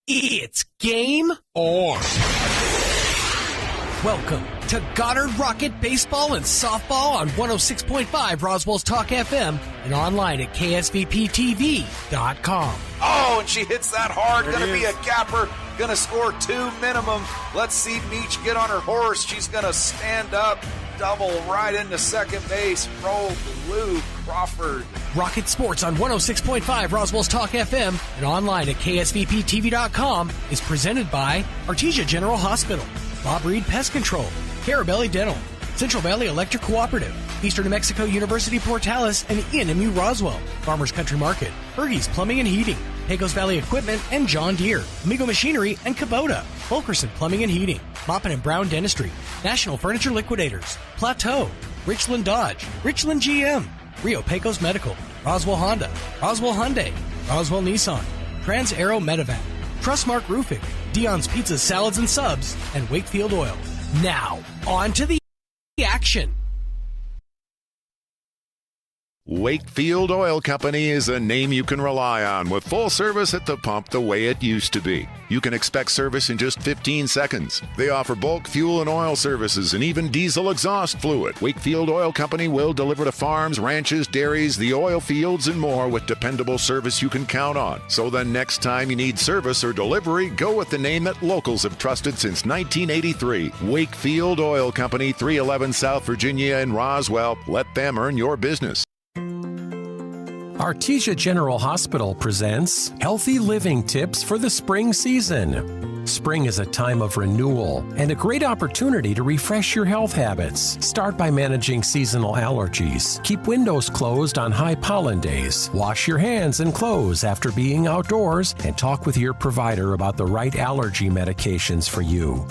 It's game on. Welcome to Goddard Rocket Baseball and Softball on 106.5 Roswell's Talk FM and online at ksvptv.com. Oh, and she hits that hard. Going to be a gapper. Going to score 2 minimum. Let's see Meach get on her horse. She's going to stand up, double right into second base. Roll blue Crawford. Rocket Sports on 106.5 Roswell's Talk FM and online at ksvptv.com is presented by Artesia General Hospital, Bob Reed Pest Control, Carabelli Dental, Central Valley Electric Cooperative, Eastern New Mexico University Portales and ENMU Roswell, Farmers Country Market, Bergie's Plumbing and Heating, Pecos Valley Equipment and John Deere, Amigo Machinery and Kubota, Fulkerson Plumbing and Heating, Maupin and Brown Dentistry, National Furniture Liquidators, Plateau, Richland Dodge, Richland GM, Rio Pecos Medical, Roswell Honda, Roswell Hyundai, Roswell Nissan, Trans Aero Medevac, Trustmark Roofing, Dion's Pizzas, Salads and Subs, and Wakefield Oil. Now, on to the action. Wakefield Oil Company is a name you can rely on with full service at the pump the way it used to be. You can expect service in just 15 seconds. They offer bulk fuel and oil services and even diesel exhaust fluid. Wakefield Oil Company will deliver to farms, ranches, dairies, the oil fields, and more with dependable service you can count on. So the next time you need service or delivery, go with the name that locals have trusted since 1983. Wakefield Oil Company, 311 South Virginia in Roswell. Let them earn your business. Artesia General Hospital presents Healthy Living Tips for the Spring Season. Spring is a time of renewal and a great opportunity to refresh your health habits. Start by managing seasonal allergies. Keep windows closed on high pollen days. Wash your hands and clothes after being outdoors and talk with your provider about the right allergy medications for you.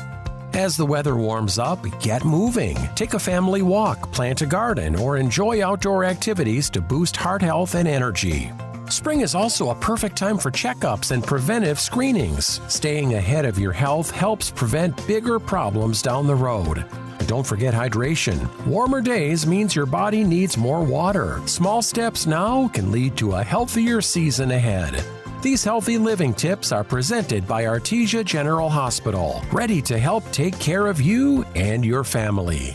As the weather warms up, get moving. Take a family walk, plant a garden, or enjoy outdoor activities to boost heart health and energy. Spring is also a perfect time for checkups and preventive screenings. Staying ahead of your health helps prevent bigger problems down the road. And don't forget hydration. Warmer days means your body needs more water. Small steps now can lead to a healthier season ahead. These healthy living tips are presented by Artesia General Hospital, ready to help take care of you and your family.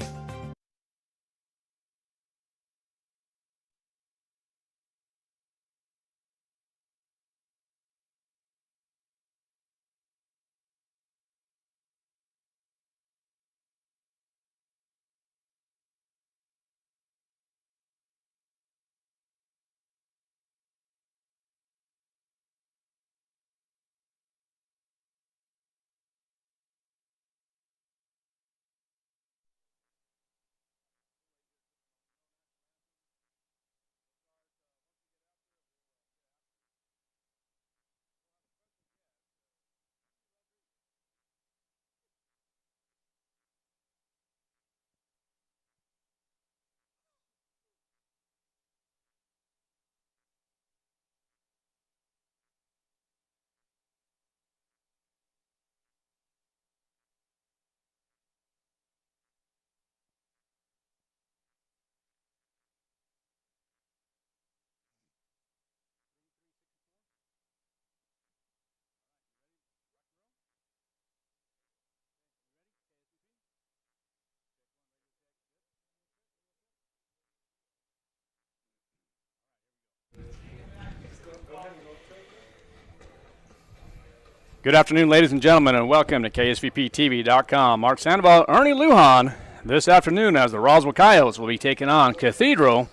Good afternoon, ladies and gentlemen, and welcome to KSVPTV.com. Mark Sandoval, Ernie Lujan, this afternoon as the Roswell Coyotes will be taking on Cathedral,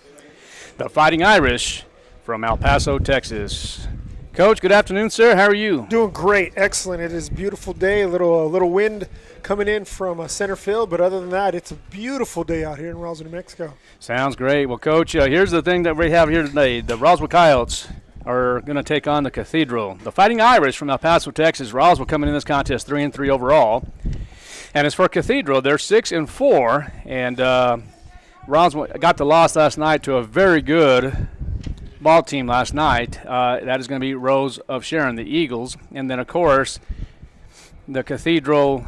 the Fighting Irish from El Paso, Texas. Coach, good afternoon, sir. How are you? Doing great. Excellent. It is a beautiful day. A little wind coming in from center field, but other than that, it's a beautiful day out here in Roswell, New Mexico. Sounds great. Well, Coach, here's the thing that we have here today. The Roswell Coyotes are going to take on the Cathedral. The Fighting Irish from El Paso, Texas. Roswell coming in this contest 3-3 overall. And as for Cathedral, they're 6-4. And Roswell got the loss last night to a very good ball team last night. That is going to be Rose of Sharon, the Eagles. And then, of course, the Cathedral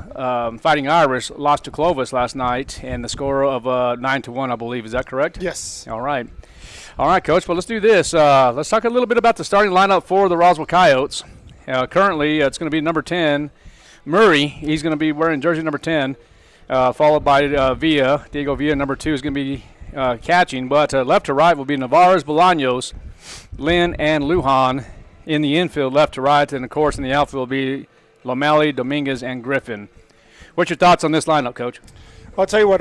Fighting Irish lost to Clovis last night, and the score of 9-1, I believe. Is that correct? Yes. All right. All right, Coach. Well, let's do this. Let's talk a little bit about the starting lineup for the Roswell Coyotes. Currently, it's going to be number 10, Murray. He's going to be wearing jersey number 10, followed by Diego Villa. Number 2 is going to be catching. But left to right will be Navarez, Bolaños, Lynn, and Lujan. In the infield, left to right. And, of course, in the outfield will be Lomeli, Dominguez, and Griffin. What's your thoughts on this lineup, Coach? I'll tell you what,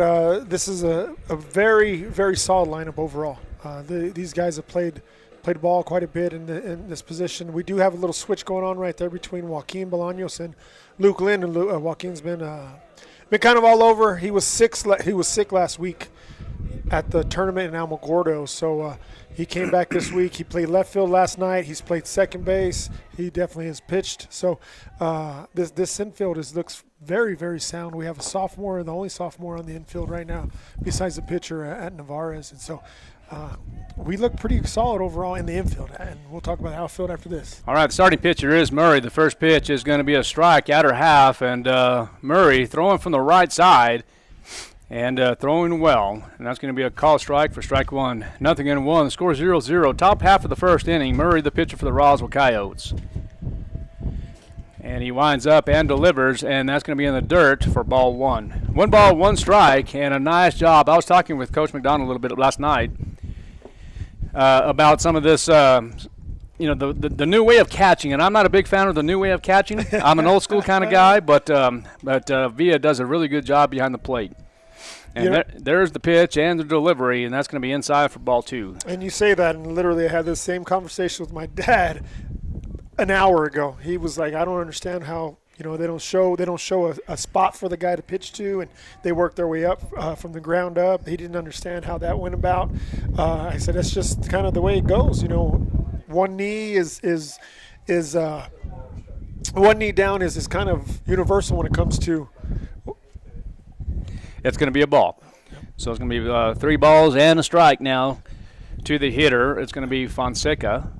this is a very, very solid lineup overall. These guys have played ball quite a bit in this position. We do have a little switch going on right there between Joaquin Bolaños and Luke Lynn. And Joaquin's been kind of all over. He was sick last week at the tournament in Alamogordo, so he came back this week. He played left field last night. He's played second base. He definitely has pitched. So this infield looks very, very sound. We have a sophomore, the only sophomore on the infield right now, besides the pitcher at Navarez. And so we look pretty solid overall in the infield, and we'll talk about the outfield after this. All right, the starting pitcher is Murray. The first pitch is going to be a strike, outer half, and Murray throwing from the right side and throwing well. And that's going to be a call strike for strike one. 0-1. The score is 0-0. Top half of the first inning. Murray, the pitcher for the Roswell Coyotes. And he winds up and delivers, and that's going to be in the dirt for ball one. 1 ball, 1 strike, and a nice job. I was talking with Coach McDonald a little bit last night about some of this, the new way of catching. And I'm not a big fan of the new way of catching. I'm an old school kind of guy, but Villa does a really good job behind the plate. And there's the pitch and the delivery, and that's going to be inside for ball 2. And you say that, and literally I had this same conversation with my dad an hour ago. He was like, I don't understand how they don't show a spot for the guy to pitch to, and they work their way up from the ground up. He didn't understand how that went about. I said that's just kind of the way it goes. One knee is one knee down is kind of universal when it comes to. It's going to be a ball. So it's going to be 3 balls and a strike now to the hitter. It's going to be Fonseca.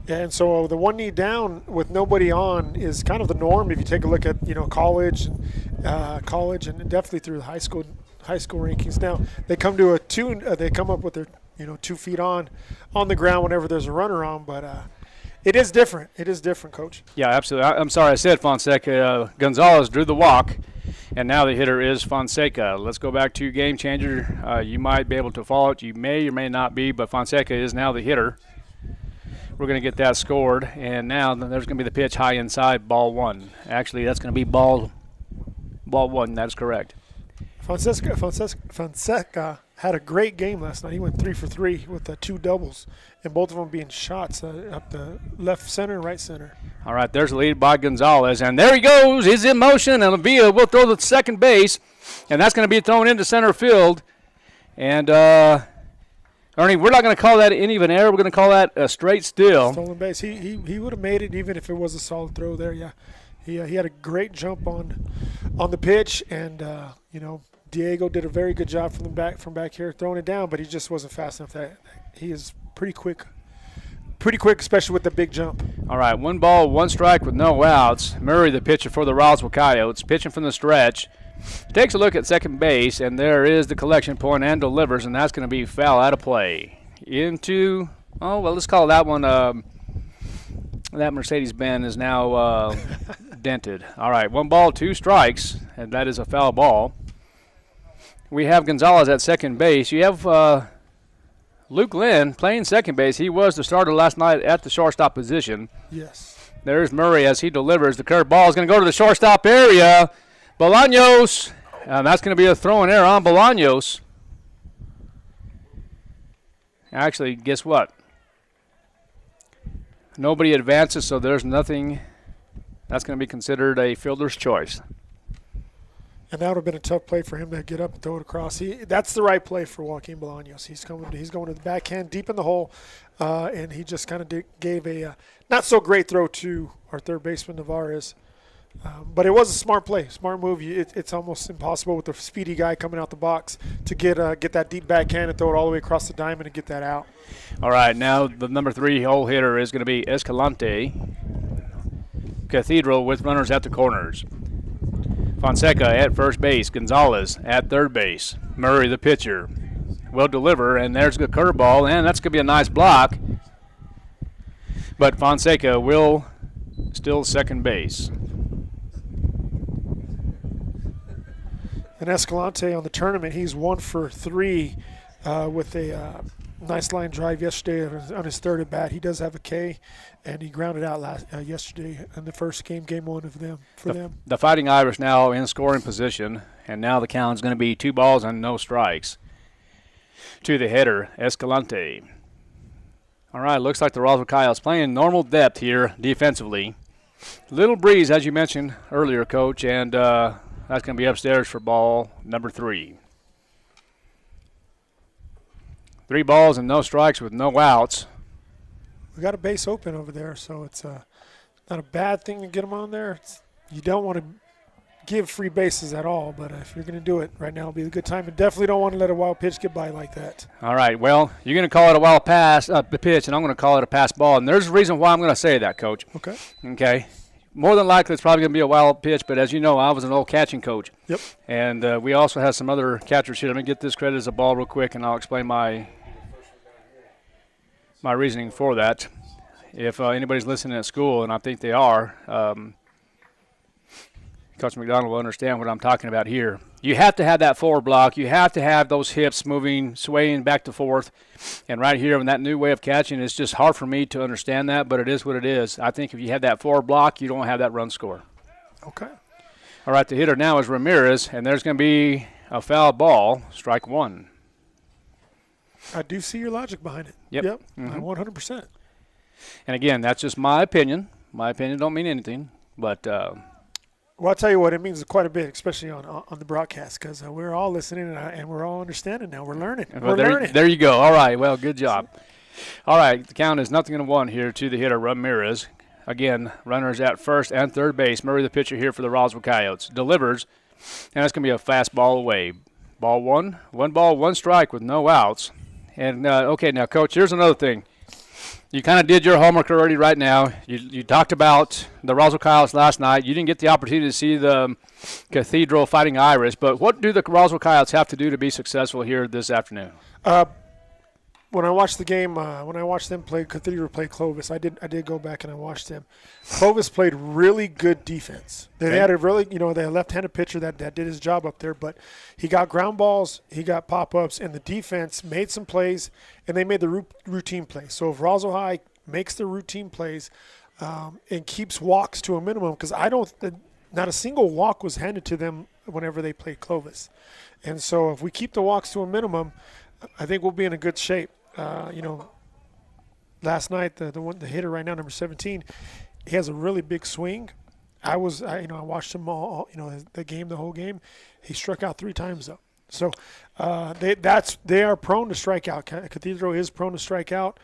Yeah, and so the one knee down with nobody on is kind of the norm if you take a look at college and definitely through the high school rankings. Now they come to they come up with their 2 feet on the ground whenever there's a runner on, but it is different. It is different, Coach. Yeah, absolutely. I'm sorry I said Fonseca. Gonzalez drew the walk, and now the hitter is Fonseca. Let's go back to game changer. You might be able to follow it. You may or may not be, but Fonseca is now the hitter. We're going to get that scored, and now there's going to be the pitch high inside, ball 1. Actually, that's going to be ball 1. That is correct. Fonseca had a great game last night. He went 3 for 3 with 2 doubles, and both of them being shots up the left center and right center. All right, there's the lead by Gonzalez, and there he goes. He's in motion, and Villa will throw the second base, and that's going to be thrown into center field. And Ernie, we're not going to call that any of an error. We're going to call that a straight steal. Stolen base. He would have made it even if it was a solid throw there. Yeah, he had a great jump on the pitch, and Diego did a very good job from back here throwing it down, but he just wasn't fast enough. He is pretty quick, especially with the big jump. All right, 1 ball, 1 strike with no outs. Murray, the pitcher for the Roswell Coyotes, pitching from the stretch. Takes a look at second base, and there is the collection point and delivers, and that's going to be foul out of play. Let's call that one, that Mercedes-Benz is now dented. All right, 1 ball, 2 strikes, and that is a foul ball. We have Gonzalez at second base. You have Luke Lynn playing second base. He was the starter last night at the shortstop position. Yes. There's Murray as he delivers. The curved ball is going to go to the shortstop area. Bolaños, and that's going to be a throwing error on Bolaños. Actually, guess what? Nobody advances, so there's nothing. That's going to be considered a fielder's choice. And that would have been a tough play for him to get up and throw it across. That's the right play for Joaquin Bolaños. He's going to the backhand deep in the hole, and he just kind of gave a not so great throw to our third baseman Navarez. But it was a smart play, smart move. It's almost impossible with the speedy guy coming out the box to get that deep backhand and throw it all the way across the diamond and get that out. All right, now the number 3 hole hitter is going to be Escalante. Cathedral with runners at the corners. Fonseca at first base. Gonzalez at third base. Murray, the pitcher, will deliver, and there's the curveball, and that's going to be a nice block But Fonseca will still second base. And Escalante on the tournament, he's 1 for 3 with a nice line drive yesterday on his third at bat. He does have a K, and he grounded out yesterday in the first game 1 of them for them. The Fighting Irish now in scoring position, and now the count is going to be 2 balls and no strikes to the hitter, Escalante. All right, looks like the Roswell Coyotes playing normal depth here defensively. Little breeze, as you mentioned earlier, Coach, and that's going to be upstairs for ball number 3. 3 balls and no strikes with no outs. We got a base open over there, so it's not a bad thing to get them on there. You don't want to give free bases at all, but if you're going to do it right now, it'll be a good time. And definitely don't want to let a wild pitch get by like that. All right, well, you're going to call it a wild pass, the pitch, and I'm going to call it a pass ball. And there's a reason why I'm going to say that, Coach. Okay. More than likely, it's probably going to be a wild pitch, but as you know, I was an old catching coach. Yep. And we also have some other catchers here. Let me get this credit as a ball real quick, and I'll explain my reasoning for that. If anybody's listening at school, and I think they are, Coach McDonald will understand what I'm talking about here. You have to have that forward block. You have to have those hips moving, swaying back to forth. And right here in that new way of catching, it's just hard for me to understand that, but it is what it is. I think if you have that forward block, you don't have that run score. Okay. All right, the hitter now is Ramirez, and there's going to be a foul ball, strike 1. I do see your logic behind it. Yep. Mm-hmm. 100%. And again, that's just my opinion. My opinion don't mean anything, but well, I'll tell you what, it means quite a bit, especially on the broadcast, because we're all listening and we're all understanding now. We're learning. Well, there you go. All right, well, good job. All right, the count is 0-1 here to the hitter, Ramirez. Again, runners at first and third base. Murray, the pitcher here for the Roswell Coyotes, delivers, and that's going to be a fastball away. Ball 1, 1 ball, 1 strike with no outs. And, okay, now, Coach, here's another thing. You kind of did your homework already right now. You talked about the Roswell Coyotes last night. You didn't get the opportunity to see the Cathedral Fighting Irish, but what do the Roswell Coyotes have to do to be successful here this afternoon? When I watched the game, when I watched them play Cathedral play Clovis, I did go back and I watched them. Clovis played really good defense. They had a really, they had a left-handed pitcher that did his job up there, but he got ground balls, he got pop-ups, and the defense made some plays, and they made the routine plays. So if Roswell High makes the routine plays and keeps walks to a minimum, because not a single walk was handed to them whenever they played Clovis. And so if we keep the walks to a minimum, I think we'll be in a good shape. Last night, the hitter right now, number 17, he has a really big swing. I watched him all, the whole game. He struck out 3 times though. So they are prone to strike out. Cathedral is prone to strike out.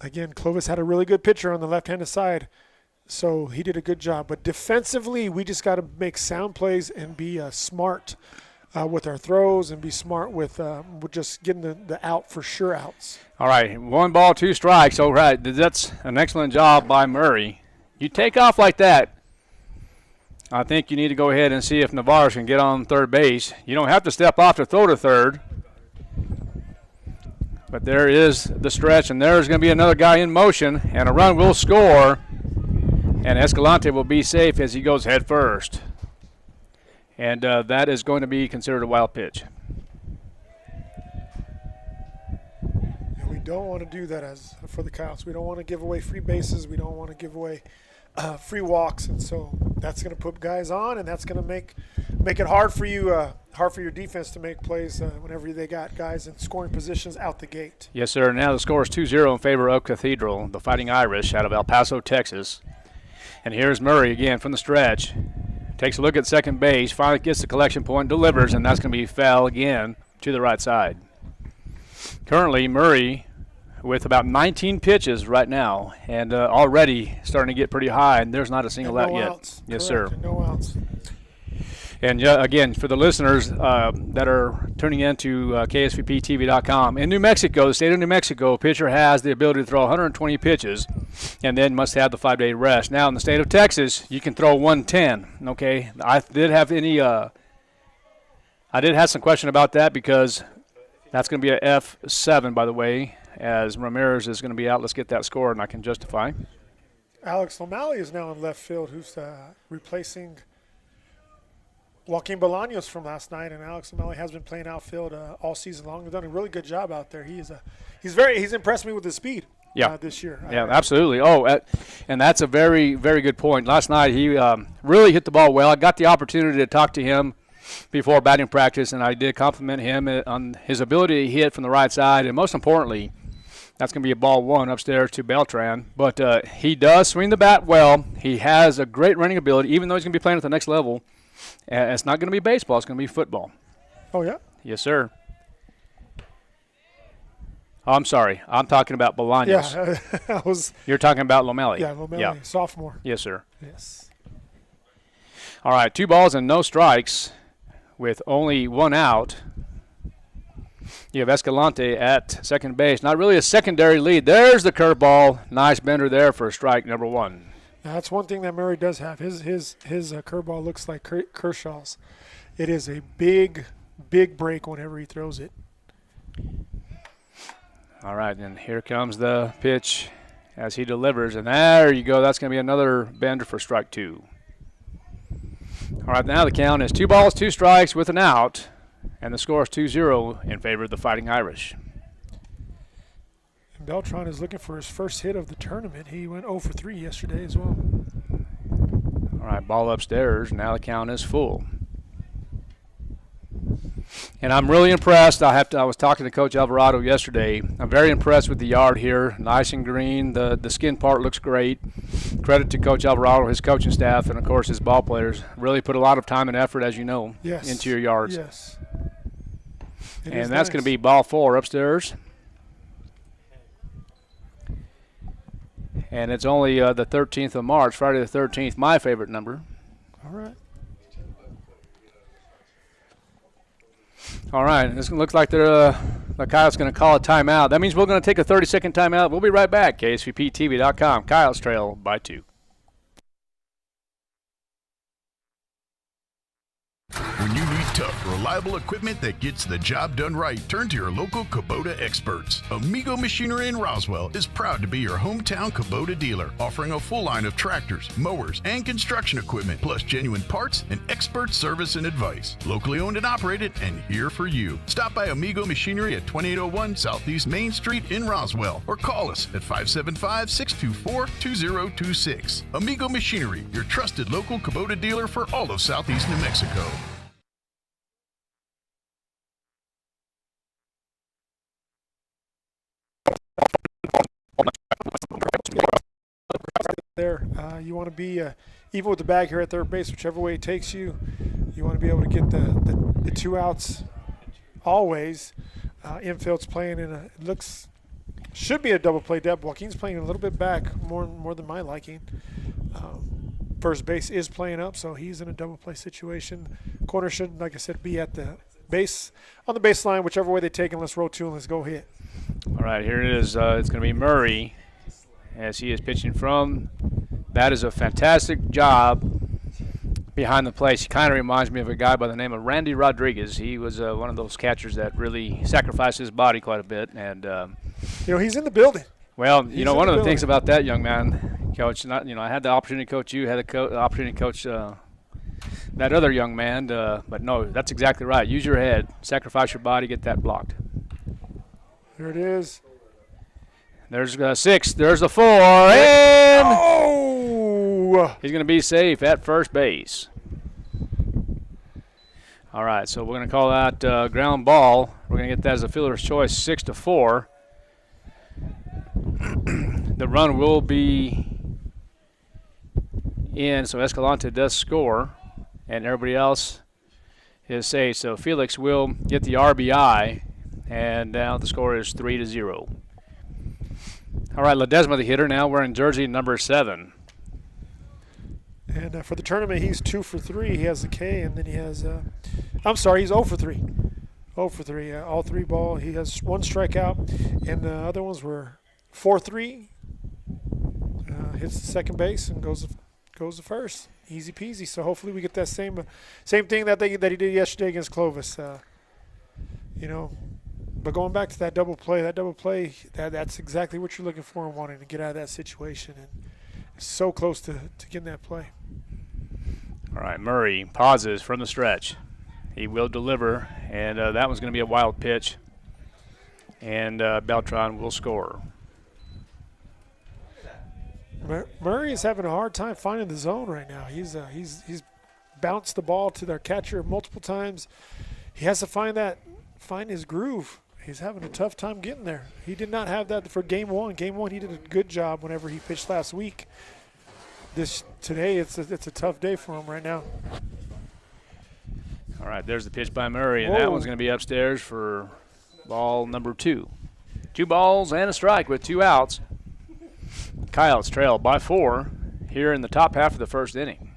Again, Clovis had a really good pitcher on the left-handed side, so he did a good job. But defensively, we just got to make sound plays and be smart with our throws and be smart with just getting the out for sure outs. All right, 1 ball, 2 strikes. All right, that's an excellent job by Murray. You take off like that, I think you need to go ahead and see if Navarro can get on third base. You don't have to step off to throw to third. But there is the stretch, and there's going to be another guy in motion, and a run will score, and Escalante will be safe as he goes head first. And that is going to be considered a wild pitch. And we don't want to do that for the Coyotes. We don't want to give away free bases. We don't want to give away free walks, and so that's going to put guys on, and that's going to make it hard for you, hard for your defense to make plays whenever they got guys in scoring positions out the gate. Yes, sir. Now the score is 2-0 in favor of Cathedral, the Fighting Irish out of El Paso, Texas. And here's Murray again from the stretch. Takes a look at second base, finally gets the collection point, delivers, and that's going to be foul again to the right side. Currently, Murray with about 19 pitches right now, and already starting to get pretty high, and there's not a single out yet. Outs. Yes, Correct. sir. No outs. And again, for the listeners that are tuning in to KSVPTV.com, in New Mexico, the state of New Mexico, a pitcher has the ability to throw 120 pitches and then must have the 5-day rest. Now, in the state of Texas, you can throw 110, okay? I did have some question about that because that's going to be a F7, by the way, as Ramirez is going to be out. Let's get that score, and I can justify. Alex O'Malley is now in left field, who's replacing Joaquin Bolaños from last night, and Alex O'Malley has been playing outfield all season long. He's done a really good job out there. He's impressed me with his speed. This year. Yeah, absolutely. And that's a very, very good point. Last night he really hit the ball well. I got the opportunity to talk to him before batting practice, and I did compliment him on his ability to hit from the right side, and most importantly, that's going to be a ball one upstairs to Beltran. But he does swing the bat well. He has a great running ability, even though he's going to be playing at the next level. It's not going to be baseball. It's going to be football. Oh, yeah? Yes, sir. Oh, I'm sorry. I'm talking about Bolaños. Yeah, You're talking about Lomelli. Yeah, Lomelli, sophomore. Yes, sir. Yes. All right, 2 balls and no strikes with only 1 out. You have Escalante at second base. Not really a secondary lead. There's the curveball. Nice bender there for strike number 1. That's one thing that Murray does have. His curveball looks like Kershaw's. It is a big, big break whenever he throws it. All right, and here comes the pitch as he delivers. And there you go. That's going to be another bender for strike 2. All right, now the count is 2 balls, 2 strikes with an out. And the score is 2-0 in favor of the Fighting Irish. And Beltran is looking for his first hit of the tournament. He went 0 for 3 yesterday as well. All right, ball upstairs. Now the count is full. And I'm really impressed. I was talking to Coach Alvarado yesterday. I'm very impressed with the yard here. Nice and green. The skin part looks great. Credit to Coach Alvarado, his coaching staff, and, of course, his ball players. Really put a lot of time and effort, as you know, into your yards. Yes. And that's going to be ball 4 upstairs. And it's only the 13th of March, Friday the 13th, my favorite number. All right. All right, this looks like the Coyotes going to call a timeout. That means we're going to take a 30-second timeout. We'll be right back. KSVPTV.com. Coyotes trail by 2. When you need tough, reliable equipment that gets the job done right, turn to your local Kubota experts. Amigo Machinery in Roswell is proud to be your hometown Kubota dealer, offering a full line of tractors, mowers, and construction equipment, plus genuine parts and expert service and advice. Locally owned and operated and here for you. Stop by Amigo Machinery at 2801 Southeast Main Street in Roswell or call us at 575-624-2026. Amigo Machinery, your trusted local Kubota dealer for all of Southeast New Mexico. There, you want to be even with the bag here at third base, whichever way it takes you. You want to be able to get the 2 outs always. Infield's playing should be a double play depth. Joaquin's playing a little bit back, more than my liking. First base is playing up, so he's in a double play situation. Corner should, like I said, be at the base on the baseline, whichever way they take, and let's roll 2 and let's go hit. All right, here it is. It's going to be Murray as he is pitching from. That is a fantastic job behind the plate. He kind of reminds me of a guy by the name of Randy Rodriguez. He was one of those catchers that really sacrificed his body quite a bit. And he's in the building. Well, one of the things about that young man, Coach, I had the opportunity to coach you, had the opportunity to coach that other young man. But no, that's exactly right. Use your head, sacrifice your body, get that blocked. There it is. There's 6. There's the 4. And he's going to be safe at first base. All right, so we're going to call that ground ball. We're going to get that as a fielder's choice, 6-4. The run will be in, so Escalante does score, and everybody else is safe. So Felix will get the RBI, and now the score is 3-0. All right, Ledesma, the hitter, now wearing jersey number 7. And for the tournament, he's 2 for 3. He has a K, and then he has he's 0 for 3. 0 for 3. All 3 ball. He has 1 strikeout, and the other ones were 4-3. Hits the second base and goes to first. Easy peasy. So hopefully we get that same thing that he did yesterday against Clovis. But going back to that double play, that's exactly what you're looking for and wanting to get out of that situation. And so close to getting that play. All right, Murray pauses from the stretch. He will deliver, and that one's going to be a wild pitch. And Beltran will score. Murray is having a hard time finding the zone right now. He's bounced the ball to their catcher multiple times. He has to find his groove. He's having a tough time getting there. He did not have that for game one. Game one, he did a good job whenever he pitched last week. Today, it's a tough day for him right now. All right, there's the pitch by Murray, and that one's going to be upstairs for ball number 2. 2 balls and a strike with 2 outs. Coyotes trail by 4 here in the top half of the first inning.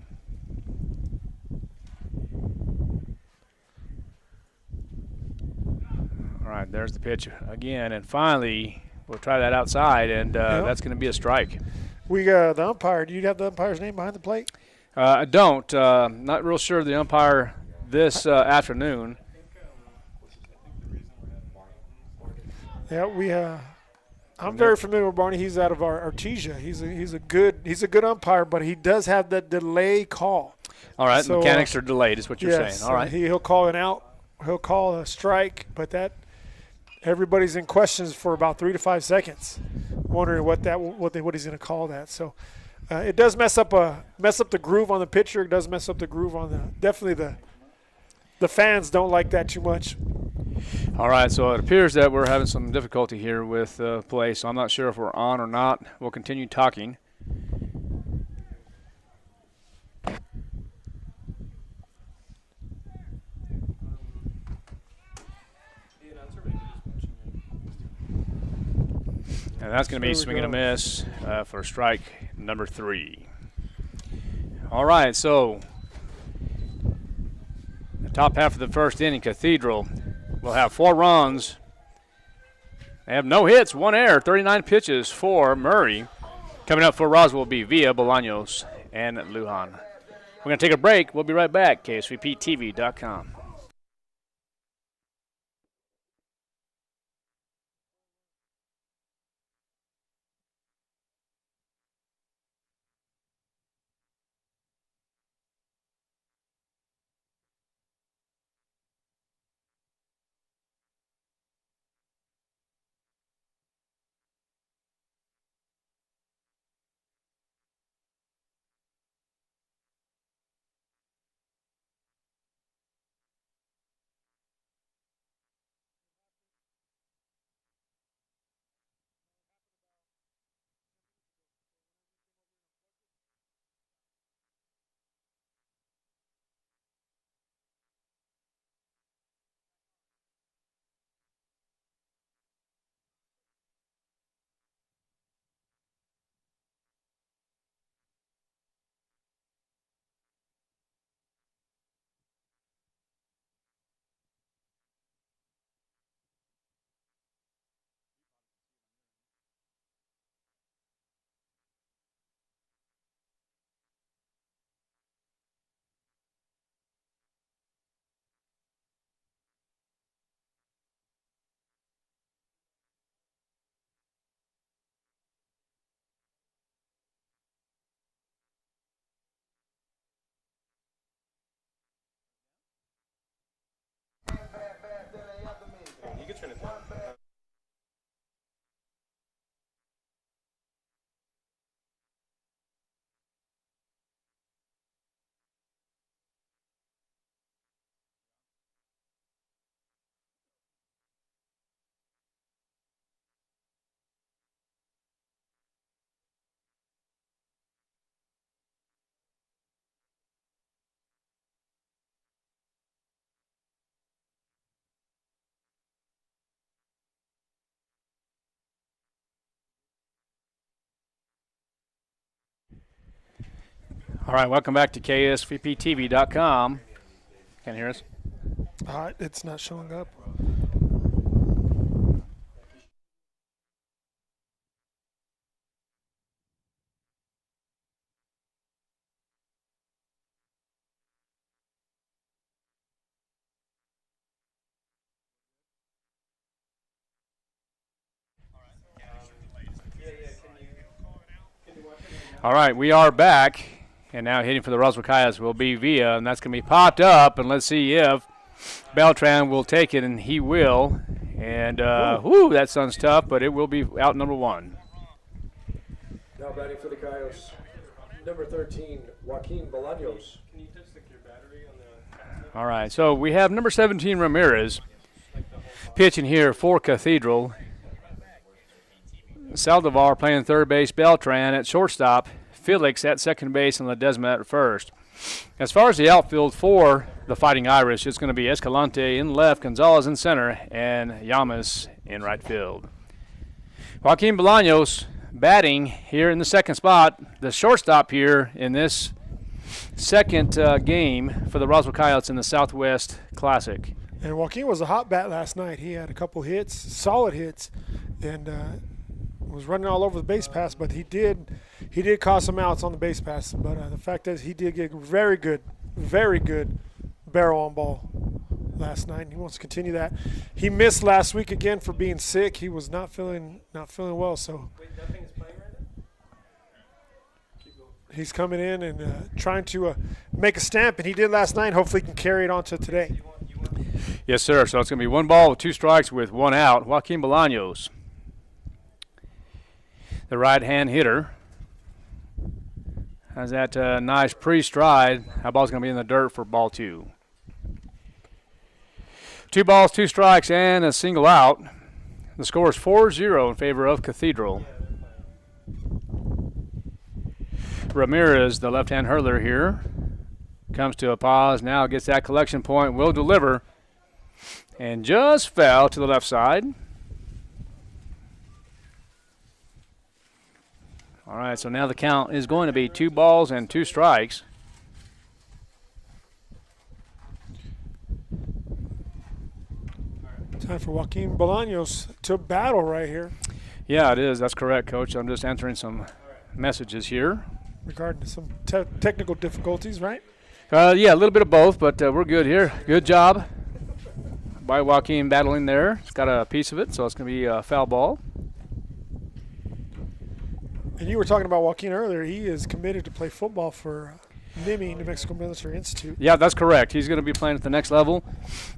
All right, there's the pitch again, and finally we'll try that outside, and that's going to be a strike. We got the umpire. Do you have the umpire's name behind the plate? I don't. Not real sure of the umpire this afternoon. Yeah, I'm very familiar with Barney. He's out of our Artesia. He's a good umpire, but he does have that delay call. All right, so, mechanics are delayed, is what you're saying. All right, he'll call an out. He'll call a strike, but that everybody's in questions for about 3 to 5 seconds, wondering what he's going to call that. So it does mess up the groove on the pitcher. It does mess up the groove on definitely the fans don't like that too much. All right, so it appears that we're having some difficulty here with play, so I'm not sure if we're on or not. We'll continue talking. And that's going to be swing and a miss for strike number 3. All right, so the top half of the first inning, Cathedral will have 4 runs. They have no hits, 1 error, 39 pitches for Murray. Coming up for Roswell will be Villa, Bolaños, and Lujan. We're going to take a break. We'll be right back. KSVPTV.com. All right, welcome back to KSVPTV.com. Can you hear us? It's not showing up. All right, we are back, and now hitting for the Roswell Coyotes will be Villa, and that's going to be popped up, and let's see if Beltran will take it, and he will. And, that sun's tough, but it will be out number 1. Now batting for the Coyotes, number 13, Joaquin Bolaños. All right, so we have number 17, Ramirez, pitching here for Cathedral. Saldivar playing third base, Beltran at shortstop, Felix at second base, and Ledesma at first. As far as the outfield for the Fighting Irish, it's going to be Escalante in left, Gonzalez in center, and Llamas in right field. Joaquin Bolaños batting here in the second spot, the shortstop here in this second game for the Roswell Coyotes in the Southwest Classic. And Joaquin was a hot bat last night. He had a couple hits, solid hits, and was running all over the base pass, but he did cause some outs on the base pass. But the fact is he did get very good barrel on ball last night, and he wants to continue that. He missed last week again for being sick. He was not feeling well, so he's coming in and trying to make a stamp, and he did last night. Hopefully he can carry it on to today. Yes, sir. So it's going to be 1 ball with 2 strikes with 1 out. Joaquin Bolaños, the right-hand hitter, has that nice pre-stride. That ball's going to be in the dirt for ball 2. 2 balls, 2 strikes, and a single out. The score is 4-0 in favor of Cathedral. Ramirez, the left-hand hurler here, comes to a pause, now gets that collection point, will deliver, and just fell to the left side. All right, so now the count is going to be 2 balls and 2 strikes. Time for Joaquin Bolaños to battle right here. Yeah, it is. That's correct, Coach. I'm just answering some messages here. Regarding some technical difficulties, right? Yeah, a little bit of both, but we're good here. Good job by Joaquin battling there. He's got a piece of it, so it's going to be a foul ball. And you were talking about Joaquin earlier. He is committed to play football for NIMI, New Mexico Military Institute. Yeah, that's correct. He's going to be playing at the next level.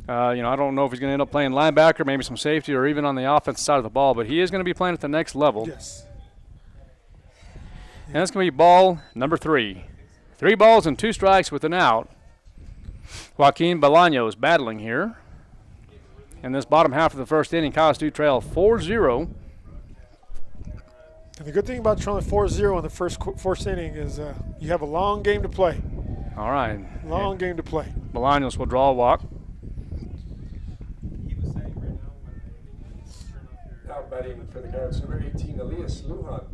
I don't know if he's going to end up playing linebacker, maybe some safety, or even on the offensive side of the ball, but he is going to be playing at the next level. Yes. And that's going to be ball number 3. 3 balls and 2 strikes with an out. Joaquin Bolaños battling here. In this bottom half of the first inning, Coyotes do trail 4-0. And the good thing about trailing 4-0 in the first inning is you have a long game to play. All right. Long game to play. Bolaños will draw a walk. Now batting for the Coyotes, number 18, Elias Lujan.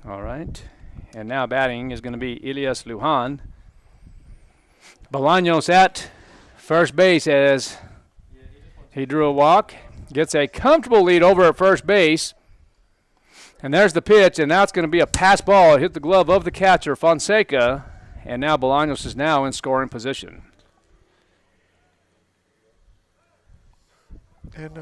All right. And now batting is going to be Elias Lujan. Bolaños at first base as he drew a walk. Gets a comfortable lead over at first base. And there's the pitch, and now it's going to be a pass ball. It hit the glove of the catcher, Fonseca. And now Bolaños is now in scoring position. And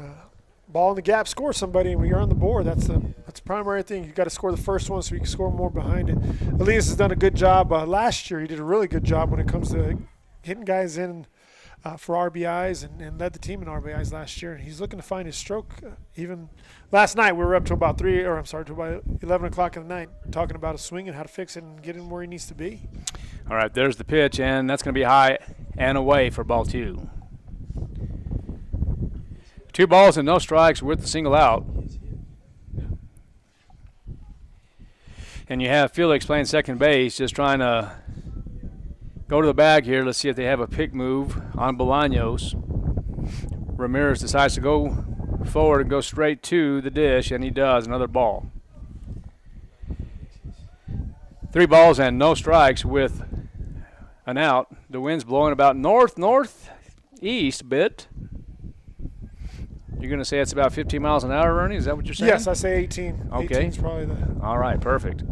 ball in the gap, score somebody, and when you're on the board, that's the primary thing. You got to score the first one so you can score more behind it. Elias has done a good job. Last year he did a really good job when it comes to hitting guys in for RBIs and led the team in RBIs last year. And he's looking to find his stroke. Even last night we were up to about 11 o'clock in the night talking about a swing and how to fix it and get him where he needs to be. All right, there's the pitch, and that's going to be high and away for ball 2. 2 balls and no strikes with the single out. And you have Felix playing second base, just trying to go to the bag here. Let's see if they have a pick move on Bolaños. Ramirez decides to go forward and go straight to the dish, and he does. Another ball. 3 balls and no strikes with an out. The wind's blowing about northeast a bit. You're going to say it's about 15 miles an hour, Ernie? Is that what you're saying? Yes, I say 18. Okay. 18 is probably the. All right, perfect.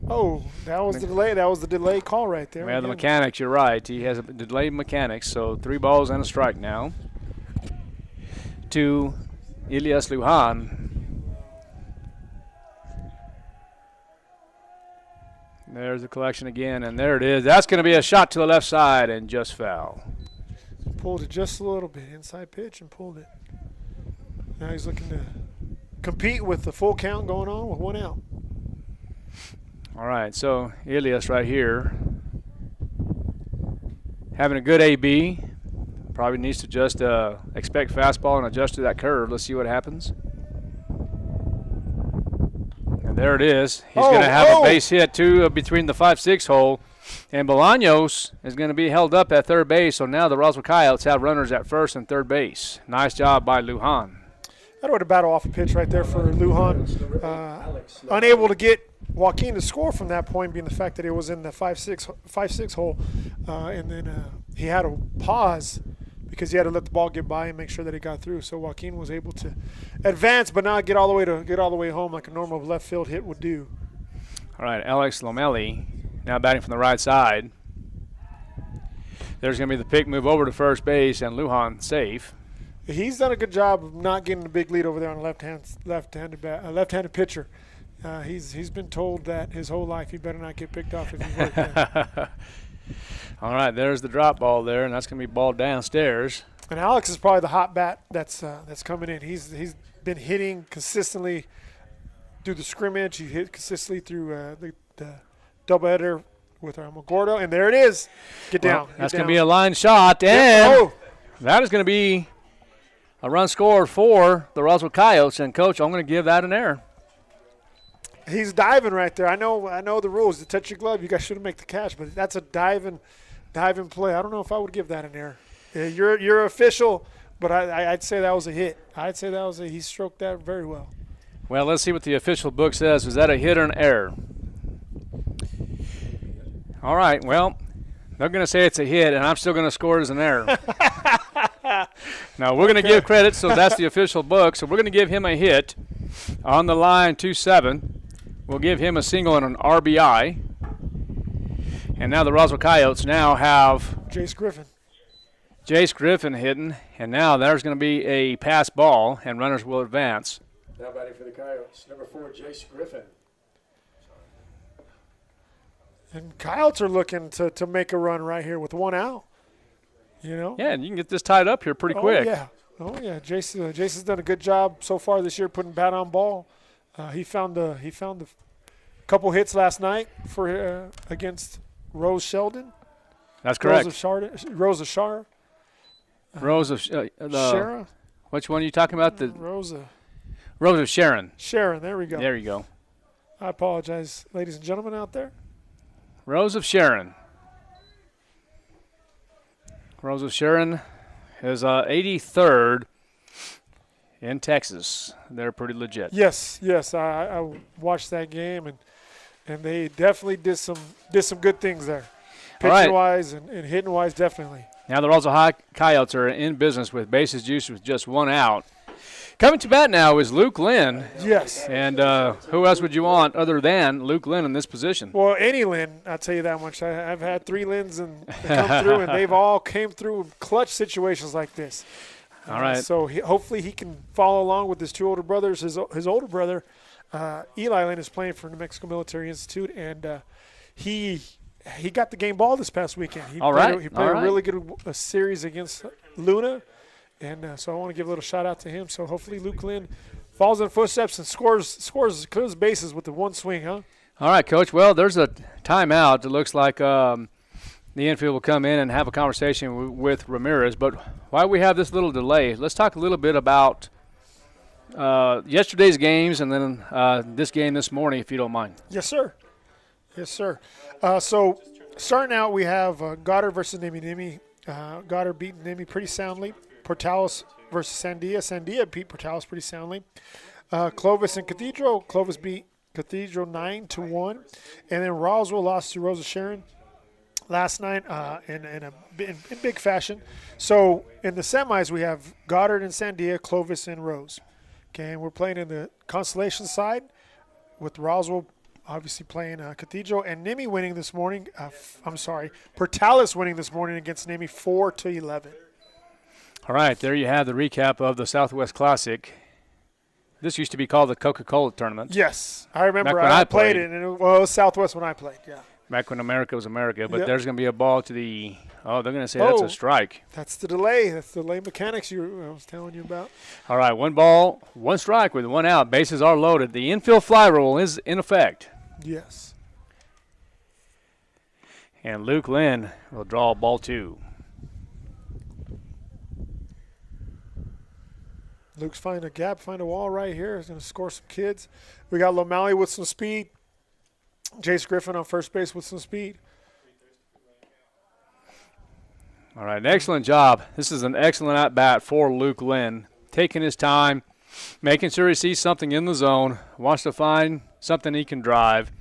Oh, that was the delay. That was the delay call right there. Yeah, the mechanics, you're right. He has a delayed mechanics, so 3 balls and a strike now to Elias Lujan. There's the collection again, and there it is. That's going to be a shot to the left side and just fell. Pulled it just a little bit, inside pitch, and pulled it. Now he's looking to compete with the full count going on with 1 out. All right, so Elias right here having a good AB. Probably needs to just expect fastball and adjust to that curve. Let's see what happens. And there it is. He's going to have a base hit, too, between the 5-6 hole. And Bolaños is going to be held up at third base, so now the Roswell Coyotes have runners at first and third base. Nice job by Lujan. That would have battle off a pitch right there for Lujan. Unable to get Joaquin to score from that point, being the fact that it was in the 5-6 hole. And then he had to pause because he had to let the ball get by and make sure that it got through. So Joaquin was able to advance but not get all the way home like a normal left field hit would do. All right, Alex Lomeli now batting from the right side. There's going to be the pick move over to first base, and Lujan safe. He's done a good job of not getting a big lead over there on a left-handed pitcher. He's been told that his whole life he better not get picked off if he works there. All right, there's the drop ball there, and that's going to be balled downstairs. And Alex is probably the hot bat that's coming in. He's been hitting consistently through the scrimmage. He hit consistently through the doubleheader with Gordo, and there it is. Get down. That's going to be a line shot, and that is going to be a run scored for the Roswell Coyotes. And, Coach, I'm going to give that an error. He's diving right there. I know the rules. To touch your glove, you guys shouldn't make the catch, but that's a diving play. I don't know if I would give that an error. Yeah, you're official, but I'd say that was a hit. I'd say that was he stroked that very well. Well, let's see what the official book says. Was that a hit or an error? All right, well, they're going to say it's a hit, and I'm still going to score it as an error. Now, we're going to give credit, so that's the official book. So we're going to give him a hit on the line 2-7. We'll give him a single and an RBI. And now the Roswell Coyotes now have Jace Griffin hitting, and now there's going to be a pass ball, and runners will advance. Now batting for the Coyotes, number 4, Jace Griffin. And Coyotes are looking to make a run right here with 1 out. You know? Yeah, and you can get this tied up here pretty quick. Oh yeah. Jace has done a good job so far this year putting bat on ball. He found a couple hits last night for against Rose Sheldon. That's correct. Rose of Shara. Shara. Which one are you talking about? The Rose of Sharon. Sharon. There we go. There you go. I apologize, ladies and gentlemen out there. Rose of Sharon. Rose of Sharon is 83rd in Texas. They're pretty legit. Yes. I watched that game, and they definitely did some good things there. Pitching-wise and hitting-wise, definitely. Now the Roswell Coyotes are in business with bases juiced with just 1 out. Coming to bat now is Luke Lynn. Yes. And who else would you want other than Luke Lynn in this position? Well, any Lynn, I'll tell you that much. I've had 3 Lynns come through, and they've all came through in clutch situations like this. All right. So hopefully he can follow along with his 2 older brothers. His older brother, Eli Lynn, is playing for New Mexico Military Institute, and he got the game ball this past weekend. He played a really good series against Luna. And so I want to give a little shout-out to him. So hopefully Luke Lynn follows in footsteps and clears bases with the 1 swing, huh? All right, Coach. Well, there's a timeout. It looks like the infield will come in and have a conversation with Ramirez. But while we have this little delay, let's talk a little bit about yesterday's games and then this game this morning, if you don't mind. Yes, sir. So starting out, we have Goddard versus Nemi. Goddard beating Nemi pretty soundly. Portales versus Sandia. Sandia beat Portales pretty soundly. Clovis and Cathedral. Clovis beat Cathedral 9-1. And then Roswell lost to Rosa Sharon last night in big fashion. So in the semis, we have Goddard and Sandia, Clovis and Rose. Okay, and we're playing in the Constellation side with Roswell obviously playing Cathedral, and Nemi winning this morning. Portales winning this morning against Nemi 4-11. All right, there you have the recap of the Southwest Classic. This used to be called the Coca-Cola tournament. Yes, I remember. Back when I played. it, and it was Southwest when I played. Yeah. Back when America was America, but Yep. there's going to be a ball to the. Oh, they're going to say that's a strike. That's the delay. That's the delay mechanics I was telling you about. All right, 1 ball, 1 strike with 1 out. Bases are loaded. The infield fly rule is in effect. Yes. And Luke Lynn will draw ball 2. Luke's finding a gap, find a wall right here. He's going to score some kids. We got O'Malley with some speed. Jace Griffin on first base with some speed. All right, an excellent job. This is an excellent at-bat for Luke Lynn. Taking his time, making sure he sees something in the zone, wants to find something he can drive.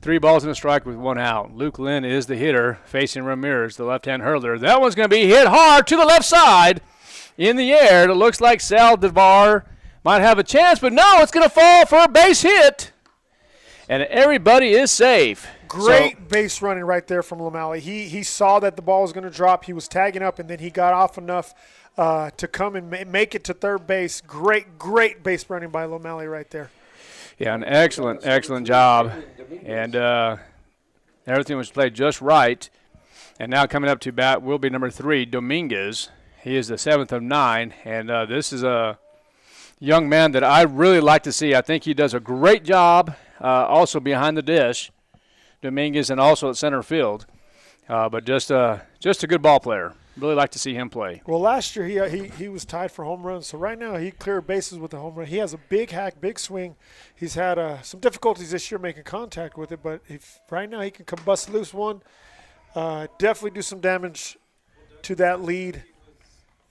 3 balls and a strike with 1 out. Luke Lynn is the hitter facing Ramirez, the left-hand hurler. That one's going to be hit hard to the left side. In the air, it looks like Saldivar might have a chance, but no, it's going to fall for a base hit. And everybody is safe. Great base running right there from O'Malley. He saw that the ball was going to drop. He was tagging up, and then he got off enough to come and make it to third base. Great base running by O'Malley right there. Yeah, an excellent job. And everything was played just right. And now coming up to bat will be number 3, Dominguez. He is the 7th of 9, and this is a young man that I really like to see. I think he does a great job also behind the dish, Dominguez, and also at center field. But just a good ball player. Really like to see him play. Well, last year he was tied for home runs, so right now he cleared bases with the home run. He has a big hack, big swing. He's had some difficulties this year making contact with it, but right now he can come bust loose one, definitely do some damage to that lead.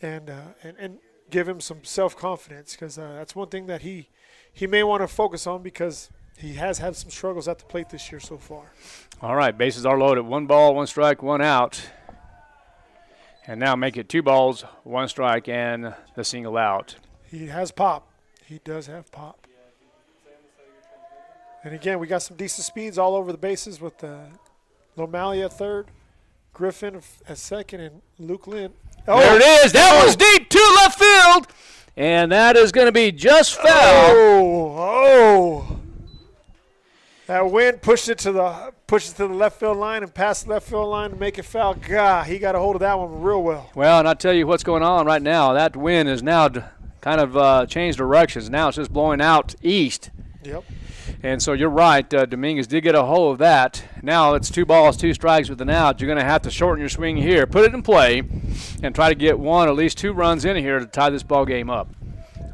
And give him some self-confidence, because that's one thing that he may want to focus on, because he has had some struggles at the plate this year so far. All right, bases are loaded. 1 ball, 1 strike, 1 out. And now make it 2 balls, 1 strike, and the single out. He has pop. He does have pop. And again, we got some decent speeds all over the bases with O'Malley at third, Griffin at second, and Luke Lynn. Oh. There it is. That was deep to left field. And that is going to be just foul. Oh. That wind pushed it to the left field line and past the left field line to make it foul. God, he got a hold of that one real well. Well, and I'll tell you what's going on right now. That wind is now kind of changed directions. Now it's just blowing out east. Yep. And so you're right. Dominguez did get a hold of that. Now it's 2 balls, 2 strikes with an out. You're going to have to shorten your swing here, put it in play, and try to get 1, at least 2 runs in here to tie this ball game up.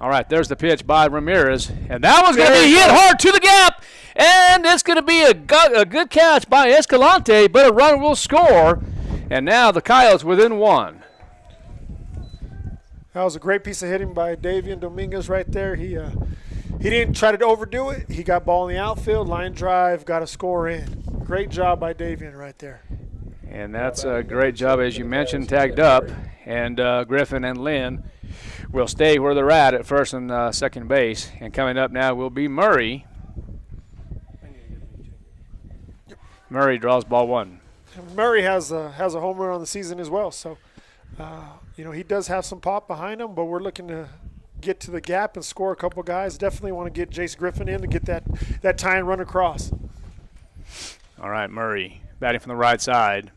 All right, there's the pitch by Ramirez. And that one's going to be hit hard to the gap. And it's going to be a good catch by Escalante, but a run will score. And now the Coyotes within 1. That was a great piece of hitting by Davian Dominguez right there. He didn't try to overdo it. He got ball in the outfield, line drive, got a score in. Great job by Davian right there. And that's a great job, as you mentioned, tagged up. And Griffin and Lynn will stay where they're at first and second base. And coming up now will be Murray. Murray draws ball 1. Murray has a home run on the season as well. So, he does have some pop behind him, but we're looking to get to the gap and score a couple guys. Definitely want to get Jace Griffin in to get that tying run across. All right, Murray batting from the right side,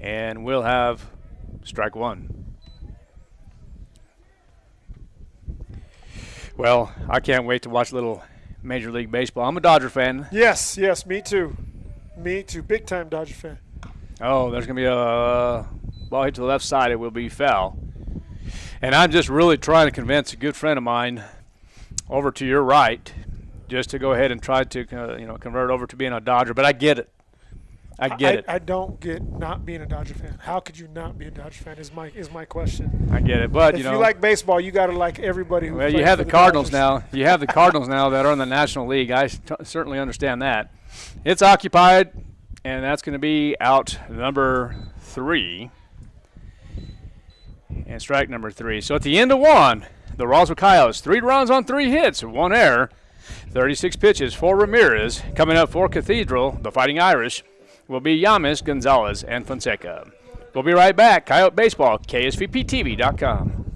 and we'll have strike 1. Well, I can't wait to watch a little Major League Baseball. I'm a Dodger fan. Yes, me too. Me too, big-time Dodger fan. Oh, there's going to be a ball hit to the left side. It will be foul. And I'm just really trying to convince a good friend of mine over to your right just to go ahead and try to convert over to being a Dodger. But I get it. I get it. I don't get not being a Dodger fan. How could you not be a Dodger fan is my question. I get it. But, if you like baseball, you got to like everybody who plays you have for the Cardinals Dodgers. now. You have the Cardinals now that are in the National League. I certainly understand that. It's occupied, and that's going to be out number 3. And strike number 3. So at the end of 1, the Roswell Coyotes, 3 runs on 3 hits, 1 error, 36 pitches for Ramirez. Coming up for Cathedral, the Fighting Irish, will be Yamis, Gonzalez, and Fonseca. We'll be right back. Coyote Baseball, KSVPTV.com.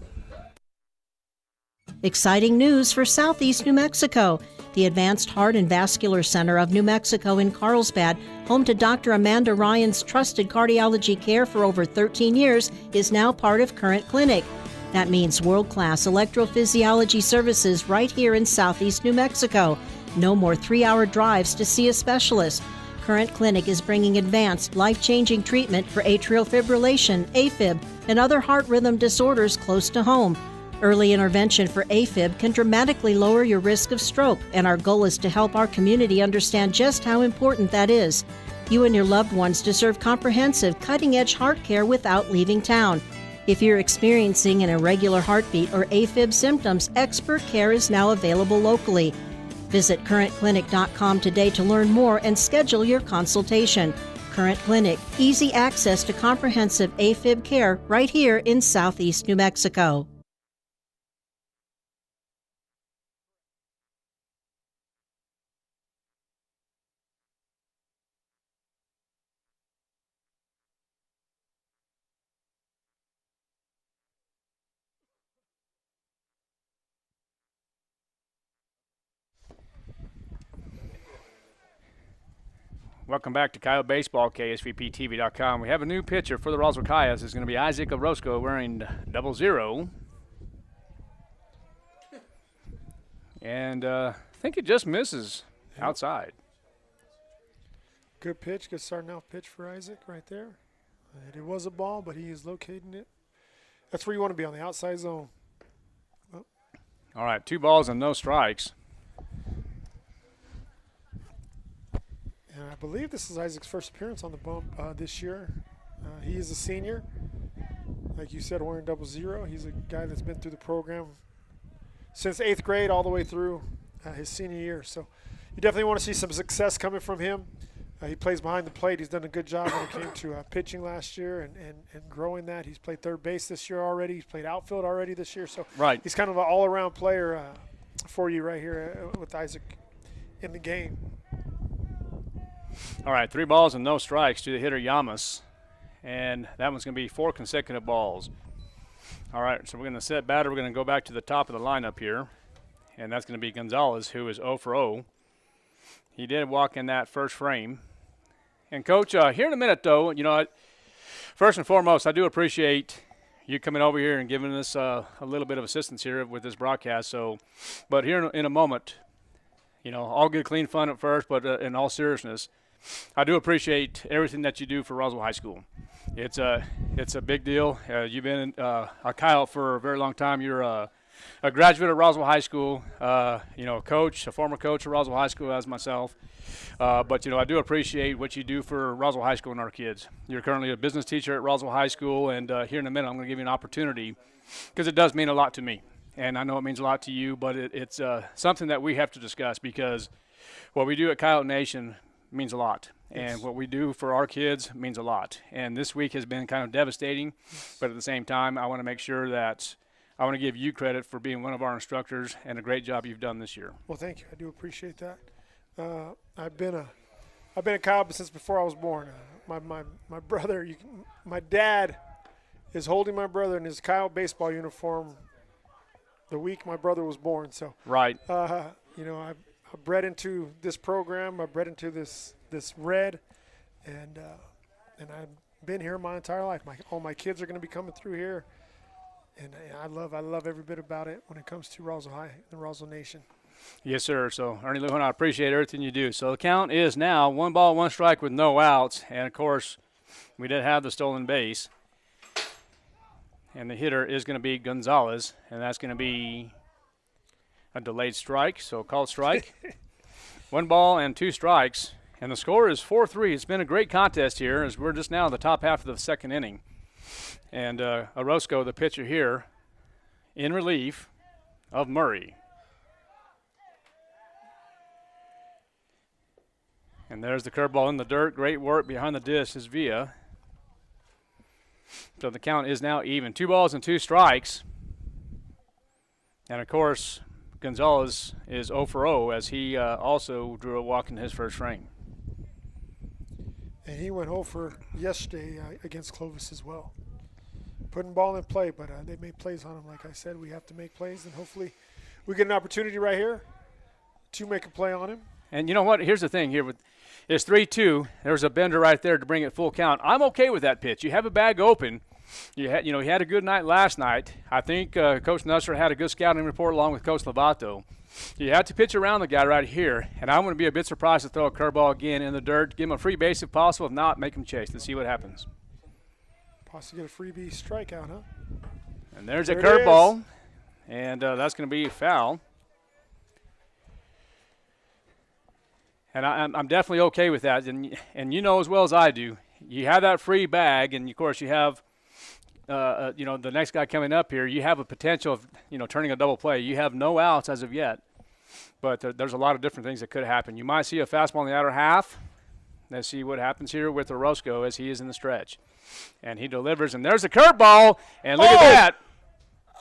Exciting news for Southeast New Mexico. The Advanced Heart and Vascular Center of New Mexico in Carlsbad, home to Dr. Amanda Ryan's trusted cardiology care for over 13 years, is now part of Current Clinic. That means world-class electrophysiology services right here in Southeast New Mexico. No more 3-hour drives to see a specialist. Current Clinic is bringing advanced, life-changing treatment for atrial fibrillation, AFib, and other heart rhythm disorders close to home. Early intervention for AFib can dramatically lower your risk of stroke, and our goal is to help our community understand just how important that is. You and your loved ones deserve comprehensive, cutting-edge heart care without leaving town. If you're experiencing an irregular heartbeat or AFib symptoms, expert care is now available locally. Visit currentclinic.com today to learn more and schedule your consultation. Current Clinic, easy access to comprehensive AFib care right here in Southeast New Mexico. Welcome back to Coyote Baseball, KSVPTV.com. We have a new pitcher for the Roswell Coyotes. It's going to be Isaac Orozco wearing 00. And I think it just misses outside. Good pitch, good starting out pitch for Isaac right there. And it was a ball, but he is locating it. That's where you want to be, on the outside zone. Oh. All right, 2 balls and no strikes. And I believe this is Isaac's first appearance on the bump this year. He is a senior. Like you said, wearing 00. He's a guy that's been through the program since 8th grade all the way through his senior year. So you definitely want to see some success coming from him. He plays behind the plate. He's done a good job when it came to pitching last year and growing that. He's played third base this year already. He's played outfield already this year. So right. He's kind of an all-around player for you right here with Isaac in the game. All right, 3 balls and no strikes to the hitter Yamas. And that one's going to be 4 consecutive balls. All right, so we're going to set batter. We're going to go back to the top of the lineup here. And that's going to be Gonzalez, who is 0 for 0. He did walk in that first frame. And, Coach, here in a minute, though, you know, first and foremost, I do appreciate you coming over here and giving us a little bit of assistance here with this broadcast. So, but here in a moment, you know, all good, clean fun at first, but in all seriousness, I do appreciate everything that you do for Roswell High School. It's a big deal. You've been a Coyote for a very long time. You're a graduate of Roswell High School, you know, a former coach of Roswell High School as myself. But, you know, I do appreciate what you do for Roswell High School and our kids. You're currently a business teacher at Roswell High School, and here in a minute I'm going to give you an opportunity because it does mean a lot to me. And I know it means a lot to you, but it's something that we have to discuss because what we do at Coyote Nation means a lot. Yes. And what we do for our kids means a lot. And this week has been kind of devastating, but at the same time, I want to make sure that I want to give you credit for being one of our instructors and a great job you've done this year. Well, thank you. I do appreciate that. I've been a Coyote since before I was born. My brother, my dad is holding my brother in his Coyote baseball uniform the week my brother was born. So right. You know, I bred into this program. I bred into this red, and I've been here my entire life. All my kids are going to be coming through here, and I love every bit about it when it comes to Roswell High, the Roswell Nation. Yes, sir. So, Ernie Lujan, I appreciate everything you do. So the count is now 1 ball, 1 strike with no outs, and of course, we did have the stolen base, and the hitter is going to be Gonzalez, and that's going to be a delayed strike, so called strike. 1 ball and 2 strikes, and the score is 4-3. It's been a great contest here as we're just now in the top half of the second inning. And Orozco, the pitcher here, in relief of Murray. And there's the curveball in the dirt. Great work behind the disc is Villa. So the count is now even. 2 balls and 2 strikes. And, of course, Gonzalez is 0 for 0 as he also drew a walk in his first frame. And he went 0 for yesterday against Clovis as well. putting ball in play, but they made plays on him. Like I said, we have to make plays, and hopefully we get an opportunity right here to make a play on him. And you know what? Here's the thing here. It's 3-2. There's a bender right there to bring it full count. I'm okay with that pitch. You have a bag open. He had a good night last night. I think Coach Nusser had a good scouting report along with Coach Lovato. You have to pitch around the guy right here, and I'm going to be a bit surprised to throw a curveball again in the dirt. Give him a free base if possible. If not, make him chase. Let's see what happens. Possibly get a freebie strikeout, huh? And there's a curveball, and that's going to be foul. And I'm definitely okay with that. And you know as well as I do, you have that free bag, and, of course, you have the next guy coming up here, you have a potential of, turning a double play. You have no outs as of yet. But there's a lot of different things that could happen. You might see a fastball in the outer half. Let's see what happens here with Orozco as he is in the stretch. And he delivers, and there's a curveball, and look at that.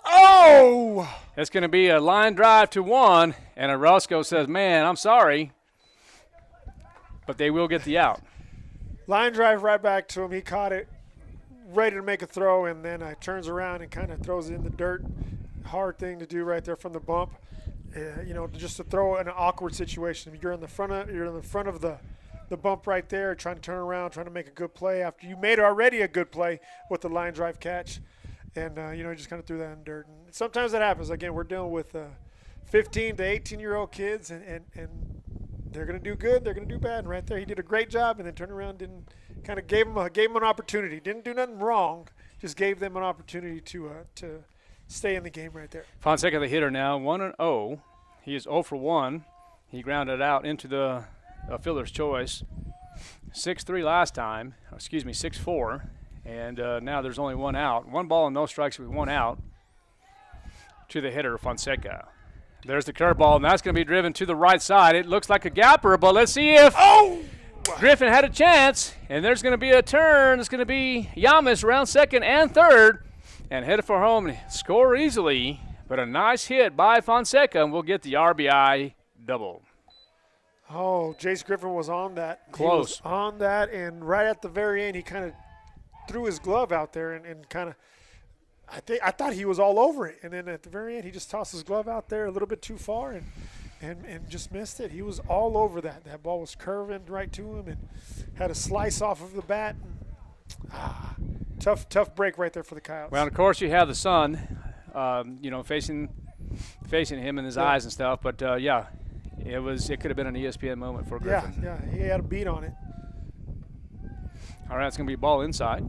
Oh! It's going to be a line drive to one, and Orozco says, man, I'm sorry, but they will get the out. Line drive right back to him. He caught it, ready to make a throw, and then turns around and kind of throws it in the dirt. Hard thing to do right there from the bump. Just to throw in an awkward situation. You're in the front of the bump right there, trying to turn around, trying to make a good play after you made already a good play with the line drive catch. And, just kind of threw that in dirt. And sometimes that happens. Again, we're dealing with 15 to 18-year-old kids, and they're going to do good, they're going to do bad. And right there, he did a great job, and then turned around and kind of gave him an opportunity. Didn't do nothing wrong, just gave them an opportunity to stay in the game right there. Fonseca, the hitter now, 1-0. He is 0 for 1. He grounded out into the fielder's choice. 6-3 last time, 6-4. And now there's only one out. 1 ball and no strikes with 1 out to the hitter, Fonseca. There's the curveball, and that's going to be driven to the right side. It looks like a gapper, but let's see if Griffin had a chance. And there's going to be a turn. It's going to be Yamas around second and third. And headed for home and score easily. But a nice hit by Fonseca, and we'll get the RBI double. Oh, Jace Griffin was on that. Close. He was on that, and right at the very end, he kind of threw his glove out there and kind of I thought he was all over it. And then at the very end, he just tossed his glove out there a little bit too far and just missed it. He was all over that. That ball was curving right to him and had a slice off of the bat. Tough break right there for the Coyotes. Well, of course, you have the sun, facing him in his eyes and stuff. But, it could have been an ESPN moment for Griffin. Yeah, he had a beat on it. All right, it's going to be a ball inside.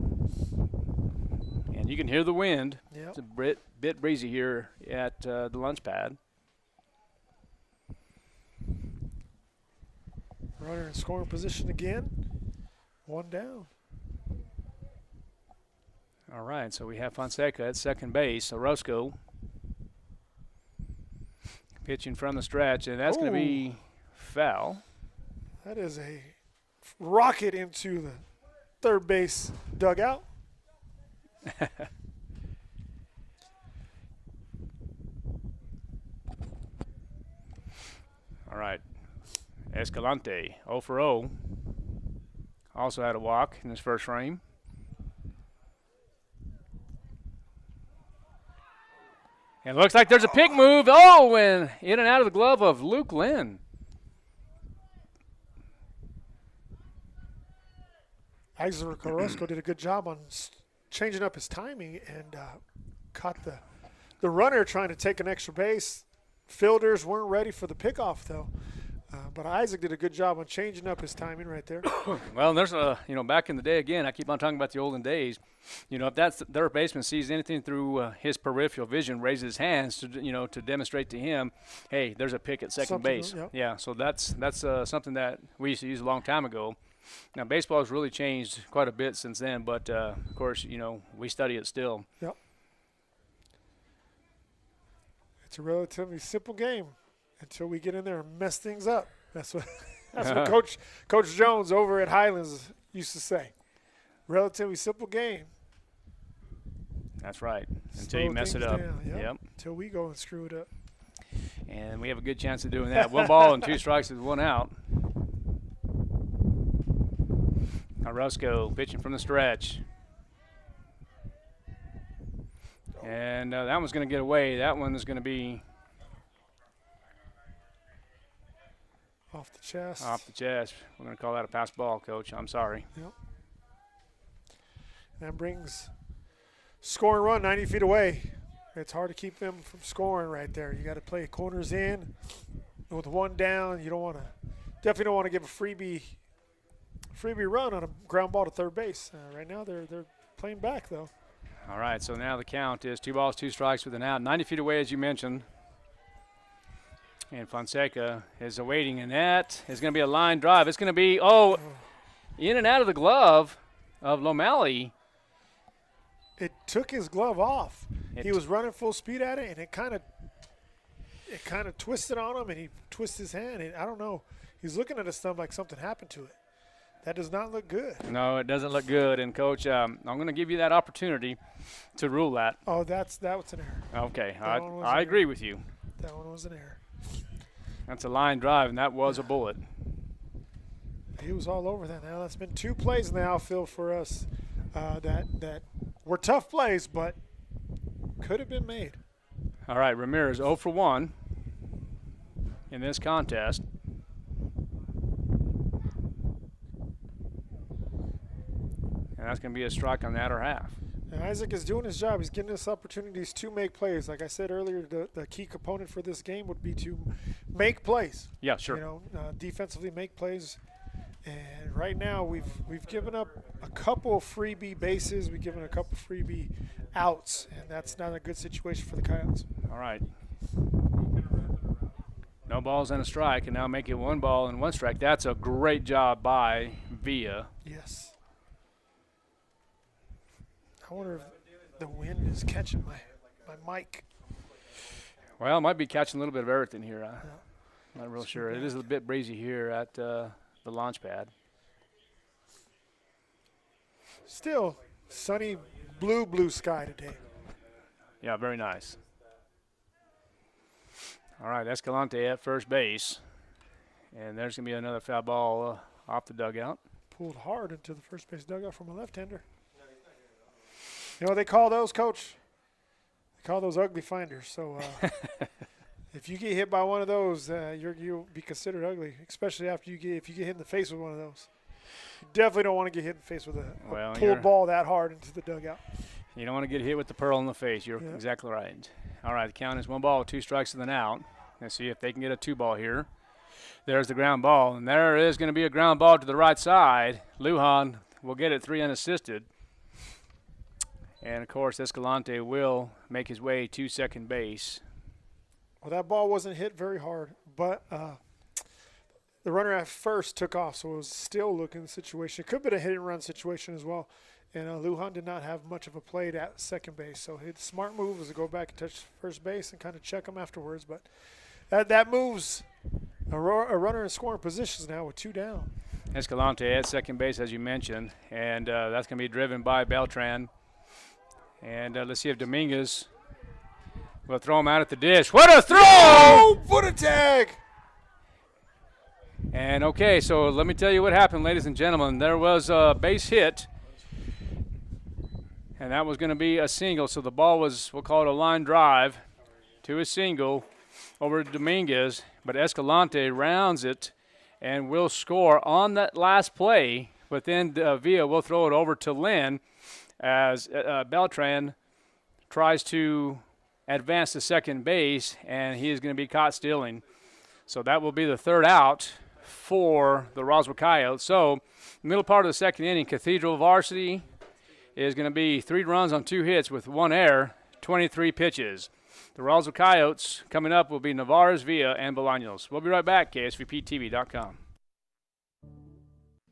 And you can hear the wind. Yep. It's a bit breezy here at the lunch pad. Runner in scoring position again. 1 down. All right, so we have Fonseca at second base. Orozco pitching from the stretch, and that's going to be foul. That is a rocket into the third base dugout. All right. Escalante, 0 for 0. Also had a walk in his first frame. And it looks like there's a pick move. Oh, and in and out of the glove of Luke Lynn. Isaac Orozco did a good job on changing up his timing and caught the runner trying to take an extra base. Fielders weren't ready for the pickoff, though. But Isaac did a good job on changing up his timing right there. Well, there's back in the day, again, I keep on talking about the olden days. If that's their baseman sees anything through his peripheral vision, raises his hands to demonstrate to him, hey, there's a pick at second base. Yep. Yeah, so that's something that we used to use a long time ago. Now, baseball has really changed quite a bit since then, but, of course, we study it still. Yep. It's a relatively simple game until we get in there and mess things up. That's what Coach Jones over at Highlands used to say. Relatively simple game. That's right. Until you mess it up. Yep. Until we go and screw it up. And we have a good chance of doing that. 1 ball and 2 strikes with 1 out. Orozco pitching from the stretch. And that one's going to get away. That one is going to be off the chest. Off the chest. We're going to call that a pass ball, Coach. I'm sorry. Yep. That brings scoring run 90 feet away. It's hard to keep them from scoring right there. You got to play corners in with one down. You definitely don't want to give a freebie run on a ground ball to third base. Right now they're playing back though. All right, so now the count is 2 balls, 2 strikes with an out. 90 feet away, as you mentioned. And Fonseca is awaiting, and that is going to be a line drive. It's going to be, in and out of the glove of Lomeli. It took his glove off. He was running full speed at it, and it kind of twisted on him, and he twisted his hand. And I don't know. He's looking at his thumb like something happened to it. That does not look good. No, it doesn't look good. And, Coach, I'm going to give you that opportunity to rule that. Oh, that was an error. Okay, I agree with you. That one was an error. That's a line drive, and that was a bullet. He was all over that. Now that's been 2 plays now, Phil, for us that were tough plays, but could have been made. All right, Ramirez 0 for 1 in this contest. And that's going to be a strike on the outer half. And Isaac is doing his job. He's getting us opportunities to make plays. Like I said earlier, the key component for this game would be to make plays. Yeah, sure. Defensively make plays. And right now we've given up a couple of freebie bases. We've given a couple of freebie outs, and that's not a good situation for the Coyotes. All right. No balls and a strike, and now make it 1 ball and 1 strike. That's a great job by Villa. Yes. I wonder if the wind is catching my mic. Well, it might be catching a little bit of everything here. I'm not real sure. It is a bit breezy here at the launch pad. Still sunny blue sky today. Yeah, very nice. All right, Escalante at first base. And there's going to be another foul ball off the dugout. Pulled hard into the first base dugout from a left-hander. You know what they call those, Coach? They call those ugly finders. So if you get hit by one of those, you'll be considered ugly, especially if you get hit in the face with one of those. You definitely don't want to get hit in the face with a pulled ball that hard into the dugout. You don't want to get hit with the pearl in the face. You're exactly right. All right, the count is 1 ball, 2 strikes and an out. Let's see if they can get a 2 ball here. There's the ground ball, and there is going to be a ground ball to the right side. Lujan will get it 3 unassisted. And, of course, Escalante will make his way to second base. Well, that ball wasn't hit very hard, but the runner at first took off, so it was still looking the situation. It could have been a hit-and-run situation as well. And Lujan did not have much of a play at second base. So his smart move was to go back and touch first base and kind of check him afterwards. But that moves a runner in scoring positions now with 2 down. Escalante at second base, as you mentioned. And that's going to be driven by Beltran. And let's see if Dominguez will throw him out at the dish. What a throw! Oh, foot attack! And, okay, so let me tell you what happened, ladies and gentlemen. There was a base hit, and that was going to be a single. So the ball was, we'll call it a line drive to a single over to Dominguez. But Escalante rounds it and will score on that last play. But then Villa will throw it over to Lynn as Beltran tries to advance to second base, and he is going to be caught stealing. So that will be the 3rd out for the Roswell Coyotes. So middle part of the second inning, Cathedral varsity is going to be 3 runs on 2 hits with 1 error, 23 pitches. The Roswell Coyotes coming up will be Navarez, Villa, and Bolaños. We'll be right back, KSVPTV.com.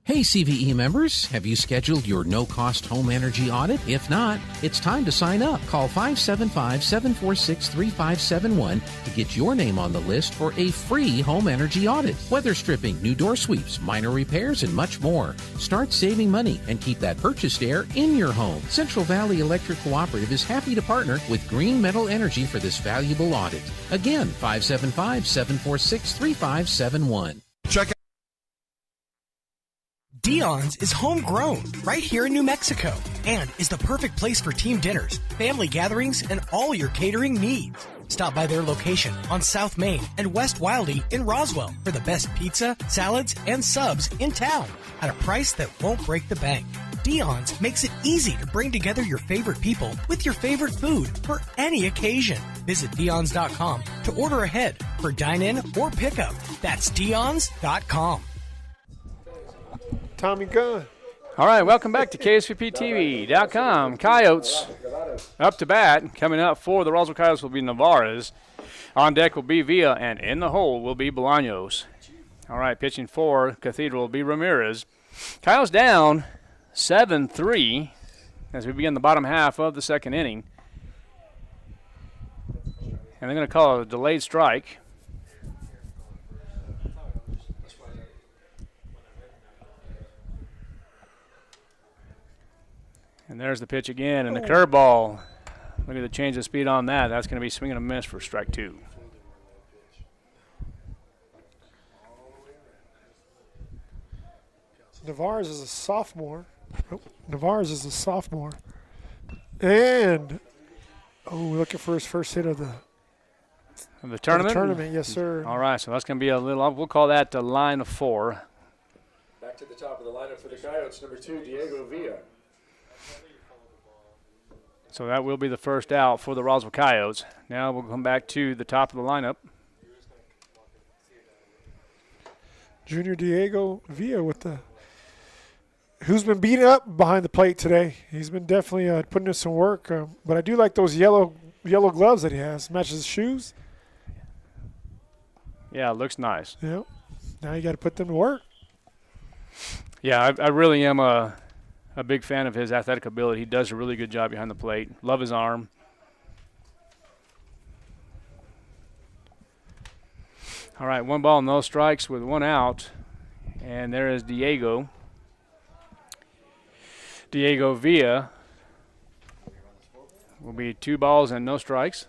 Hey CVE members, have you scheduled your no-cost home energy audit? If not, it's time to sign up. Call 575-746-3571 to get your name on the list for a free home energy audit. Weather stripping, new door sweeps, minor repairs, and much more. Start saving money and keep that purchased air in your home. Central Valley Electric Cooperative is happy to partner with Green Metal Energy for this valuable audit. Again, 575-746-3571. Check Dion's is homegrown right here in New Mexico and is the perfect place for team dinners, family gatherings, and all your catering needs. Stop by their location on South Main and West Wildy in Roswell for the best pizza, salads, and subs in town at a price that won't break the bank. Dion's makes it easy to bring together your favorite people with your favorite food for any occasion. Visit Dion's.com to order ahead for dine-in or pickup. That's Dion's.com. Tommy Gunn. All right, welcome back to KSVPTV.com. Coyotes up to bat. Coming up for the Roswell Coyotes will be Navarez. On deck will be Villa, and in the hole will be Bolaños. All right, pitching for Cathedral will be Ramirez. Coyotes down 7-3 as we begin the bottom half of the second inning. And they're going to call it a delayed strike. And there's the pitch again, and the curveball. Look at the change of speed on that. That's going to be swing and a miss for strike two. Navarez is a sophomore. And, we're looking for his first hit of the tournament? Yes, sir. All right, so that's going to be a little, we'll call that the line of four. Back to the top of the lineup for the Coyotes, number 2, Diego Villa. So that will be the first out for the Roswell Coyotes. Now we'll come back to the top of the lineup. Junior Diego Villa who's been beaten up behind the plate today. He's been definitely putting in some work. But I do like those yellow gloves that he has. Matches his shoes. Yeah, it looks nice. Yep. Now you got to put them to work. Yeah, I really am a big fan of his athletic ability. He does a really good job behind the plate. Love his arm. All right, 1 ball, no strikes with 1 out. And there is Diego Villa. Will be 2 balls and no strikes.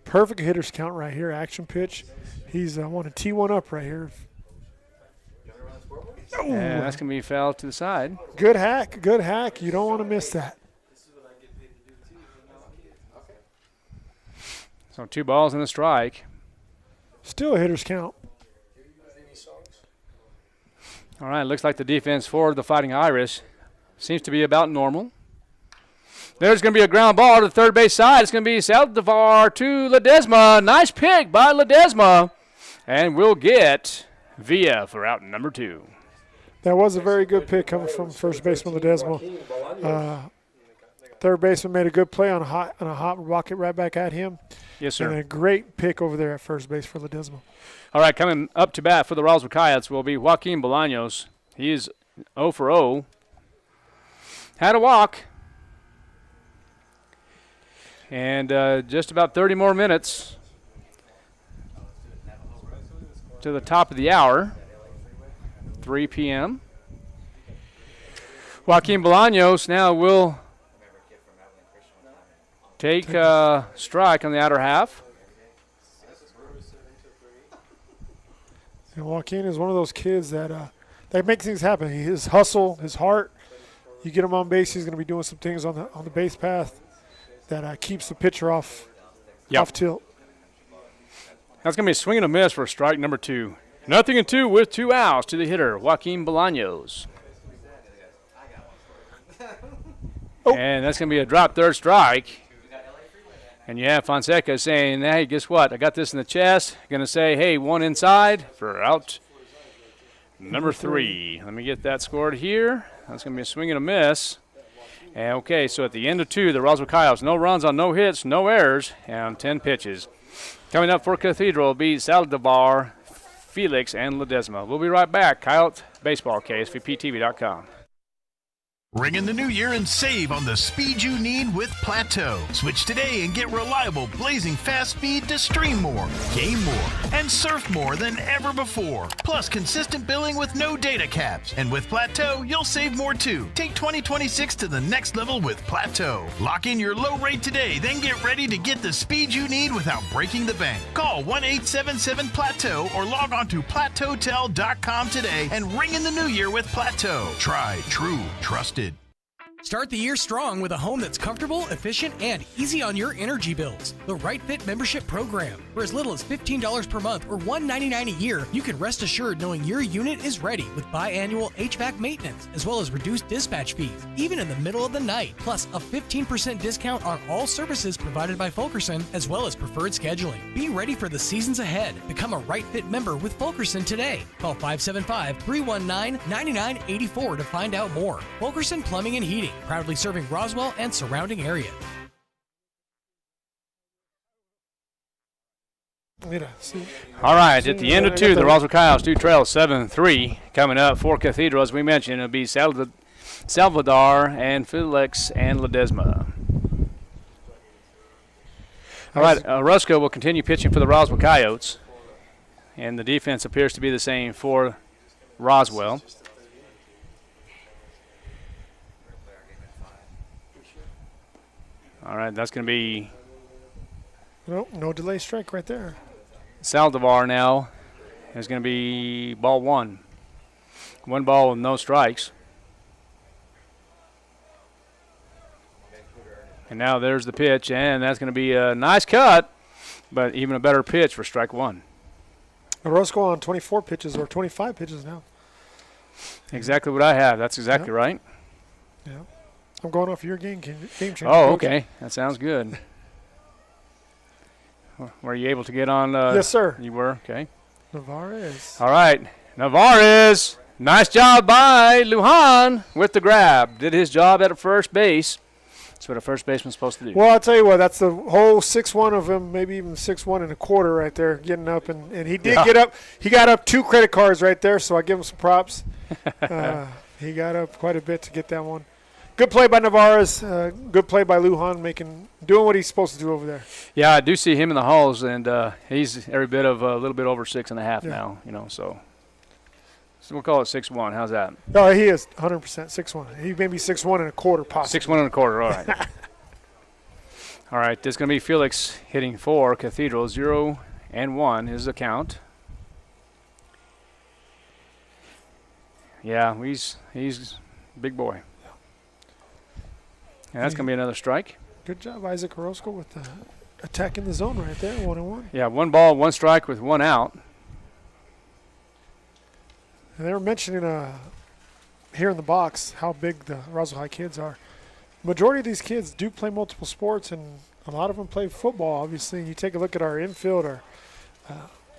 Perfect hitter's count right here. Action pitch. He's want to tee one up right here. And that's going to be foul to the side. Good hack. You don't want to miss that. So 2 balls and a strike. Still a hitter's count. All right, looks like the defense for the Fighting Irish seems to be about normal. There's going to be a ground ball to the third base side. It's going to be Saldivar to Ledesma. Nice pick by Ledesma. And we'll get Villa for out number 2. That was a very good pick coming from first baseman Ledesma. Third baseman made a good play on a hot rocket right back at him. Yes, sir. And a great pick over there at first base for Ledesma. All right, coming up to bat for the Roswell Coyotes will be Joaquin Bolaños. He is 0 for 0. Had a walk. And just about 30 more minutes to the top of the hour. 3 p.m. Joaquin Bolaños now will take strike on the outer half. And Joaquin is one of those kids that make things happen. His hustle, his heart. You get him on base, he's going to be doing some things on the base path that keeps the pitcher off tilt. That's going to be a swing and a miss for strike number 2. 0-2 with 2 outs to the hitter, Joaquin Bolaños. And that's going to be a drop third strike. And you have Fonseca saying, hey, guess what? I got this in the chest. Going to say, hey, 1 inside for out number 3. Let me get that scored here. That's going to be a swing and a miss. And okay, so at the end of 2, the Roswell Coyotes, no runs on no hits, no errors, and 10 pitches. Coming up for Cathedral will be Saldivar, Felix, and Ledesma. We'll be right back. Coyote Baseball, KSVPTV.com. Ring in the new year and save on the speed you need with Plateau. Switch today and get reliable, blazing fast speed to stream more, game more, and surf more than ever before. Plus consistent billing with no data caps. And with Plateau, you'll save more too. Take 2026 to the next level with Plateau. Lock in your low rate today, then get ready to get the speed you need without breaking the bank. Call 1-877-PLATEAU or log on to plateautel.com today and ring in the new year with Plateau. Tried, true, trusted. Start the year strong with a home that's comfortable, efficient, and easy on your energy bills. The Right Fit membership program. For as little as $15 per month or $199 a year, you can rest assured knowing your unit is ready with biannual HVAC maintenance, as well as reduced dispatch fees, even in the middle of the night. Plus, a 15% discount on all services provided by Fulkerson, as well as preferred scheduling. Be ready for the seasons ahead. Become a Right Fit member with Fulkerson today. Call 575-319-9984 to find out more. Fulkerson Plumbing and Heating. Proudly serving Roswell and surrounding area. All right, at the end of 2, the Roswell Coyotes do trail 7-3. Coming up for Cathedral, as we mentioned, it'll be Salvador and Felix and Ledesma. All right, Roscoe will continue pitching for the Roswell Coyotes, and the defense appears to be the same for Roswell. All right, that's going to be... Nope, no delay strike right there. Saldivar now is going to be ball 1. 1 ball with no strikes. And now there's the pitch, and that's going to be a nice cut, but even a better pitch for strike 1. Roscoe on 24 pitches or 25 pitches now. Exactly what I have. That's exactly right. Yeah. I'm going off your game changer. Oh, okay. That sounds good. Were you able to get on? Yes, sir. You were? Okay. Navarez. All right. Navarez. Nice job by Lujan with the grab. Did his job at first base. That's what a first baseman's supposed to do. Well, I'll tell you what. That's the whole 6'1" of him, maybe even 6'1 1/4 right there, getting up. And he did get up. He got up 2 credit cards right there, so I give him some props. He got up quite a bit to get that one. Good play by Navarez. Good play by Lujan, doing what he's supposed to do over there. Yeah, I do see him in the halls, and he's every bit of a little bit over 6.5 now. So we'll call it 6'1". How's that? No, he is 100% 6'1". He may be 6'1 1/4 possibly. 6'1 1/4. All right. All right. This is going to be Felix hitting for Cathedral. 0-1 is the count. Yeah, he's a big boy. And that's going to be another strike. Good job, Isaac Orozco, with the attack in the zone right there, 1-1. Yeah, 1 ball, 1 strike with 1 out. And they were mentioning here in the box how big the Roswell High kids are. Majority of these kids do play multiple sports, and a lot of them play football, obviously. You take a look at our infield, our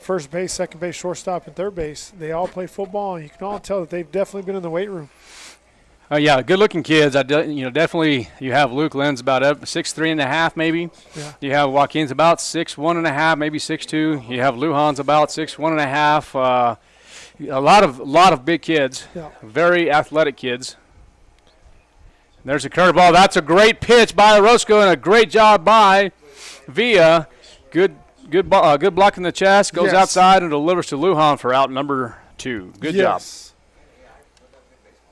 first base, second base, shortstop, and third base. They all play football, and you can all tell that they've definitely been in the weight room. Yeah, good-looking kids. Definitely you have Luke Lenz about 6'3.5", maybe. Yeah. You have Joaquin's about 6'1.5", maybe 6'2". You have Lujan's about 6'1.5". A lot of big kids. Yeah. Very athletic kids. There's a curveball. That's a great pitch by Orozco and a great job by Villa. Good block in the chest. Goes outside and delivers to Lujan for out number 2. Good job.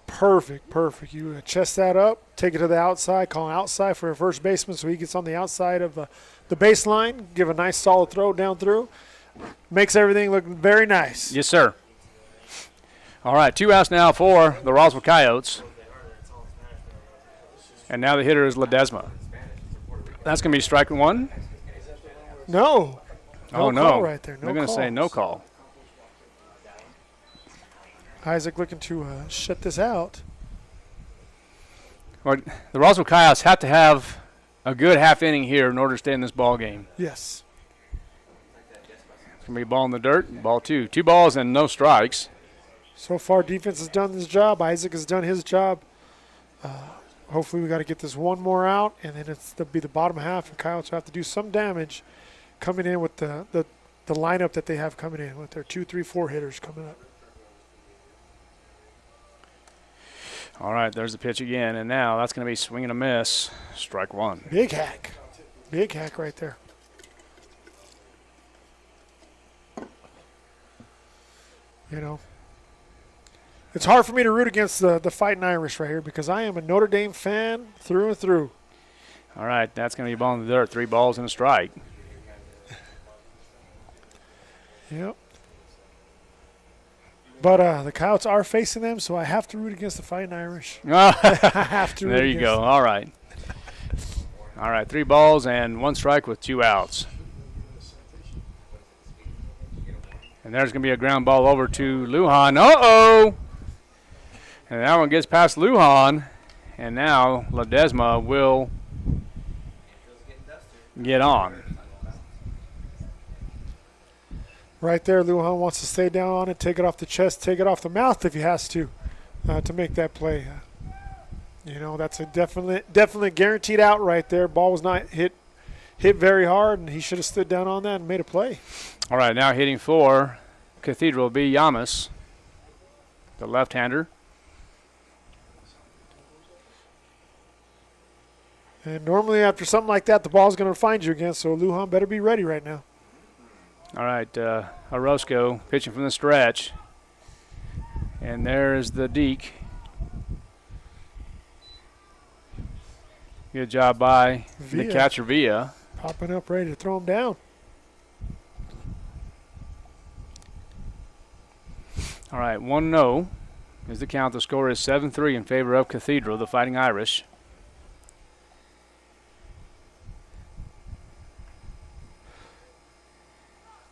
Perfect. You chest that up, take it to the outside, call an outside for a first baseman so he gets on the outside of the baseline, give a nice solid throw down through. Makes everything look very nice. Yes, sir. All right, 2 outs now for the Roswell Coyotes. And now the hitter is Ledesma. That's going to be strike 1. No. Oh, no. Call right there. No They're going to say no call. Isaac looking to shut this out. Well, the Roswell Coyotes have to have a good half inning here in order to stay in this ball game. Yes. It's going to be a ball in the dirt, ball 2. 2 balls and no strikes. So far, defense has done his job. Isaac has done his job. Hopefully, we got to get this one more out, and then it'll be the bottom half, and Coyotes will have to do some damage coming in with the lineup that they have coming in with their 2, 3, 4 hitters coming up. All right, there's the pitch again, and now that's going to be swing and a miss. Strike one. Big hack. Big hack right there. You know, it's hard for me to root against the Fighting Irish right here because I am a Notre Dame fan through and through. All right, that's going to be a ball in the dirt. 3 balls and a strike. Yep. But the Coyotes are facing them, so I have to root against the Fighting Irish. I have to root There you go. All right. All right, 3 balls and 1 strike with 2 outs. And there's going to be a ground ball over to Lujan. Uh-oh! And that one gets past Lujan. And now Ledesma will get on. Right there, Lujan wants to stay down on it, take it off the chest, take it off the mouth if he has to make that play. You know, that's a definitely guaranteed out right there. Ball was not hit very hard, and he should have stood down on that and made a play. All right, now hitting for Cathedral B. Yamas, the left-hander. And normally after something like that, the ball's going to find you again, so Lujan better be ready right now. All right, Orozco pitching from the stretch. And there's the deke. Good job by the catcher, Villa. Popping up, ready to throw him down. All right, 1-0 is the count. The score is 7-3 in favor of Cathedral, the Fighting Irish.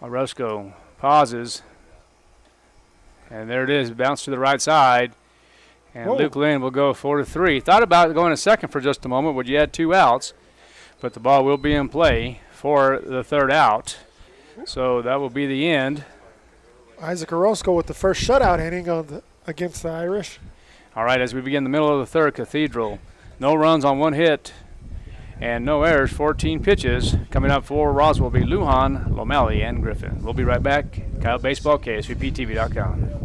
Orozco pauses. And there it is, bounce to the right side. And Whoa. Luke Lynn will go 4-3. Thought about going a second for just a moment, would you add 2 outs? But the ball will be in play for the 3rd out. So that will be the end. Isaac Orozco with the first shutout inning against the Irish. All right, as we begin the middle of the 3rd, Cathedral. No runs on 1 hit and no errors, 14 pitches. Coming up for Roswell will be Lujan, Lomeli, and Griffin. We'll be right back. Coyote Baseball, KSVPTV.com.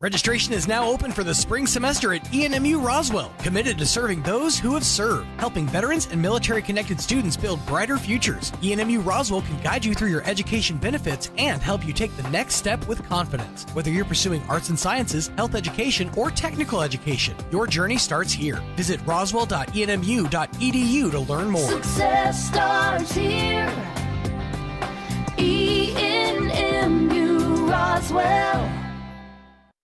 Registration is now open for the spring semester at ENMU Roswell, committed to serving those who have served, helping veterans and military-connected students build brighter futures. ENMU Roswell can guide you through your education benefits and help you take the next step with confidence. Whether you're pursuing arts and sciences, health education, or technical education, your journey starts here. Visit roswell.enmu.edu to learn more. Success starts here. ENMU Roswell.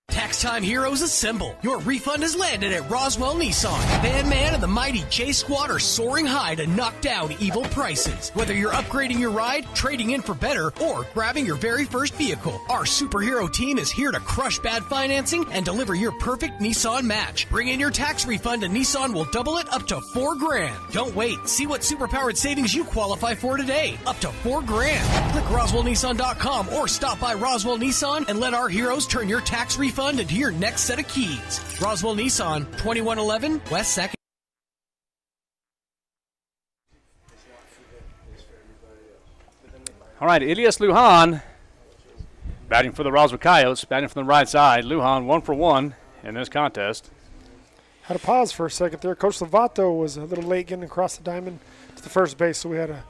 Tax Time Heroes assemble. Your refund has landed at Roswell Nissan. Van Man and the mighty J Squad are soaring high to knock down evil prices. Whether you're upgrading your ride, trading in for better, or grabbing your very first vehicle, our superhero team is here to crush bad financing and deliver your perfect Nissan match. Bring in your tax refund and Nissan will double it up to $4,000. Don't wait. See what superpowered savings you qualify for today. Up to $4,000. Click RoswellNissan.com or stop by Roswell Nissan and let our heroes turn your tax refund into your next set of keys. Roswell Nissan, 2111 West 2nd. All right, Elias Lujan batting for the Roswell Coyotes, batting from the right side. Lujan 1 for 1 in this contest. Had to pause for a second there. Coach Lovato was a little late getting across the diamond to the first base, so we had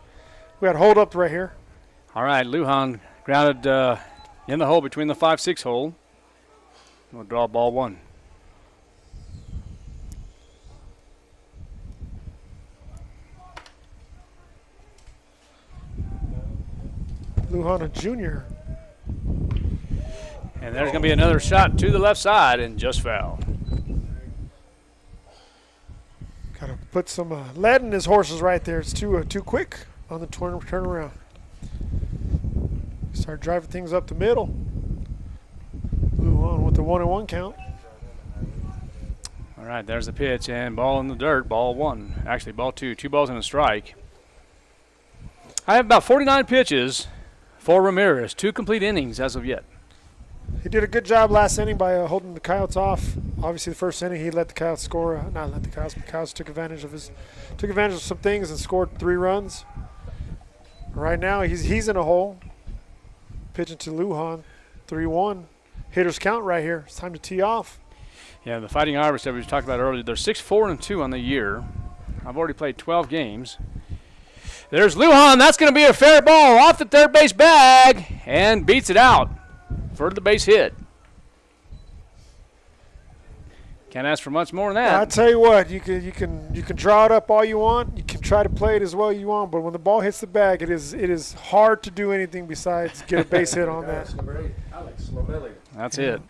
hold up right here. All right, Lujan grounded in the hole between the 5-6 hole. We'll draw ball 1. Lujan, a junior. And there's going to be another shot to the left side and just foul. Got to put some lead in his horses right there. It's too quick on the turnaround. Start driving things up the middle. Lujan with the 1-1 count. All right, there's the pitch and ball in the dirt. Ball 1. Actually, ball 2. 2 balls and a strike. I have about 49 pitches for Ramirez. 2 complete innings as of yet. He did a good job last inning by holding the Coyotes off. Obviously, the first inning he let the Coyotes score. Not let the Coyotes, but the Coyotes took advantage of some things and scored 3 runs. Right now, he's in a hole. Pitching to Lujan, 3-1. hitters count right here. It's time to tee off. Yeah, the Fighting Irish that we talked about earlier, they're 6-4-2 on the year. I've already played 12 games. There's Lujan. That's going to be a fair ball off the third base bag and beats it out for the base hit. Can't ask for much more than that. I tell you what, you can draw it up all you want. You can try to play it as well you want, but when the ball hits the bag, it is hard to do anything besides get a base hit on that. Number 8, Alex Lomelli. That's it.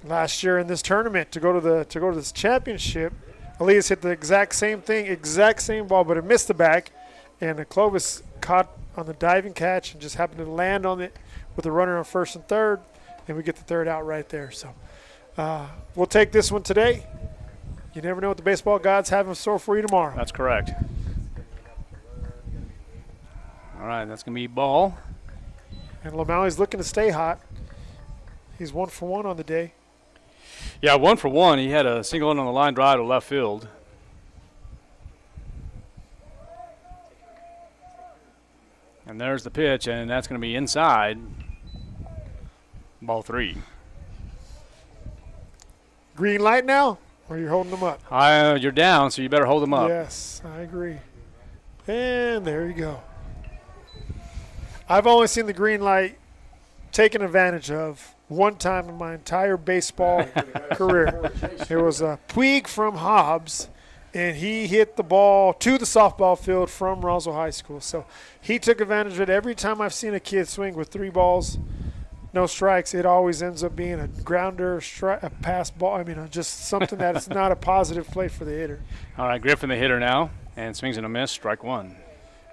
Last year in this tournament to go to this championship, Elias hit the exact same thing, exact same ball, but it missed the bag, and Clovis caught on the diving catch and just happened to land on it with a runner on first and third, and we get the third out right there. So we'll take this one today. You never know what the baseball gods have in store for you tomorrow. That's correct. All right, that's going to be ball. And Lomelli's looking to stay hot. He's 1 for 1 on the day. Yeah, 1 for 1. He had a single in on the line drive to left field. And there's the pitch, and that's going to be inside. Ball 3. Green light now, or you're holding them up? You're down, so you better hold them up. Yes, I agree. And there you go. I've only seen the green light taken advantage of one time in my entire baseball career. It was a Puig from Hobbs, and he hit the ball to the softball field from Roswell High School. So he took advantage of it. Every time I've seen a kid swing with 3 balls, no strikes, it always ends up being a grounder, a pass ball. I mean, just something that is not a positive play for the hitter. All right, Griffin the hitter now, and swings and a miss, strike 1.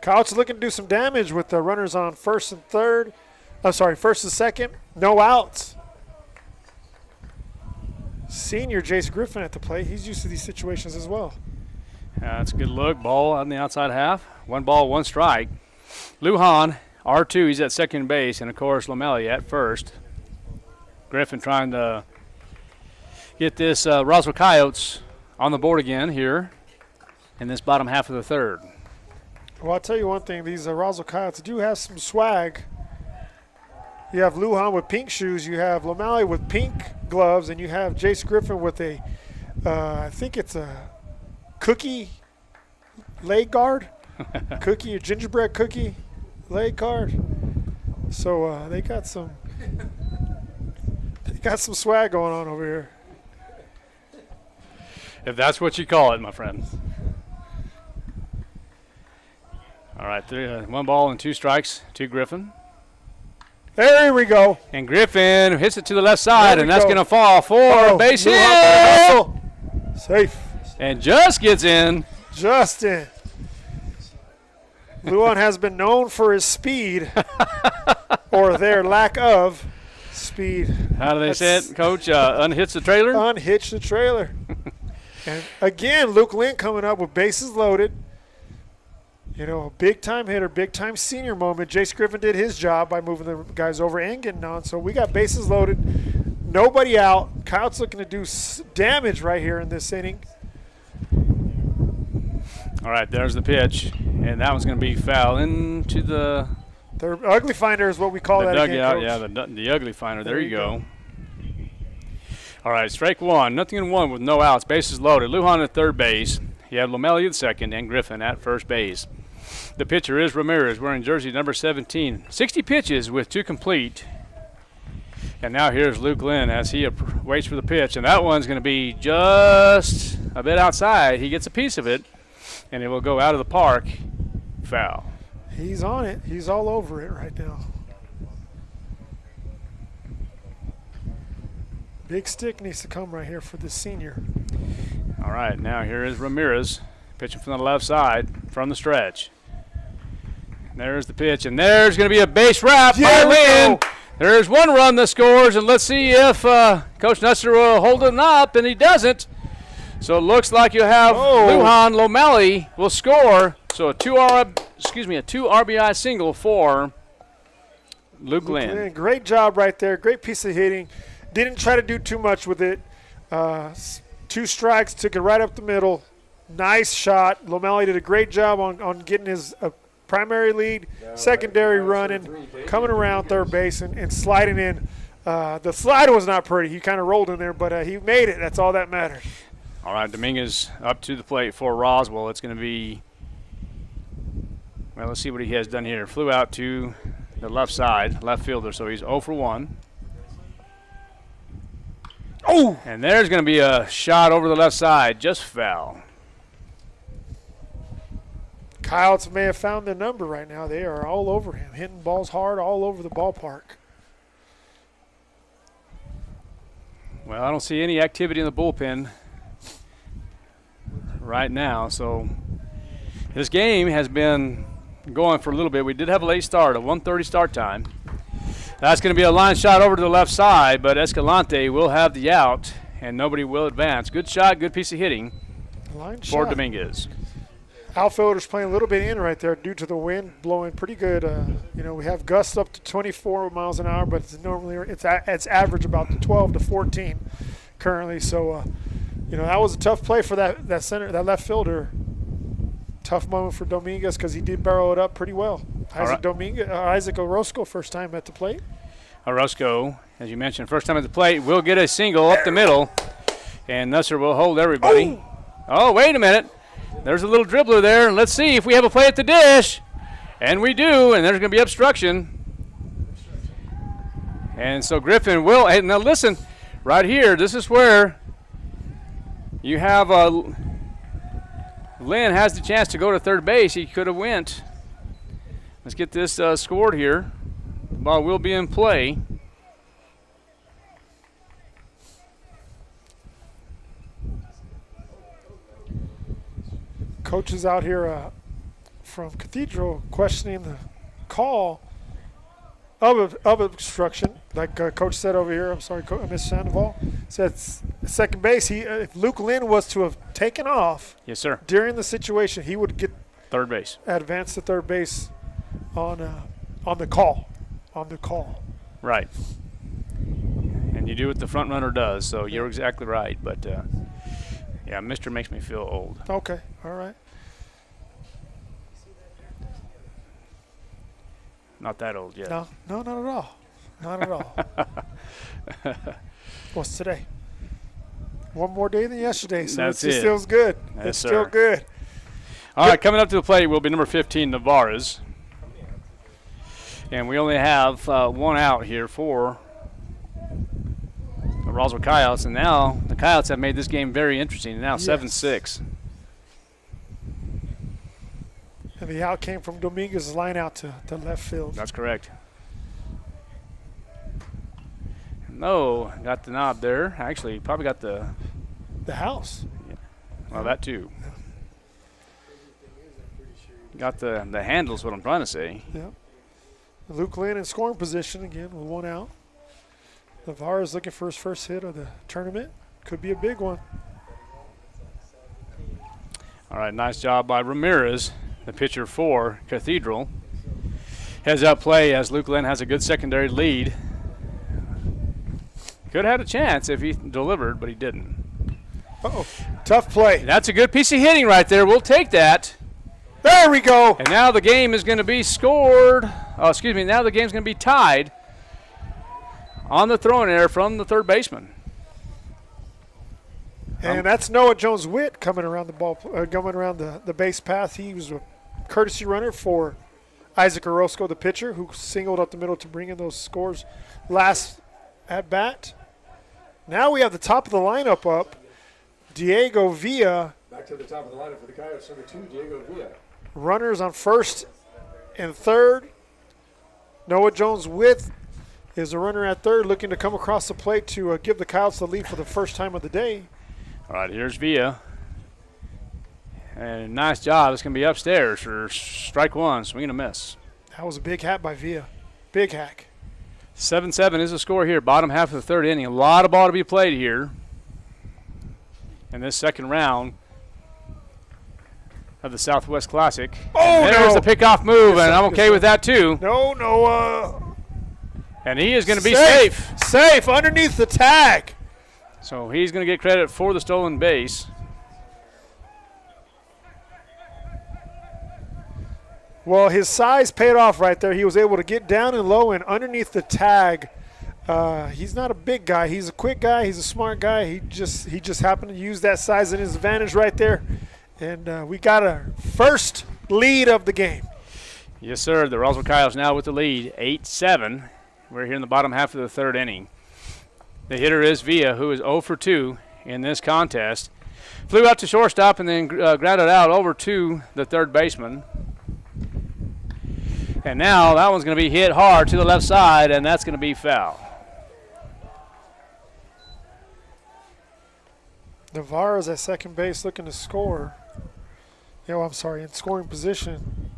Couch looking to do some damage with the runners on first and second. No outs. Senior Jace Griffin at the plate. He's used to these situations as well. That's a good look. Ball on the outside half. 1 ball, 1 strike. Lujan, R2, he's at second base, and, of course, Lomelli at first. Griffin trying to get this Roswell Coyotes on the board again here in this bottom half of the third. Well, I'll tell you one thing. These Roswell Coyotes do have some swag. You have Lujan with pink shoes. You have Lomelli with pink gloves. And you have Jace Griffin with a, I think it's a cookie leg guard. A gingerbread cookie leg guard. So they got some swag going on over here. If that's what you call it, my friend. All right, 1 ball and 2 strikes to Griffin. There we go. And Griffin hits it to the left side, and that's going to fall for a base hit. Safe. And just gets in. Just in. Lujan has been known for his speed or their lack of speed. How do they say it, Coach? Unhitch the trailer? Unhitch the trailer. And again, Luke Lynn coming up with bases loaded. You know, a big-time hitter, big-time senior moment. Jace Griffin did his job by moving the guys over and getting on. So we got bases loaded, nobody out. Kyle's looking to do damage right here in this inning. All right, there's the pitch, and that one's going to be foul into the ugly finder is what we call that dugout. again, Yeah, the ugly finder. There you go. All right, strike 1. Nothing in 1 with no outs. Bases loaded. Lujan at third base. You have Lomelli at second and Griffin at first base. The pitcher is Ramirez, wearing jersey number 17. 60 pitches with 2 complete. And now here's Luke Lynn as he waits for the pitch. And that one's going to be just a bit outside. He gets a piece of it, and it will go out of the park. Foul. He's on it. He's all over it right now. Big stick needs to come right here for the senior. All right, now here is Ramirez pitching from the left side from the stretch. There's the pitch, and there's going to be a base wrap by Lynn. There's 1 run that scores, and let's see if Coach Nusser will hold it up, and he doesn't. So it looks like you have Lujan Lomelli will score. So a 2 RBI single for Luke Lynn. Great job right there. Great piece of hitting. Didn't try to do too much with it. 2 strikes, took it right up the middle. Nice shot. Lomelli did a great job on getting his primary lead, secondary running, coming around third base and sliding in The slide was not pretty. He kind of rolled in there, but he made it. That's all that mattered. All right, Dominguez up to the plate for Roswell. It's going to be, well, let's see what he has done here. Flew out to the left side, left fielder, so he's 0 for 1. Oh! And there's going to be a shot over the left side, just foul. Coyotes may have found their number right now. They are all over him, hitting balls hard all over the ballpark. Well, I don't see any activity in the bullpen right now, so this game has been going for a little bit. We did have a late start, a 1:30 start time. That's going to be a line shot over to the left side, but Escalante will have the out, and nobody will advance. Good shot, good piece of hitting Line for shot. Dominguez. Outfielders playing a little bit in right there due to the wind blowing pretty good. We have gusts up to 24 miles an hour, but it's average about 12 to 14 currently. So, that was a tough play for that left fielder. Tough moment for Dominguez because he did barrel it up pretty well. Isaac Orozco, first time at the plate. Orozco, as you mentioned, first time at the plate, will get a single up the middle, and Nusser will hold everybody. Oh, wait a minute. There's a little dribbler there, and let's see if we have a play at the dish. And we do, and there's going to be obstruction. And so Griffin will, hey, now listen, right here, this is where you have Lynn has the chance to go to third base. He could have went. Let's get this scored here. The ball will be in play. Coaches out here from Cathedral questioning the call of obstruction. Like Coach said over here, I'm sorry, Mr. Sandoval, said second base. If Luke Lynn was to have taken off, yes, sir, during the situation, he would get third base, advance to third base on the call. Right. And you do what the front runner does. So you're exactly right. But yeah, Mr. makes me feel old. Okay, all right. Not that old yet. No, not at all. Not at all. What's today? One more day than yesterday, so That's it feels good. Yes, it's sir. still good. All right, coming up to the plate will be number 15, Navarez. And we only have one out here for the Roswell Coyotes, and now the Coyotes have made this game very interesting. Now 7-6. And the out came from Dominguez's line out to left field. That's correct. No, got the knob there. Actually, probably got the house. Yeah. Well, that too. Got the handles, what I'm trying to say. Yeah. Luke Lynn in scoring position again with one out. Navarez looking for his first hit of the tournament. Could be a big one. All right, nice job by Ramirez, the pitcher for Cathedral. Heads up play as Luke Lynn has a good secondary lead. Could have had a chance if he delivered, but he didn't. Uh-oh, tough play. That's a good piece of hitting right there. We'll take that. There we go. And now the game is going to be scored. Oh, excuse me. Now the game's going to be tied on the throwing error from the third baseman. And that's Noah Jones-Witt coming around the ball, coming around the base path. He was a courtesy runner for Isaac Orozco, the pitcher, who singled up the middle to bring in those scores last at bat. Now we have the top of the lineup up. Diego Villa. Back to the top of the lineup for the Coyotes, number 2, Diego Villa. Runners on first and third. Noah Jones-Witt is a runner at third, looking to come across the plate to give the Coyotes the lead for the first time of the day. All right, here's Villa. And nice job. It's going to be upstairs for strike one, swing and a miss. That was a big hat by Villa. Big hack. 7-7 is the score here, bottom half of the third inning. A lot of ball to be played here in this second round of the Southwest Classic. Oh, and there's no. the pickoff move, and I'm okay with that too. No, Noah. And he is going to be safe. Safe underneath the tag. So he's going to get credit for the stolen base. Well, his size paid off right there. He was able to get down and low and underneath the tag He's not a big guy. He's a quick guy. He's a smart guy. He just happened to use that size in his advantage right there. And we got our first lead of the game. Yes, sir. The Roswell Coyotes now with the lead, 8-7. We're here in the bottom half of the third inning. The hitter is Villa, who is 0 for 2 in this contest. Flew out to shortstop and then grounded out over to the third baseman. And now that one's going to be hit hard to the left side, and that's going to be foul. Navarro's at second base looking to score. I'm sorry, in scoring position.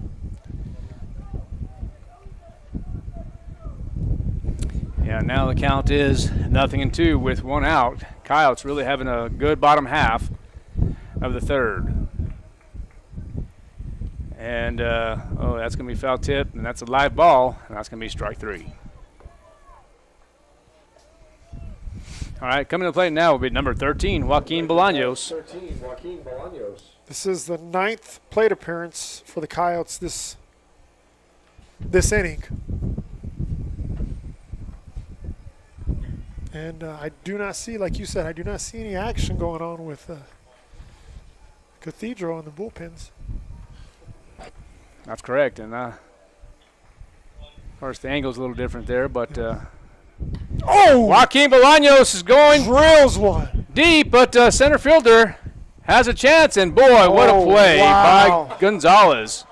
Yeah, now the count is 0-2 with one out. Coyotes really having a good bottom half of the third. And, that's going to be foul tip, and that's a live ball, and that's going to be strike 3. All right, coming to the plate now will be number 13, Joaquin Bolaños. 13, Joaquin Bolaños. This is the 9th plate appearance for the Coyotes this inning. And I do not see, like you said, I do not see any action going on with Cathedral and the bullpens. That's correct. And, of course, the angle's a little different there, but Joaquin Bolaños is going. Drills one. Deep, but center fielder has a chance. And, boy, what a play by Gonzalez.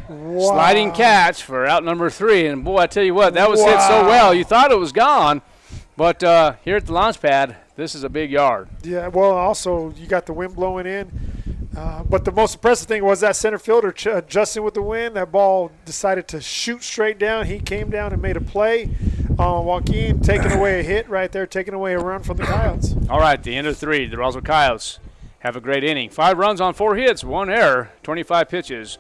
Wow. Sliding catch for out number 3. And, boy, I tell you what, that was hit so well. You thought it was gone. But here at the launch pad, this is a big yard. Yeah, well, also you got the wind blowing in. But the most impressive thing was that center fielder adjusting with the wind. That ball decided to shoot straight down. He came down and made a play. Joaquin taking away a hit right there, taking away a run from the Coyotes. All right, the end of 3. The Roswell Coyotes have a great inning. 5 runs on 4 hits, 1 error, 25 pitches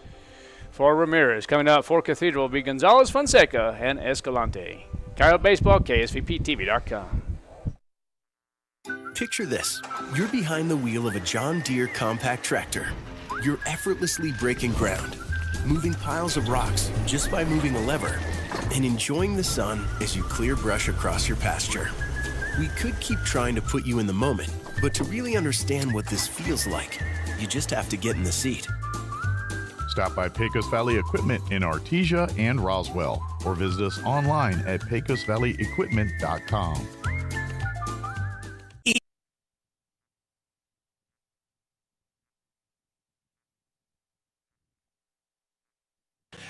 for Ramirez. Coming up for Cathedral will be Gonzalez, Fonseca, and Escalante. Coyote Baseball, KSVPTV.com. Picture this. You're behind the wheel of a John Deere compact tractor. You're effortlessly breaking ground, moving piles of rocks just by moving a lever, and enjoying the sun as you clear brush across your pasture. We could keep trying to put you in the moment, but to really understand what this feels like, you just have to get in the seat. Stop by Pecos Valley Equipment in Artesia and Roswell, or visit us online at pecosvalleyequipment.com.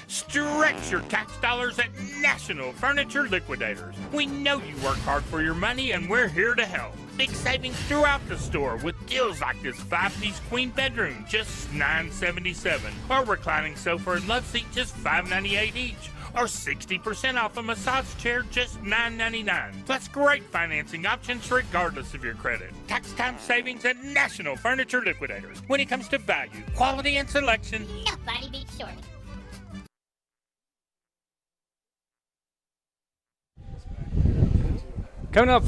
Stretch your tax dollars at National Furniture Liquidators. We know you work hard for your money, and we're here to help. Big savings throughout the store with deals like this 5-piece queen bedroom, just $9.77, or reclining sofa and love seat, just $5.98 each, or 60% off a massage chair, just $9.99. Plus great financing options regardless of your credit. Tax time savings at National Furniture Liquidators. When it comes to value, quality, and selection, nobody beats Shorty. Coming up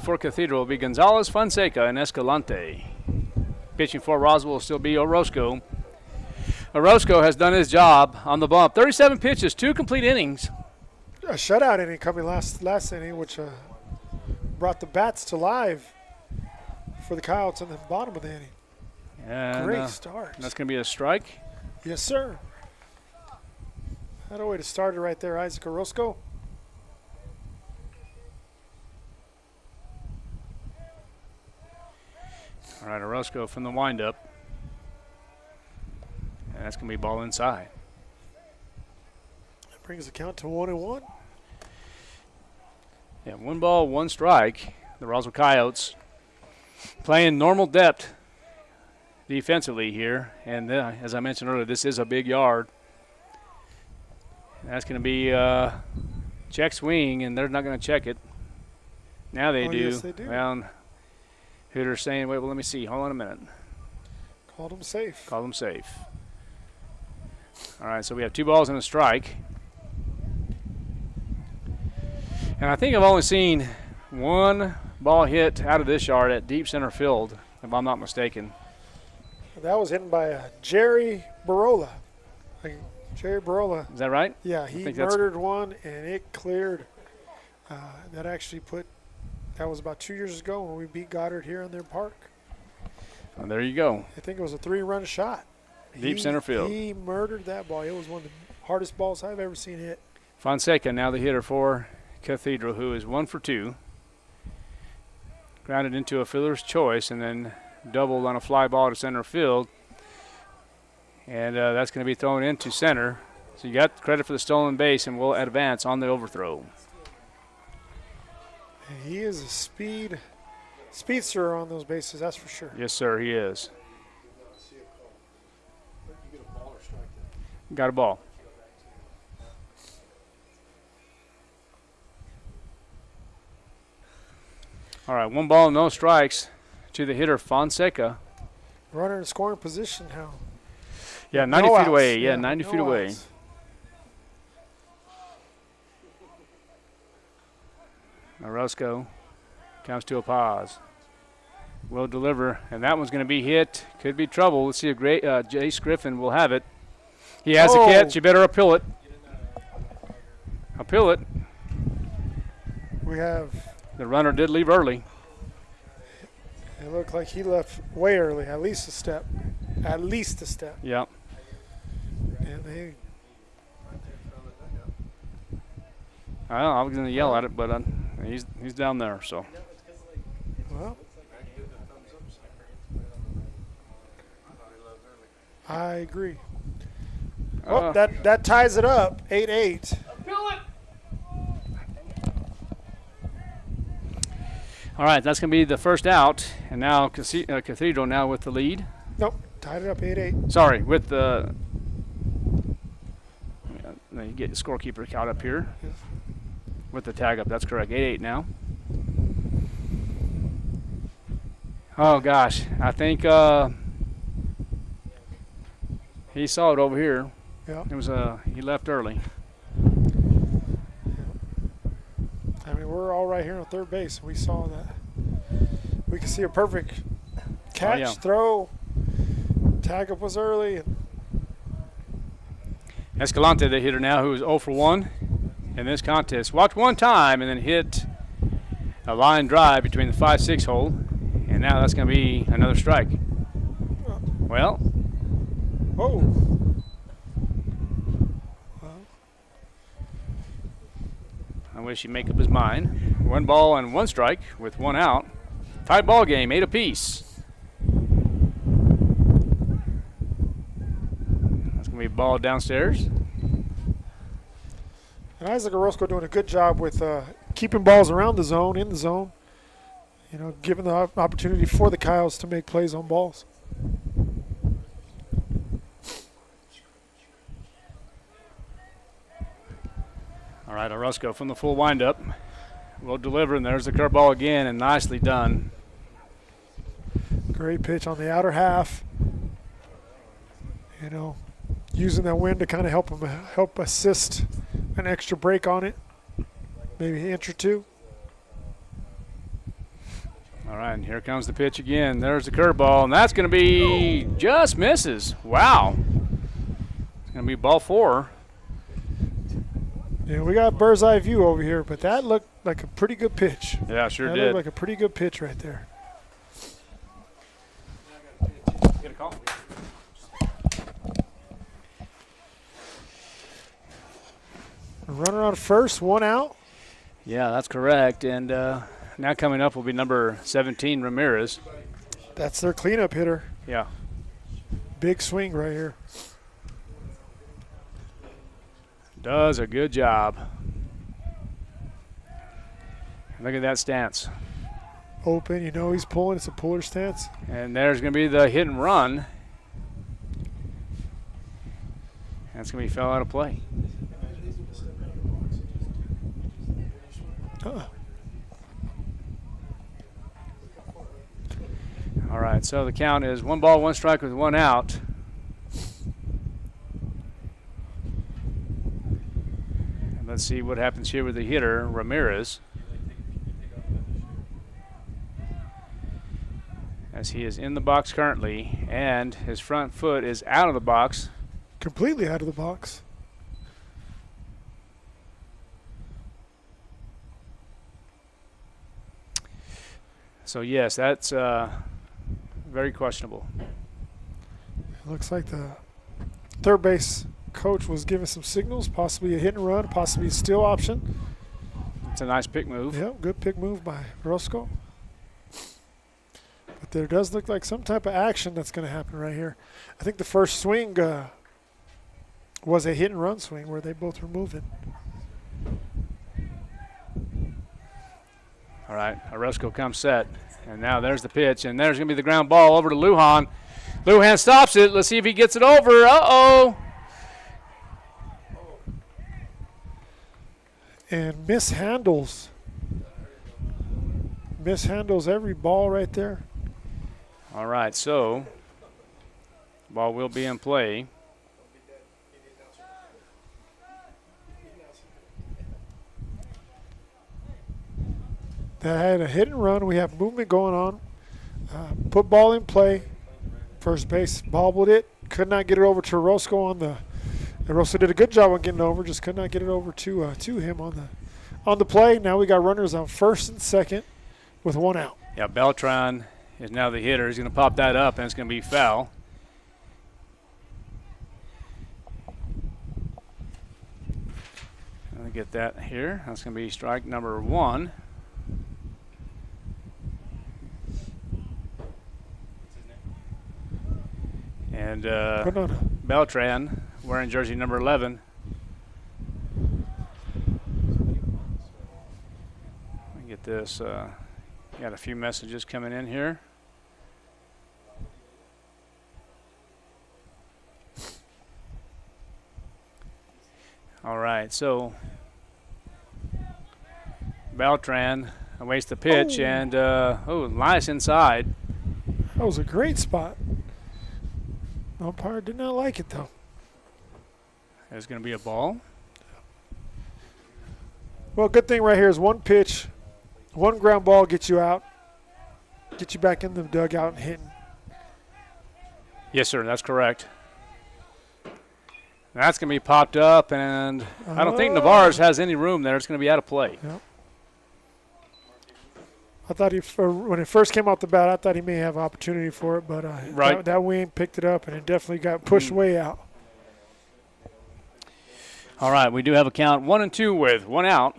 for Cathedral will be Gonzalez, Fonseca, and Escalante. Pitching for Roswell will still be Orozco. Orozco has done his job on the bump. 37 pitches, 2 complete innings. A shutout inning coming last inning, which brought the bats to live for the Coyotes in the bottom of the inning. And, great start. That's going to be a strike. Yes, sir. Had a way to start it right there, Isaac Orozco. All right, Orozco from the windup. And that's going to be ball inside. That brings the count to 1-1. Yeah, 1 ball, 1 strike. The Roswell Coyotes playing normal depth defensively here. And as I mentioned earlier, this is a big yard. That's going to be check swing, and they're not going to check it. Now they do. Yes, they do. Well, Hooter's saying, wait, well, let me see. Hold on a minute. Called him safe. Called him safe. All right, so we have 2 balls and a strike. And I think I've only seen 1 ball hit out of this yard at deep center field, if I'm not mistaken. That was hit by Jerry Barola. Jerry Barola. Is that right? Yeah, he murdered one, and it cleared. That was about 2 years ago when we beat Goddard here in their park. Well, there you go. I think it was a 3-run shot. Deep center field. He murdered that ball. It was one of the hardest balls I've ever seen hit. Fonseca now the hitter for Cathedral, who is 1 for 2. Grounded into a fielder's choice and then doubled on a fly ball to center field. And that's going to be thrown into center. So you got credit for the stolen base and will advance on the overthrow. And he is a speedster on those bases, that's for sure. Yes, sir, he is. Got a ball. All right, 1 ball, no strikes to the hitter, Fonseca. Runner in scoring position now. Yeah, 90 feet away. Yeah, 90 feet away. Outs. Orozco comes to a pause. Will deliver, and that one's going to be hit. Could be trouble. Let's see if Jace Griffin will have it. He has a catch. You better appeal it. Appeal it. We have. The runner did leave early. It looked like he left way early, at least a step. At least a step. Yep. And I was going to yell at it, but he's down there, so. Well, I agree. That ties it up, 8-8. All right, that's going to be the first out, and now Cathedral now with the lead. Nope, tied it up 8-8. Sorry, with the you get the scorekeeper caught up here with the tag up. That's correct, 8-8 now. Oh gosh, I think he saw it over here. Yeah. It was he left early. I mean, we're all right here on third base. We saw that. We could see a perfect catch, throw. Tag up was early. Escalante, the hitter now, who is 0 for 1 in this contest. Walked one time and then hit a line drive between the 5-6 hole. And now that's going to be another strike. Well. Oh. I wish he'd make up his mind. 1 ball and 1 strike with 1 out. Tied ball game, 8 apiece. That's going to be a ball downstairs. And Isaac Orozco doing a good job with keeping balls around the zone, in the zone. You know, giving the opportunity for the Coyotes to make plays on balls. All right, Orozco from the full windup will deliver, and there's the curveball again, and nicely done. Great pitch on the outer half. You know, using that wind to kind of help assist an extra break on it, maybe an inch or two. All right, and here comes the pitch again. There's the curveball, and that's going to be just misses. Wow. It's going to be ball 4. Yeah, we got bird's eye view over here, but that looked like a pretty good pitch. Yeah, sure did. That looked like a pretty good pitch right there. Get a call. Runner on first, 1 out. Yeah, that's correct. And now coming up will be number 17, Ramirez. That's their cleanup hitter. Yeah. Big swing right here. Does a good job. Look at that stance. Open, you know he's pulling. It's a puller stance. And there's going to be the hit and run. That's going to be fell out of play. All right, so the count is 1 ball, 1 strike with 1 out. And let's see what happens here with the hitter, Ramirez. As he is in the box currently, and his front foot is out of the box. Completely out of the box. So, yes, that's very questionable. Looks like the third base coach was giving some signals, possibly a hit and run, possibly a steal option. It's a nice pick move. Yep, good pick move by Roscoe. But there does look like some type of action that's going to happen right here. I think the first swing was a hit and run swing where they both were moving. All right, Roscoe comes set. And now there's the pitch, and there's going to be the ground ball over to Lujan. Lujan stops it. Let's see if he gets it over. Uh-oh. And mishandles every ball right there. All right, so ball will be in play. That had a hit and run. We have movement going on. Put ball in play. First base bobbled it. Could not get it over to Roscoe on the. And Roscoe did a good job on getting over. Just could not get it over to him on the play. Now we got runners on first and second with one out. Yeah, Beltran is now the hitter. He's going to pop that up, and it's going to be foul. Let me get that here. That's going to be strike number one. And Beltran wearing jersey number 11. Let me get this. Got a few messages coming in here. All right, so Beltran awaits the pitch, and nice inside. That was a great spot. Umpire did not like it, though. There's going to be a ball. Well, good thing right here is one pitch, one ground ball gets you out, get you back in the dugout and hitting. Yes, sir, that's correct. That's going to be popped up, and I don't think Navarez has any room there. It's going to be out of play. Yep. I thought when it first came out the bat, I thought he may have opportunity for it, but right. that wing picked it up, and it definitely got pushed way out. All right, we do have a count 1-2 with one out.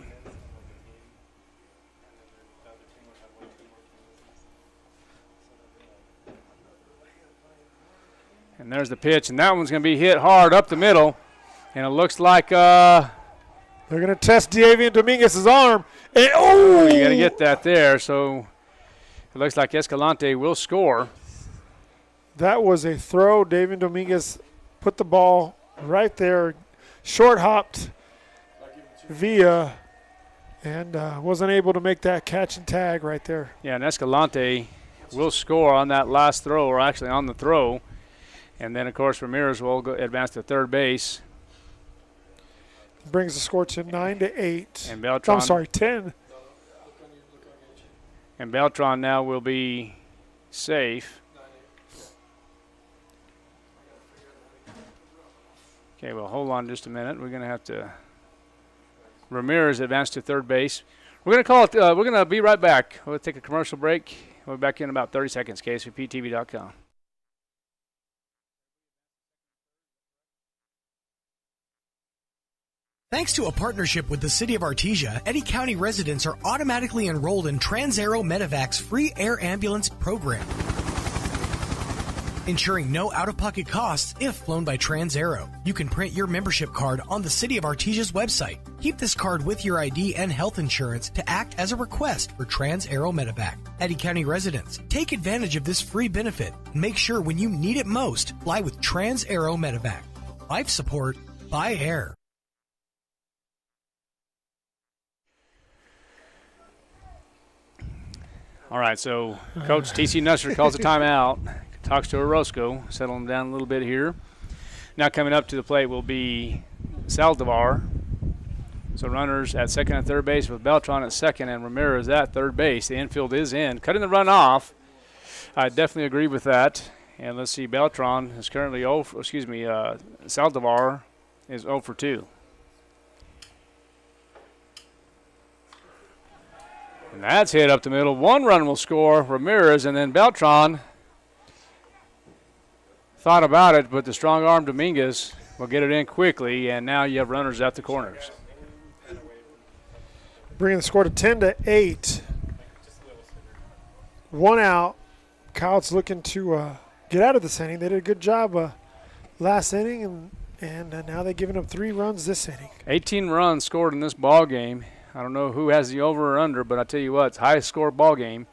And there's the pitch, and that one's going to be hit hard up the middle, and it looks like they're going to test Davian Dominguez's arm. And, you got to get that there. So it looks like Escalante will score. That was a throw. Davian Dominguez put the ball right there, short hopped via, and wasn't able to make that catch and tag right there. Yeah, and Escalante will score on that last throw, or actually on the throw. And then, of course, Ramirez will advance to third base. Brings the score to 9-8. And Beltran. I'm sorry, 10. And Beltran now will be safe. Okay, well, hold on just a minute. We're going to have to. Ramirez advance to third base. We're going to call it. We're going to be right back. We'll take a commercial break. We'll be back in about 30 seconds. KSVPTV.com. Thanks to a partnership with the City of Artesia, Eddy County residents are automatically enrolled in TransAero Medevac's free air ambulance program, ensuring no out-of-pocket costs if flown by TransAero. You can print your membership card on the City of Artesia's website. Keep this card with your ID and health insurance to act as a request for TransAero Medevac. Eddy County residents, take advantage of this free benefit and make sure when you need it most, fly with TransAero Medevac. Life support by air. All right, so Coach T.C. Nusser calls a timeout, talks to Orozco, settle him down a little bit here. Now coming up to the plate will be Saldivar. So runners at second and third base with Beltran at second and Ramirez at third base. The infield is in. Cutting the run off. I definitely agree with that. And let's see, Beltran is currently Saldivar is 0 for 2. And that's hit up the middle. 1 run will score Ramirez, and then Beltran thought about it, but the strong arm Dominguez will get it in quickly, and now you have runners at the corners. Bringing the score to 10-8. 1 out. Coyotes looking to get out of this inning. They did a good job last inning, and now they're giving up 3 runs this inning. 18 runs scored in this ball game. I don't know who has the over or under, but I tell you what, it's highest score ball game,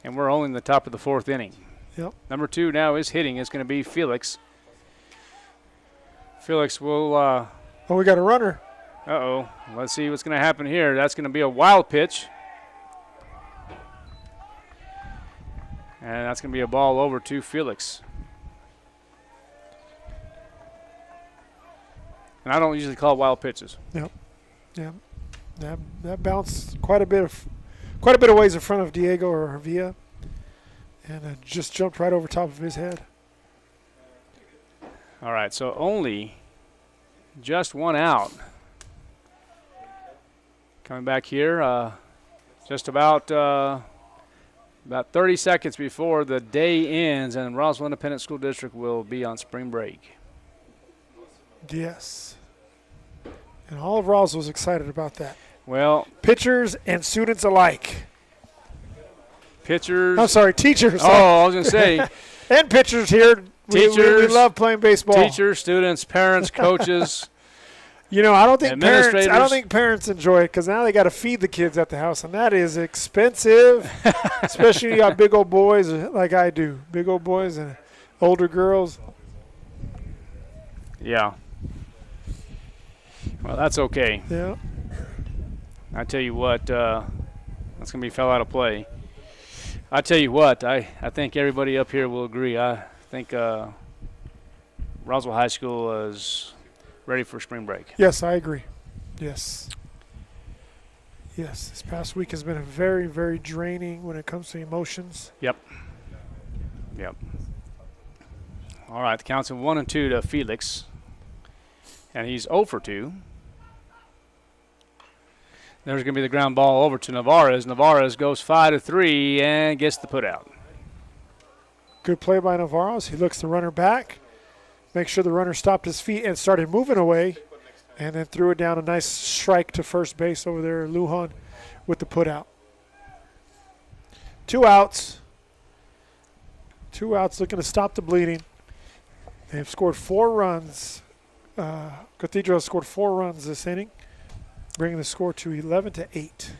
and we're only in the top of the 4th inning. Yep. Number 2 now is hitting. It's going to be Felix. Felix will. We got a runner. Uh-oh. Let's see what's going to happen here. That's going to be a wild pitch. And that's going to be a ball over to Felix. And I don't usually call wild pitches. Yep. Yeah. That bounced quite a bit of ways in front of Diego or Villa, and it just jumped right over top of his head. All right, so only just 1 out. Coming back here, just about 30 seconds before the day ends, and Roswell Independent School District will be on spring break. Yes. And all of Roswell was excited about that. Well, pitchers and students alike. Pitchers. I'm sorry, teachers. Oh, I was going to say. And pitchers here. Teachers. We love playing baseball. Teachers, students, parents, coaches. I don't think parents enjoy it because now they got to feed the kids at the house, and that is expensive, especially you got big old boys like I do, big old boys and older girls. Yeah. Well, that's okay. Yeah. I tell you what, that's going to be fell out of play. I tell you what, I think everybody up here will agree. I think Roswell High School is ready for spring break. Yes, I agree. Yes. Yes, this past week has been a very, very draining when it comes to emotions. Yep. All right, the count's 1-2 to Felix, and he's 0 for 2. There's going to be the ground ball over to Navarez. Navarez goes 5-3 and gets the putout. Good play by Navarez. He looks the runner back, makes sure the runner stopped his feet and started moving away, and then threw it down. A nice strike to first base over there, Lujan, with the putout. 2 outs. 2 outs looking to stop the bleeding. They've scored 4 runs. Cathedral has scored 4 runs this inning, bringing the score to 11-8.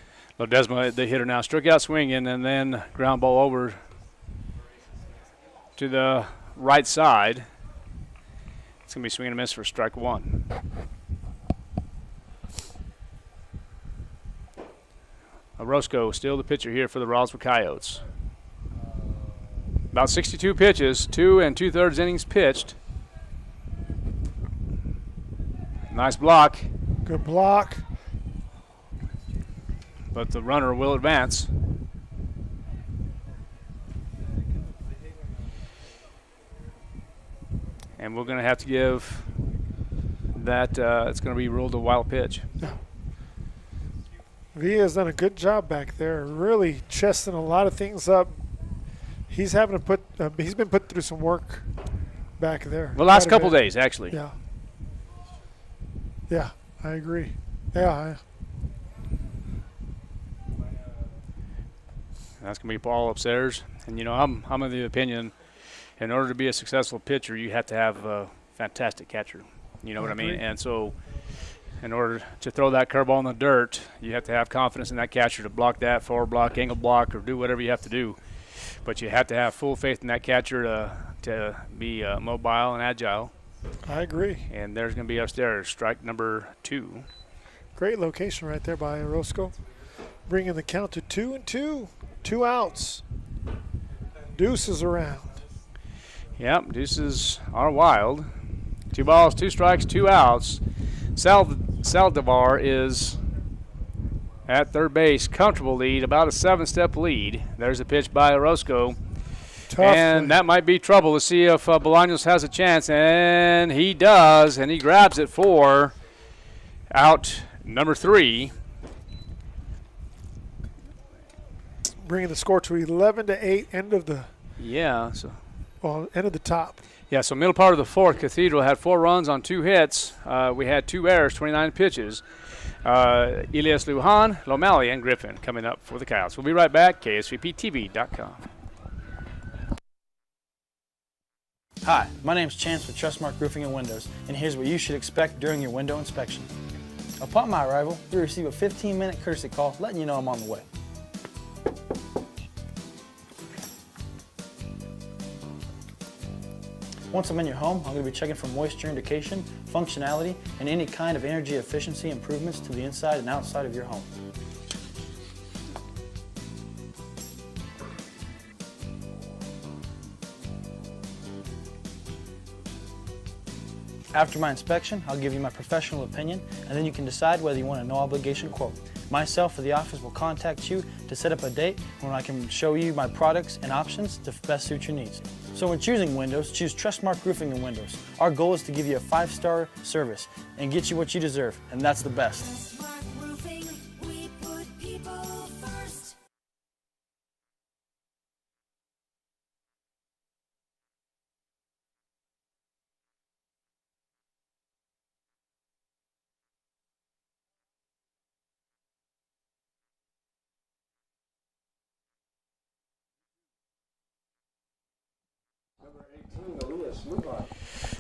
Ledesma, the hitter now, struck out swinging, and then ground ball over to the right side. It's going to be swing and a miss for strike 1. Orozco still the pitcher here for the Roswell Coyotes. About 62 pitches, 2 2/3 innings pitched. Nice block. Good block. But the runner will advance. And we're going to have to give that, it's going to be ruled a wild pitch. Villa's done a good job back there, really chesting a lot of things up. He's having to put, he's been put through some work back there. The last couple days, actually. Yeah. Yeah, I agree. Yeah. That's going to be Paul upstairs. And, I'm of the opinion, in order to be a successful pitcher, you have to have a fantastic catcher. You know what I mean? And so in order to throw that curveball in the dirt, you have to have confidence in that catcher to block that, forward block, angle block, or do whatever you have to do. But you have to have full faith in that catcher to be mobile and agile. I agree. And there's going to be upstairs, strike number 2. Great location right there by Orozco. Bringing the count to 2-2. 2 outs. Deuces around. Yep, deuces are wild. 2 balls, 2 strikes, 2 outs. Saldivar is at third base. Comfortable lead, about a 7-step lead. There's a pitch by Orozco. And that might be trouble. Let's see if Bolaños has a chance. And he does, and he grabs it for out number 3. bringing the score to 11-8, end of the end of the top. Yeah, so middle part of the fourth, Cathedral had 4 runs on 2 hits. We had 2 errors, 29 pitches. Elias Lujan, Lomeli, and Griffin coming up for the Coyotes. We'll be right back, KSVPTV.com. Hi, my name's Chance with Trustmark Roofing and Windows, and here's what you should expect during your window inspection. Upon my arrival, you'll receive a 15-minute courtesy call letting you know I'm on the way. Once I'm in your home, I'm going to be checking for moisture indication, functionality, and any kind of energy efficiency improvements to the inside and outside of your home. After my inspection, I'll give you my professional opinion, and then you can decide whether you want a no-obligation quote. Myself or the office will contact you to set up a date when I can show you my products and options to best suit your needs. So when choosing windows, choose Trustmark Roofing and Windows. Our goal is to give you a 5-star service and get you what you deserve, and that's the best.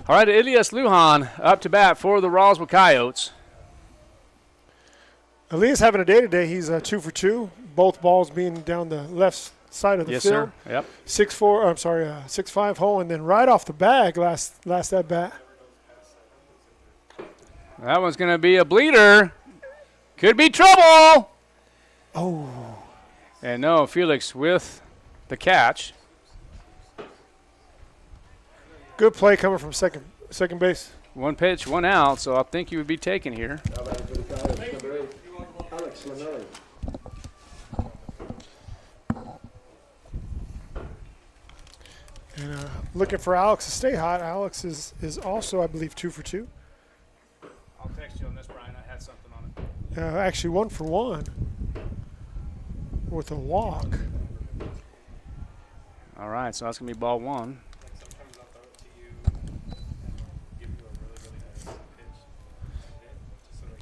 All right, Elias Lujan up to bat for the Roswell Coyotes. Elias having a day today. He's 2 for 2. Both balls being down the left side of the field. Yes, sir. Yep. 6'5" hole, and then right off the bag last at bat. That one's going to be a bleeder. Could be trouble. Oh. And no, Felix with the catch. Good play coming from second base. 1 pitch, 1 out, so I think you would be taken here. And looking for Alex to stay hot. Alex is also, I believe, 2 for 2. I'll text you on this, Brian. I had something on it. Actually 1 for 1 with a walk. All right, so that's going to be ball 1.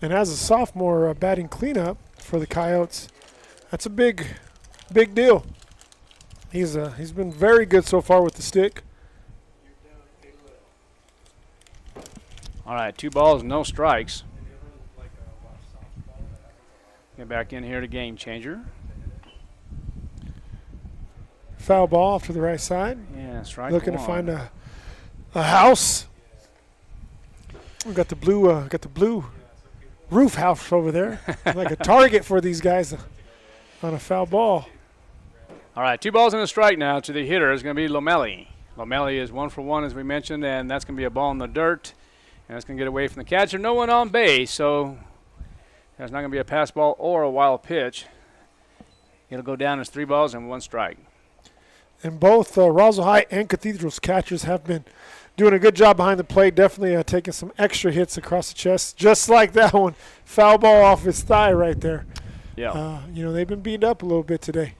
And as a sophomore batting cleanup for the Coyotes, that's a big deal. He's been very good so far with the stick. All right, 2 balls, no strikes. Get back in here to game changer. Foul ball off to the right side. Yeah, strike Looking 1. to find a house. We've got the blue roof house over there. Like a target for these guys on a foul ball. All right, 2 balls and a strike now to the hitter is going to be Lomeli. Lomeli is 1 for 1, as we mentioned, and that's going to be a ball in the dirt. And it's going to get away from the catcher. No one on base, so there's not going to be a pass ball or a wild pitch. It'll go down as 3 balls and 1 strike. And both Roswell High and Cathedral's catchers have been doing a good job behind the plate, definitely taking some extra hits across the chest, just like that one. Foul ball off his thigh right there. Yeah. They've been beaten up a little bit today.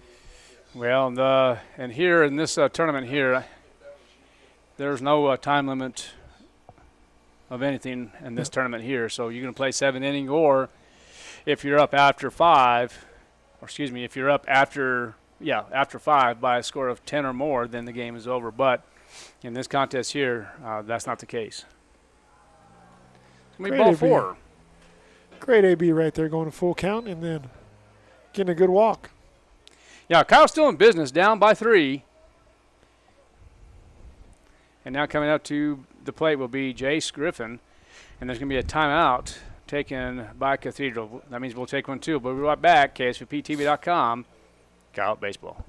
Well, and here in this tournament here, there's no time limit of anything in this tournament here. So you're going to play 7 innings, or if you're up after 5, if you're up after 5 by a score of 10 or more, then the game is over. But in this contest here, that's not the case. It's going to be ball 4. Great AB right there, going to full count and then getting a good walk. Yeah, Kyle's still in business, down by 3. And now coming up to the plate will be Jace Griffin. And there's going to be a timeout taken by Cathedral. That means we'll take one too. But we'll be right back. KSVPTV.com. Coyote Baseball.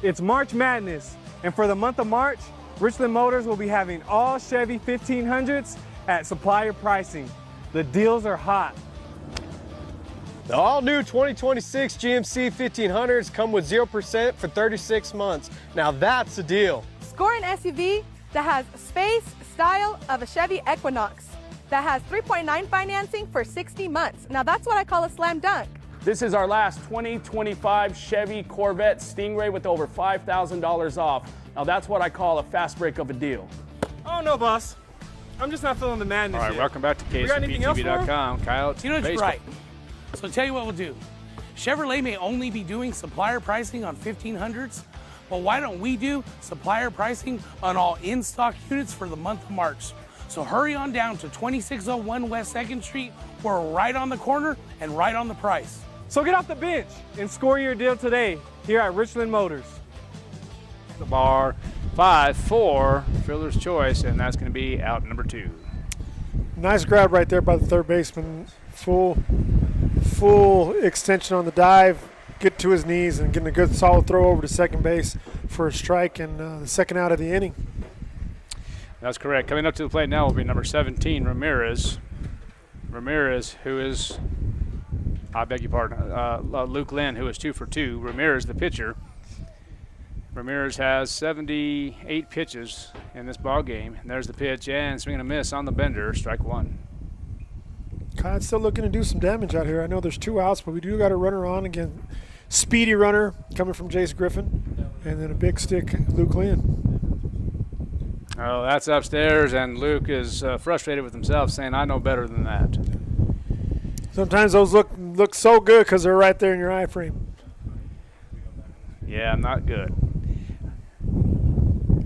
It's March Madness, and for the month of March, Richland Motors will be having all Chevy 1500s at supplier pricing. The deals are hot. The all-new 2026 GMC 1500s come with 0% for 36 months. Now that's a deal. Score an SUV that has space, style of a Chevy Equinox, that has 3.9 financing for 60 months. Now that's what I call a slam dunk. This is our last 2025 Chevy Corvette Stingray with over $5,000 off. Now that's what I call a fast break of a deal. Oh no, boss. I'm just not feeling the madness All right, yet. welcome back to We got anything else for him? KSVPTV.com. Kyle, You know it's baseball. right. So tell you what we'll do. Chevrolet may only be doing supplier pricing on 1500s, but why don't we do supplier pricing on all in-stock units for the month of March? So hurry on down to 2601 West 2nd Street. We're right on the corner and right on the price. So get off the bench and score your deal today here at Richland Motors. The bar 5-4, fielder's choice, and that's going to be out number 2. Nice grab right there by the third baseman. Full extension on the dive, get to his knees and getting a good solid throw over to second base for a strike and the second out of the inning. That's correct. Coming up to the plate now will be number 17, Ramirez. Ramirez, who is, I beg your pardon, Luke Lynn, who is 2 for 2. Ramirez, the pitcher. Ramirez has 78 pitches in this ball game. And there's the pitch, and swing and a miss on the bender, strike 1. Kyle's still looking to do some damage out here. I know there's 2 outs, but we do got a runner on again. Speedy runner coming from Jace Griffin, and then a big stick, Luke Lynn. Oh, that's upstairs, and Luke is frustrated with himself, saying, I know better than that. Sometimes those look so good because they're right there in your eye frame. Yeah, not good.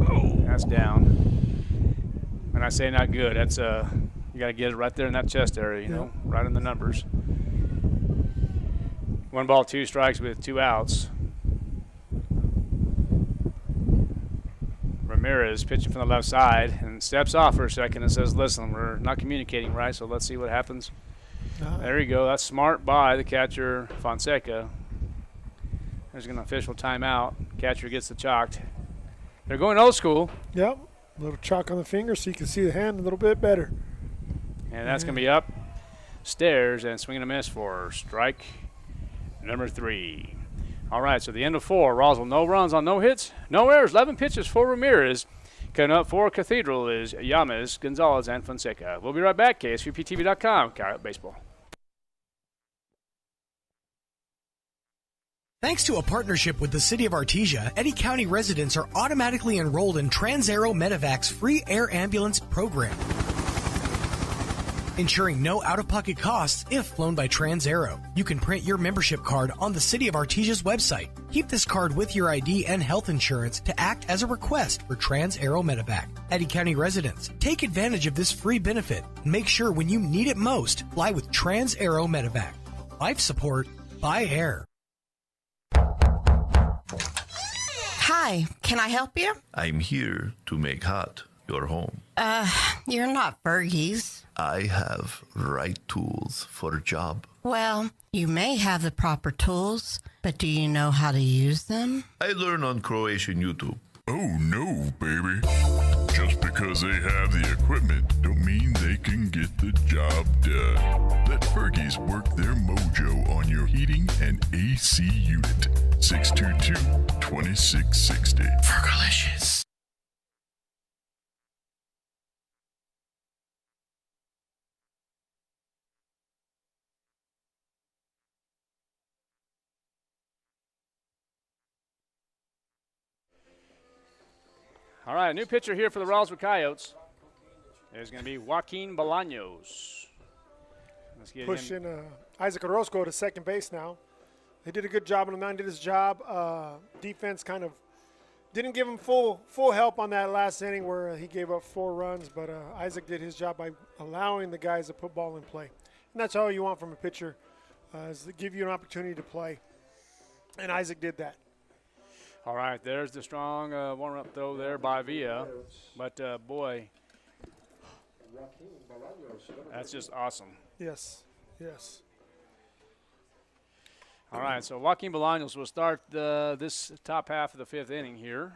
Oh, that's down. When I say not good, that's you got to get it right there in that chest area, you know, right in the numbers. 1 ball, 2 strikes with 2 outs. Ramirez pitching from the left side and steps off for a second and says, listen, we're not communicating right, so let's see what happens. There you go. That's smart by the catcher, Fonseca. There's an official timeout. Catcher gets the chalked. They're going old school. Yep. A little chalk on the finger so you can see the hand a little bit better. And that's going to be up stairs and swing and a miss for strike number 3. All right, so the end of 4. Roswell, no runs on no hits, no errors, 11 pitches for Ramirez. Coming up for Cathedral is Yamas, Gonzalez, and Fonseca. We'll be right back. KSVPTV.com. Coyote Baseball. Thanks to a partnership with the City of Artesia, Eddy County residents are automatically enrolled in Trans-Aero Medevac's free air ambulance program, ensuring no out-of-pocket costs if flown by Trans-Aero. You can print your membership card on the City of Artesia's website. Keep this card with your ID and health insurance to act as a request for Trans-Aero Medevac. Eddy County residents, take advantage of this free benefit and make sure when you need it most, fly with Trans-Aero Medevac. Life support by air. Hi, can I help you? I'm here to make hot your home. You're not Fergie's. I have right tools for a job. Well, you may have the proper tools, but do you know how to use them? I learn on Croatian YouTube. Oh no, baby. Just because they have the equipment don't mean they can get the job done. Let Fergie's work their mojo on your heating and AC unit. 622-2660. Fergalicious. All right, a new pitcher here for the Roswell Coyotes is going to be Joaquin Bolaños. Let's get Pushing Isaac Orozco to second base now. They did a good job on the mound, did his job. Defense kind of didn't give him full help on that last inning where he gave up 4 runs, but Isaac did his job by allowing the guys to put ball in play. And that's all you want from a pitcher, is to give you an opportunity to play. And Isaac did that. All right, there's the strong warm-up throw there by Villa. But, boy, that's just awesome. Yes, yes. All right, so Joaquin Bolaños will start this top half of the 5th inning here.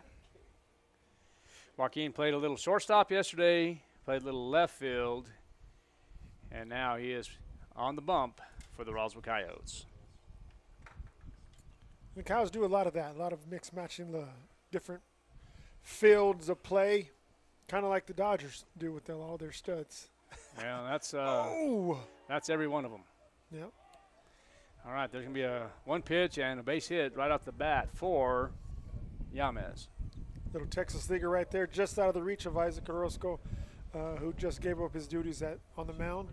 Joaquin played a little shortstop yesterday, played a little left field, and now he is on the bump for the Roswell Coyotes. The Cows do a lot of that, a lot of mix matching the different fields of play, kind of like the Dodgers do with all their studs. Yeah, that's every one of them. Yep. All right, there's going to be a one pitch and a base hit right off the bat for Yamez. Little Texas leaguer right there, just out of the reach of Isaac Orozco, who just gave up his duties on the mound.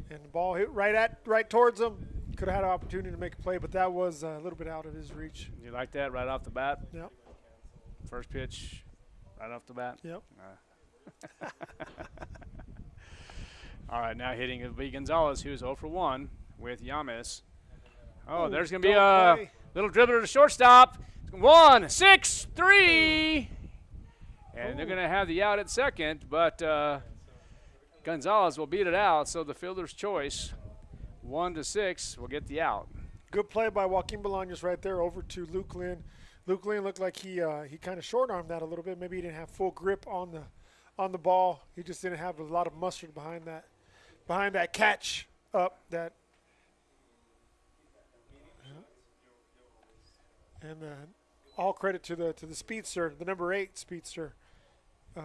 And the ball hit right towards him. Could have had an opportunity to make a play, but that was a little bit out of his reach. You like that right off the bat? Yep. First pitch right off the bat? Yep. All right, now hitting will be Gonzalez, who's 0 for 1 with Yamez. Oh, there's going to be a little dribbler to shortstop. 1-6-3. And they're going to have the out at second, but Gonzalez will beat it out, so the fielder's choice, 1-6, will get the out. Good play by Joaquin Bolaños right there over to Luke Lynn. Luke Lynn looked like he kind of short-armed that a little bit. Maybe he didn't have full grip on the ball. He just didn't have a lot of mustard behind that catch up that. And all credit to the speedster, the number 8 speedster. I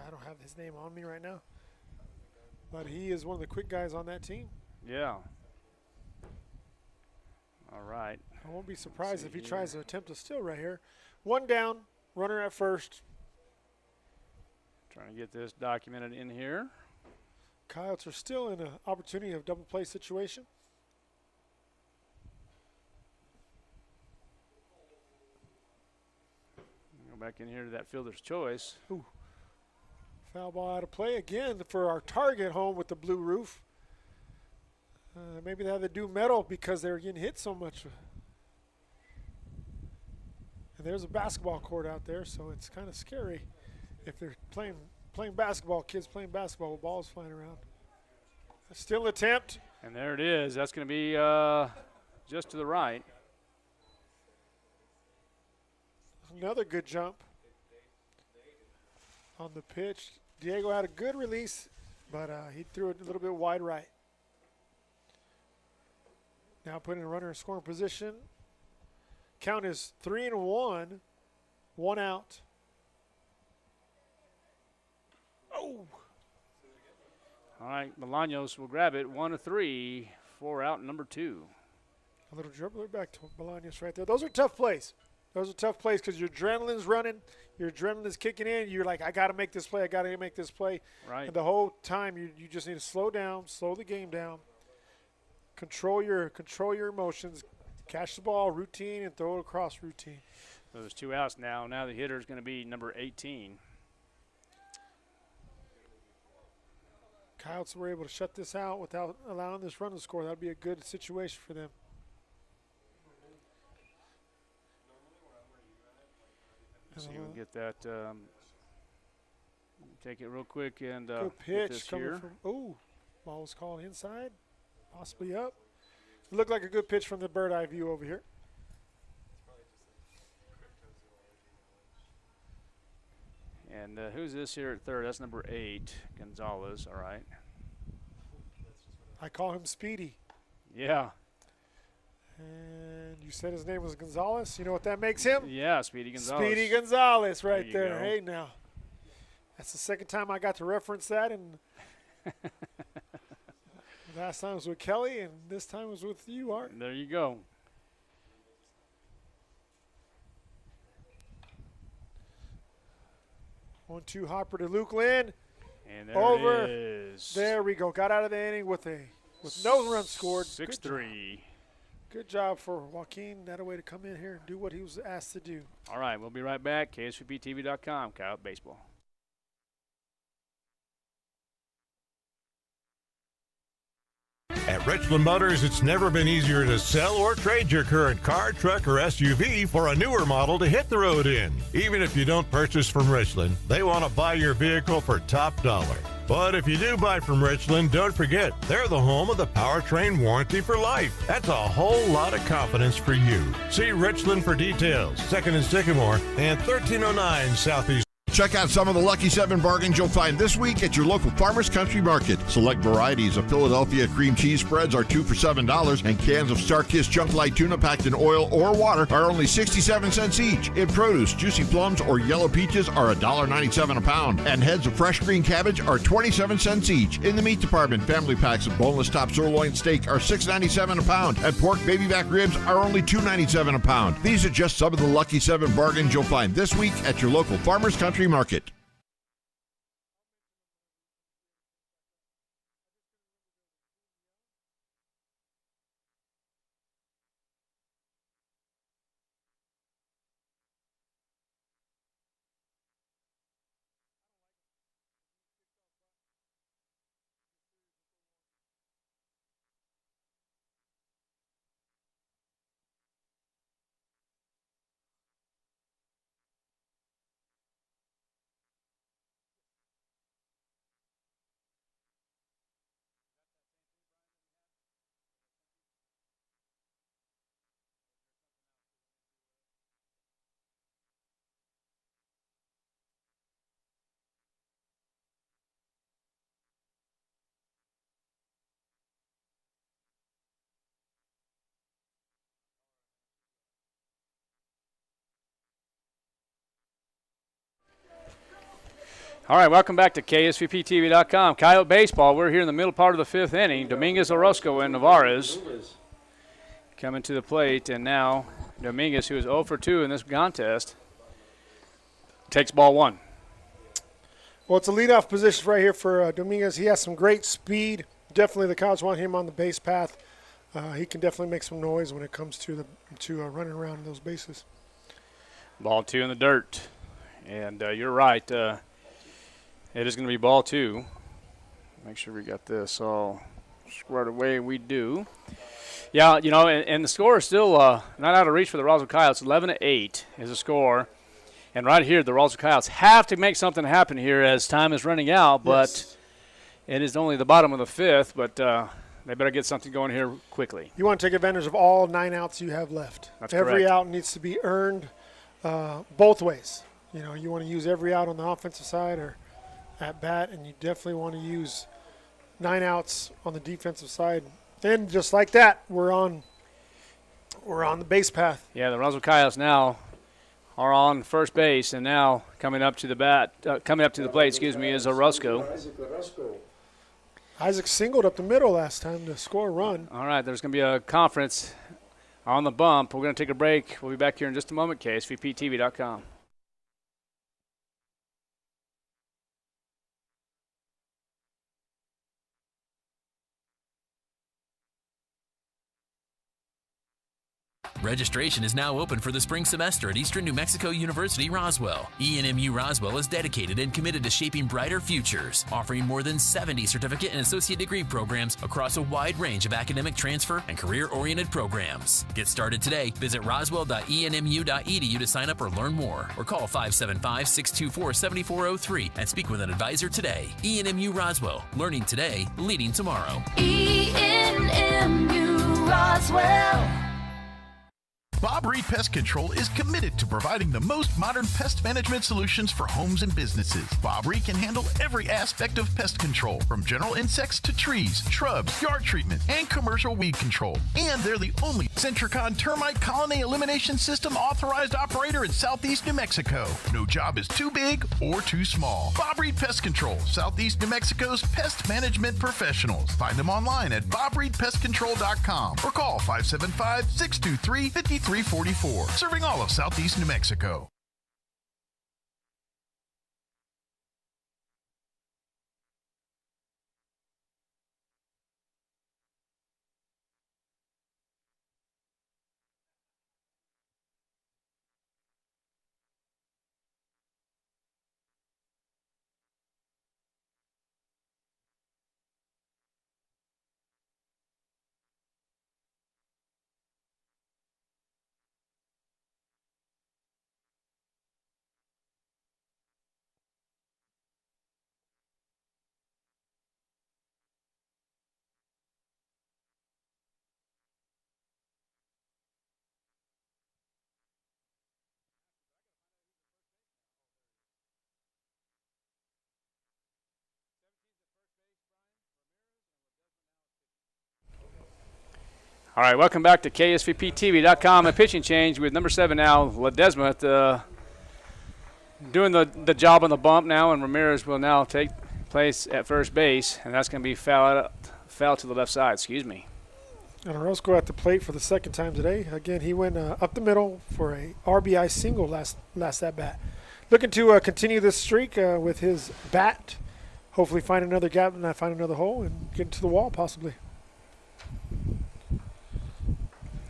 don't have his name on me right now, but he is one of the quick guys on that team. Yeah. All right. I won't be surprised if he tries to attempt a steal right here. One down, runner at first. Trying to get this documented in here. Coyotes are still in an opportunity of double play situation. Go back in here to that fielder's choice. Ooh. Foul ball out of play again for our target home with the blue roof. Maybe they had to do metal because they were getting hit so much. And there's a basketball court out there, so it's kind of scary if they're playing basketball, kids playing basketball with balls flying around. Still an attempt. And there it is. That's going to be just to the right. Another good jump on the pitch. Diego had a good release, but he threw it a little bit wide right. Now putting a runner in scoring position. Count is 3-1, 1 out. Oh. All right, Bolaños will grab it. 1-3, 4 out, number 2. A little dribbler back to Bolaños right there. Those are tough plays. Those are tough plays because your adrenaline's running, your adrenaline is kicking in. You're like, I got to make this play. I got to make this play. Right. And the whole time you just need to slow down, slow the game down, control your emotions, catch the ball, routine, and throw it across routine. So there's 2 outs now. Now the hitter is going to be number 18. Coyotes were able to shut this out without allowing this run to score. That would be a good situation for them. So you can get that, take it real quick and good pitch coming from, ball was called inside, possibly up. It looked like a good pitch from the bird eye view over here. And who's this here at third? That's number 8, Gonzalez. All right. I call him Speedy. Yeah. And you said his name was Gonzalez. You know what that makes him? Yeah, Speedy Gonzalez. Speedy Gonzalez right there. Go. Hey, now. That's the second time I got to reference that. And last time was with Kelly, and this time was with you, Art. There you go. One, 2 hopper to Luke Lynn. And there over. It is. There we go. Got out of the inning with no runs scored. 6-3. Good job for Joaquin. That a way to come in here and do what he was asked to do. All right, we'll be right back. KSVPTV.com, Coyote Baseball. At Richland Motors, it's never been easier to sell or trade your current car, truck, or SUV for a newer model to hit the road in. Even if you don't purchase from Richland, they want to buy your vehicle for top dollar. But if you do buy from Richland, don't forget, they're the home of the powertrain warranty for life. That's a whole lot of confidence for you. See Richland for details. 2nd and Sycamore and 1309 Southeast Check out some of the Lucky 7 bargains you'll find this week at your local Farmers Country Market. Select varieties of Philadelphia cream cheese spreads are 2 for $7, and cans of Star-Kissed Chunk Light tuna packed in oil or water are only 67 cents each. In produce, juicy plums or yellow peaches are $1.97 a pound, and heads of fresh green cabbage are 27 cents each. In the meat department, family packs of boneless top sirloin steak are $6.97 a pound, and pork baby back ribs are only $2.97 a pound. These are just some of the Lucky 7 bargains you'll find this week at your local Farmers Country Market. All right, welcome back to KSVPTV.com. Coyote Baseball, we're here in the middle part of the fifth inning. Dominguez, Orozco, and Navarez coming to the plate, and now Dominguez, who is 0 for 2 in this contest, takes ball one. Well, it's a leadoff position right here for Dominguez. He has some great speed. Definitely the Coyotes want him on the base path. He can definitely make some noise when it comes to running around those bases. Ball two in the dirt. And you're right. It is going to be ball two. Make sure we got this all squared away. We do. Yeah, you know, and the score is still not out of reach for the Roswell Coyotes. 11-8 is the score. And right here, the Roswell Coyotes have to make something happen here as time is running out. But it is only the bottom of the fifth. But they better get something going here quickly. You want to take advantage of all 9 outs you have left. That's Every correct. out needs to be earned both ways. You know, you want to use every out on the offensive side or at bat, and you definitely want to use 9 outs on the defensive side. And just like that, we're on the base path. Yeah, the Roswell Coyotes now are on first base, and now coming up to the plate, is Orozco. Isaac singled up the middle last time to score a run. All right, there's going to be a conference on the bump. We're going to take a break. We'll be back here in just a moment. KSVPTV.com. Registration is now open for the spring semester at Eastern New Mexico University, Roswell. ENMU Roswell is dedicated and committed to shaping brighter futures, offering more than 70 certificate and associate degree programs across a wide range of academic transfer and career-oriented programs. Get started today. Visit roswell.enmu.edu to sign up or learn more, or call 575-624-7403 and speak with an advisor today. ENMU Roswell, learning today, leading tomorrow. ENMU Roswell. Bob Reed Pest Control is committed to providing the most modern pest management solutions for homes and businesses. Bob Reed can handle every aspect of pest control, from general insects to trees, shrubs, yard treatment, and commercial weed control. And they're the only Centricon termite colony elimination system authorized operator in Southeast New Mexico. No job is too big or too small. Bob Reed Pest Control, Southeast New Mexico's pest management professionals. Find them online at bobreedpestcontrol.com or call 575-623-5344. Serving all of Southeast New Mexico. All right, welcome back to KSVPTV.com. A pitching change with number 7 now, Ledesma doing the job on the bump now, and Ramirez will now take place at first base, and that's going to be foul to the left side. Excuse me. And Orozco at the plate for the second time today. Again, he went up the middle for a RBI single last at bat. Looking to continue this streak with his bat. Hopefully find another gap and not find another hole and get into the wall possibly.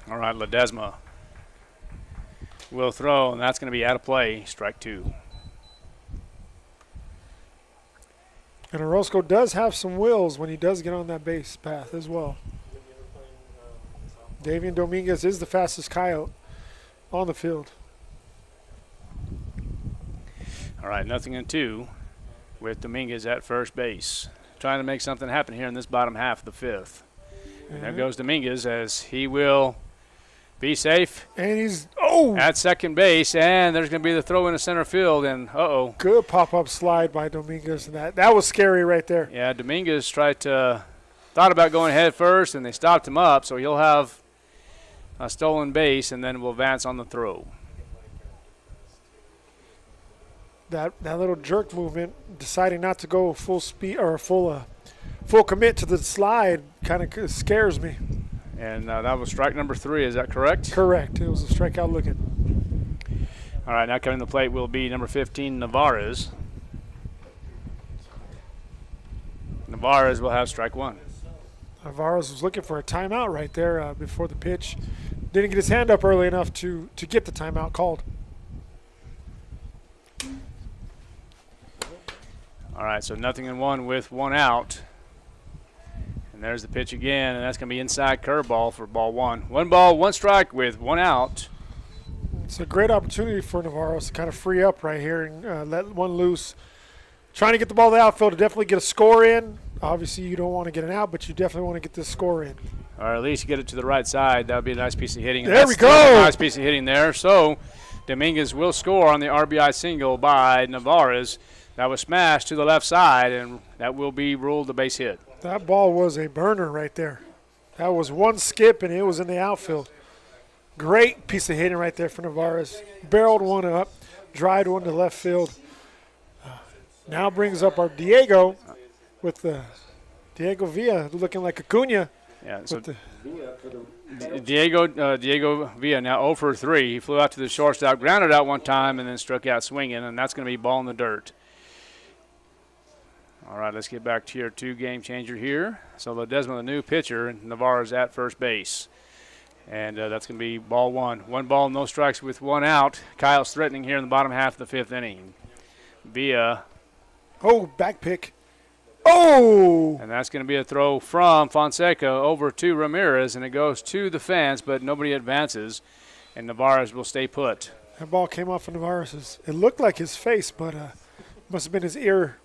All right, Ledesma will throw, and that's going to be out of play, strike 2. And Orozco does have some wills when he does get on that base path as well. Davian Dominguez is the fastest coyote on the field. All right, 0-2 with Dominguez at first base. Trying to make something happen here in this bottom half of the 5th. And there goes Dominguez as he will be safe. And he's at second base, and there's going to be the throw into center field, and good pop-up slide by Dominguez, and that was scary right there. Yeah, Dominguez thought about going head first, and they stopped him up, so he'll have a stolen base, and then will advance on the throw. That little jerk movement, deciding not to go full speed or full commit to the slide, kind of scares me. And that was strike number 3. Is that correct? Correct. It was a strikeout looking. All right, now coming to the plate will be number 15, Navarez. Navarez will have strike 1. Navarez was looking for a timeout right there before the pitch. Didn't get his hand up early enough to get the timeout called. All right, so 0-1 with 1 out. And there's the pitch again, and that's going to be inside curveball for ball 1. 1 ball, 1 strike with 1 out. It's a great opportunity for Navarro to kind of free up right here and let one loose. Trying to get the ball to the outfield to definitely get a score in. Obviously, you don't want to get an out, but you definitely want to get this score in. Or at least get it to the right side. That would be a nice piece of hitting. There we go. A nice piece of hitting there. So Dominguez will score on the RBI single by Navarez. That was smashed to the left side, and that will be ruled a base hit. That ball was a burner right there. That was one skip, and it was in the outfield. Great piece of hitting right there for Navarez. Barreled one up, dried one to left field. Now brings up our Diego with the Diego Villa looking like Acuna. Yeah, so Diego Villa now 0 for 3. He flew out to the shortstop, grounded out one time, and then struck out swinging, and that's going to be ball in the dirt. All right, let's get back to your 2 game changer here. So Ledesma, the new pitcher, and Navarro's at first base. And that's going to be ball 1. 1 ball, no strikes with 1 out. Kyle's threatening here in the bottom half of the 5th inning. Villa. Oh, back pick. Oh! And that's going to be a throw from Fonseca over to Ramirez, and it goes to the fence, but nobody advances, and Navarez will stay put. That ball came off of Navarez's. It looked like his face, but must have been his ear.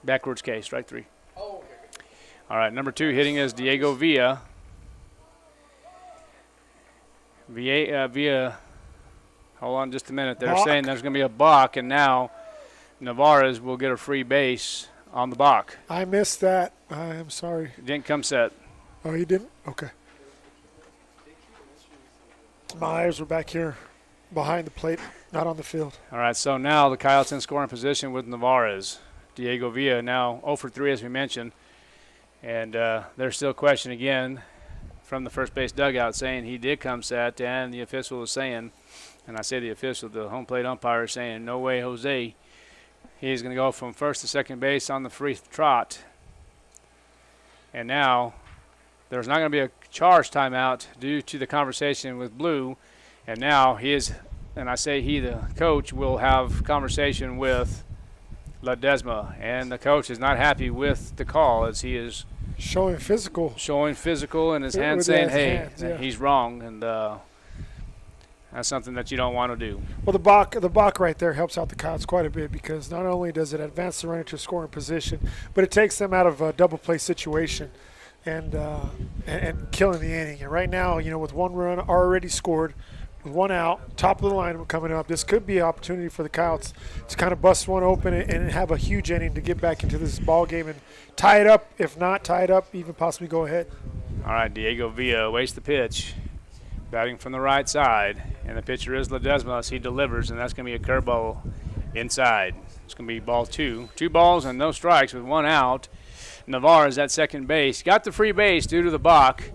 Backwards K, strike 3. All right, number 2 hitting is Diego Villa. Villa, hold on just a minute. They're saying there's going to be a balk, and now Navarez will get a free base on the balk. I missed that. I am sorry. Didn't come set. Oh, you didn't? Okay. My eyes were back here behind the plate, not on the field. All right, so now the Coyotes in scoring position with Navarez. Diego Villa now 0 for 3, as we mentioned. And there's still a question again from the first base dugout saying he did come set, and the official is saying, and I say the official, the home plate umpire is saying, no way, Jose. He's going to go from first to second base on the free trot. And now there's not going to be a charge timeout due to the conversation with Blue. And now he is, and I say he, the coach, will have conversation with Ledesma, and the coach is not happy with the call as he is showing physical and his hand saying, hey, yeah. He's wrong, and that's something that you don't want to do. Well, the balk right there helps out the Coyotes quite a bit because not only does it advance the runner to scoring position, but it takes them out of a double play situation and killing the inning. And right now, with 1 run already scored, one out, top of the lineup coming up. This could be an opportunity for the Coyotes to kind of bust one open and have a huge inning to get back into this ball game and tie it up. If not tie it up, even possibly go ahead. All right, Diego Villa waits the pitch, batting from the right side, and the pitcher is Ledesma as he delivers, and that's going to be a curveball inside. It's going to be ball 2. 2 balls and no strikes with 1 out. Navarre is at second base. Got the free base due to the balk.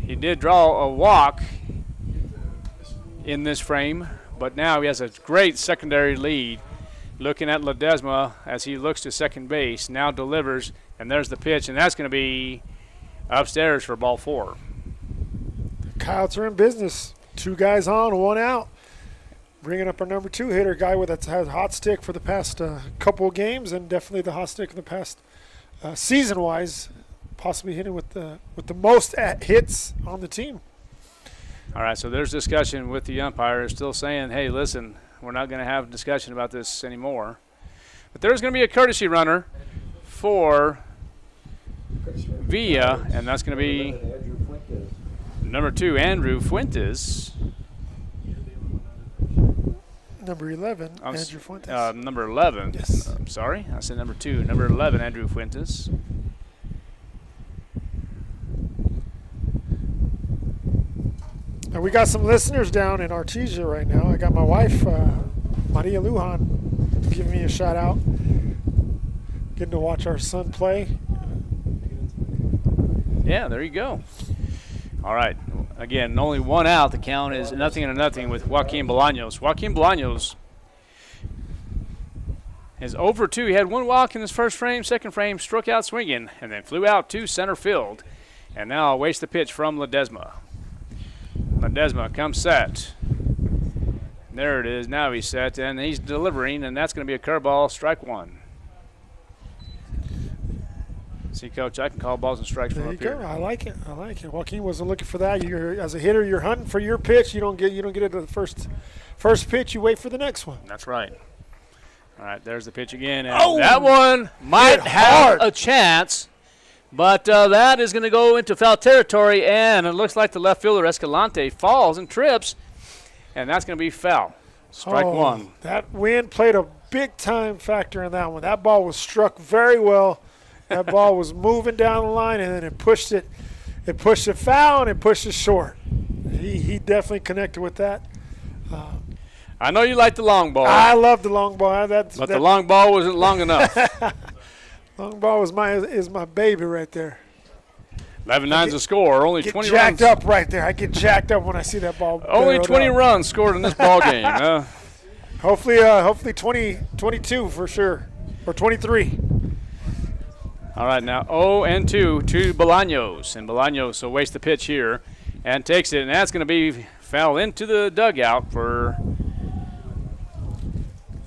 He did draw a walk in this frame, but now he has a great secondary lead. Looking at Ledesma as he looks to second base, now delivers, and there's the pitch, and that's going to be upstairs for ball 4. Coyotes are in business. 2 guys on, 1 out. Bringing up our number 2 hitter, guy that's had a hot stick for the past couple of games, and definitely the hot stick in the past season-wise, possibly hitting with the most hits on the team. All right, so there's discussion with the umpire, still saying, hey, listen, we're not going to have a discussion about this anymore. But there's going to be a courtesy runner for Villa, and that's going to be number 2, Andrew Fuentes. Number 11, Andrew Fuentes. Number 11. Yes. I'm sorry, I said number 2. Number 11, Andrew Fuentes. And we got some listeners down in Artesia right now. I got my wife, Maria Lujan, giving me a shout out. Getting to watch our son play. Yeah, there you go. All right. Again, only 1 out. The count is 0-0 with Joaquin Bolaños. Joaquin Bolaños is over 2. He had 1 walk in his first frame, second frame, struck out swinging, and then flew out to center field. And now awaits the pitch from Ledesma. Ledesma comes set. There it is. Now he's set, and he's delivering, and that's going to be a curveball, strike 1. See, Coach, I can call balls and strikes from up here. There you go. I like it. Joaquin wasn't looking for that. As a hitter, you're hunting for your pitch. You don't get it to the first pitch. You wait for the next one. That's right. All right, there's the pitch again. And that one might have a chance, but that is going to go into foul territory, and it looks like the left fielder, Escalante, falls and trips, and that's going to be foul. Strike 1. That wind played a big-time factor in that one. That ball was struck very well. That ball was moving down the line, and then it pushed it foul, and it pushed it short. He definitely connected with that. I know you like the long ball. I love the long ball. The long ball wasn't long enough. Long ball is my baby right there. 11-9's the score. Only 20 runs. Jacked up right there. I get jacked up when I see that ball. Only 20 runs scored in this ball game. Hopefully 22 for sure, or 23. All right, now 0-2 to Bolaños. And Bolaños awaits the pitch here and takes it. And that's going to be foul into the dugout for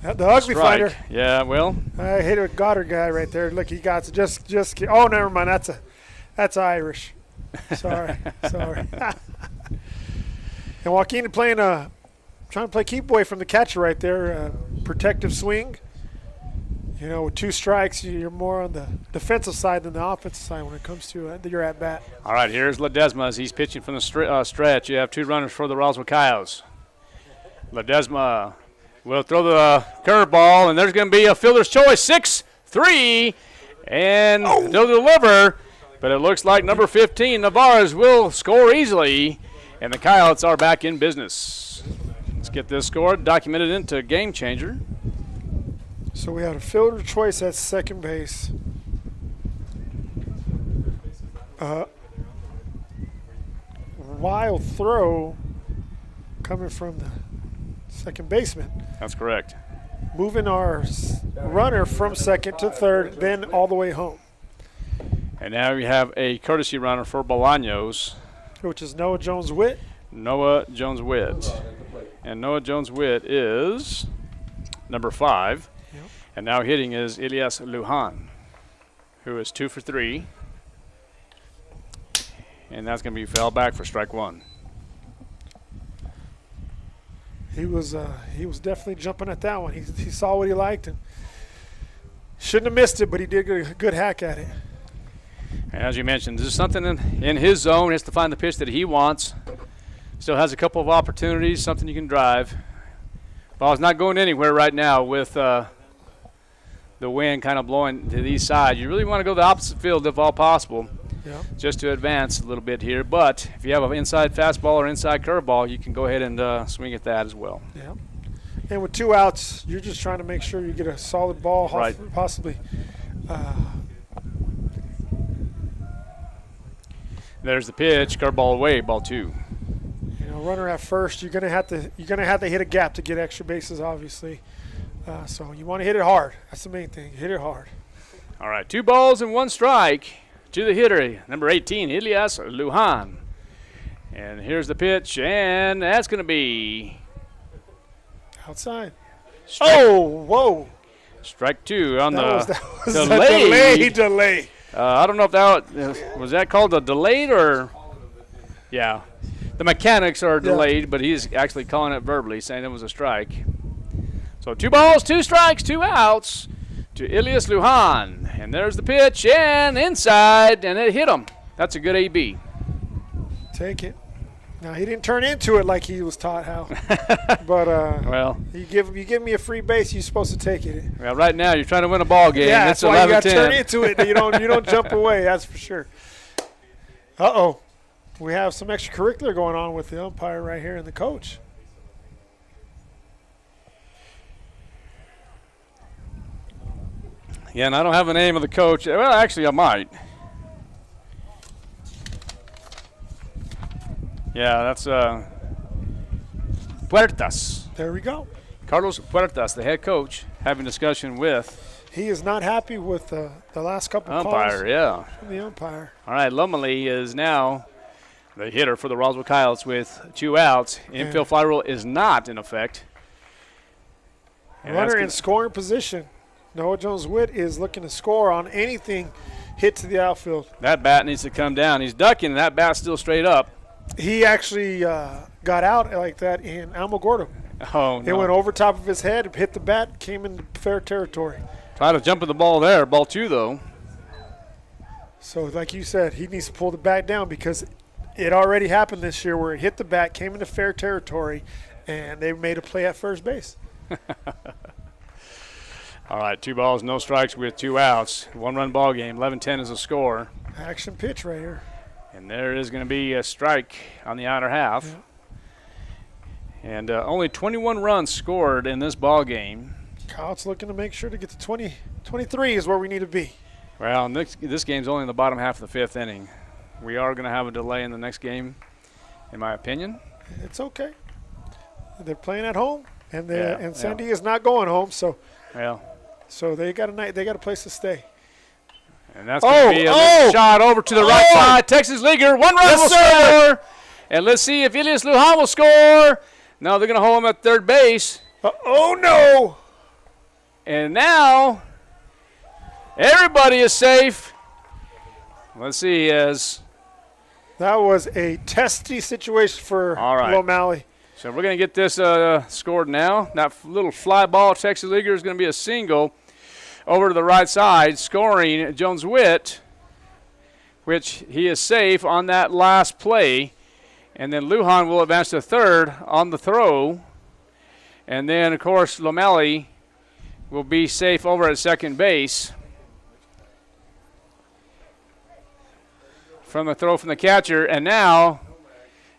the ugly strike. fighter. Yeah, well. I hit a Goddard guy right there. Look, he got just. Oh, never mind. That's Irish. Sorry. And Joaquin trying to play keep away from the catcher right there. Protective swing. With 2 strikes, you're more on the defensive side than the offensive side when it comes to your at-bat. All right, here's Ledesma as he's pitching from the stretch. You have 2 runners for the Roswell Coyotes. Ledesma will throw the curveball, and there's going to be a fielder's choice, 6-3, and they'll deliver. But it looks like number 15, Navarez, will score easily, and the Coyotes are back in business. Let's get this score documented into Game Changer. So we had a fielder choice at second base. Wild throw coming from the second baseman. That's correct. Moving our runner from second to third, then all the way home. And now we have a courtesy runner for Bolaños, which is Noah Jones-Witt. Noah Jones-Witt. And Noah Jones-Witt is number 5. Yep. And now hitting is Elias Lujan, who is 2 for 3. And that's going to be foul back for strike 1. He was definitely jumping at that one. He saw what he liked and shouldn't have missed it, but he did a good hack at it. And as you mentioned, this is something in his zone. He has to find the pitch that he wants. Still has a couple of opportunities, something you can drive. Ball's not going anywhere right now with the wind kind of blowing to the east side. You really want to go the opposite field if all possible, just to advance a little bit here. But if you have an inside fastball or inside curveball, you can go ahead and swing at that as well. Yeah. And with 2 outs, you're just trying to make sure you get a solid ball, possibly. There's the pitch, curveball away, ball 2. Runner at first, you're gonna have to hit a gap to get extra bases, obviously. So you want to hit it hard. That's the main thing. Hit it hard. All right, 2 balls and 1 strike to the hitter, number 18, Elias Lujan. And here's the pitch, and that's going to be outside. Whoa! Strike 2 on that was a delay. I don't know if that was that called a delayed or yeah. The mechanics are delayed, but he's actually calling it verbally, saying it was a strike. So 2 balls, 2 strikes, 2 outs to Elias Lujan. And there's the pitch, and inside, and it hit him. That's a good AB. Take it. Now, he didn't turn into it like he was taught how. But well, you give me a free base, you're supposed to take it. Well, right now you're trying to win a ball game. Yeah, it's that's why you got to 11-10. turn into it. You don't jump away, that's for sure. Uh-oh. We have some extracurricular going on with the umpire right here and the coach. Yeah, and I don't have the name of the coach. Well, actually, I might. Yeah, that's Puertas. There we go. Carlos Puertas, the head coach, having discussion with. He is not happy with the last couple umpire, calls. Yeah. From the umpire. All right, Lumley is now the hitter for the Roswell Coyotes with 2 outs. Infield fly rule is not in effect. Runner in scoring position. Noah Jones-Witt is looking to score on anything hit to the outfield. That bat needs to come down. He's ducking, and that bat's still straight up. He actually got out like that in Alamogordo. Oh, no. It went over top of his head, hit the bat, came into fair territory. Tried to jump at the ball there. Ball 2, though. So, like you said, he needs to pull the bat down because it already happened this year where it hit the bat, came into fair territory, and they made a play at first base. All right, 2 balls, no strikes with 2 outs. 1-run ball game. 11-10 is the score. Action pitch right here. And there is going to be a strike on the outer half. Yeah. And only 21 runs scored in this ball game. Coyotes looking to make sure to get to 23 is where we need to be. Well, this game's only in the bottom half of the 5th inning. We are going to have a delay in the next game, in my opinion. It's okay. They're playing at home, and Sandy is not going home, so they got a place to stay. And that's going to be a little shot over to the right side. Texas Leaguer, 1 run will score. And let's see if Elias Lujan will score. No, they're going to hold him at third base. Oh, no. And now everybody is safe. Let's see as that was a testy situation for O'Malley. So we're going to get this scored now. That little fly ball, Texas Leaguer, is going to be a single over to the right side, scoring Jones-Witt, which he is safe on that last play. And then Lujan will advance to third on the throw. And then, of course, O'Malley will be safe over at second base from the throw from the catcher. And now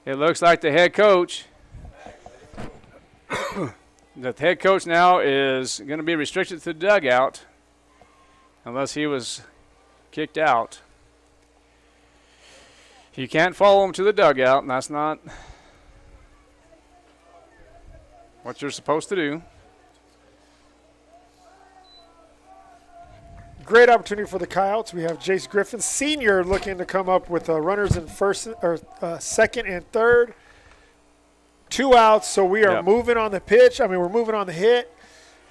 it looks like the head coach now is going to be restricted to the dugout unless he was kicked out. You can't follow him to the dugout, and that's not what you're supposed to do. Great opportunity for the Coyotes. We have Jace Griffin Sr. looking to come up with runners in second and third. 2 outs, so we are moving on the pitch. We're moving on the hit.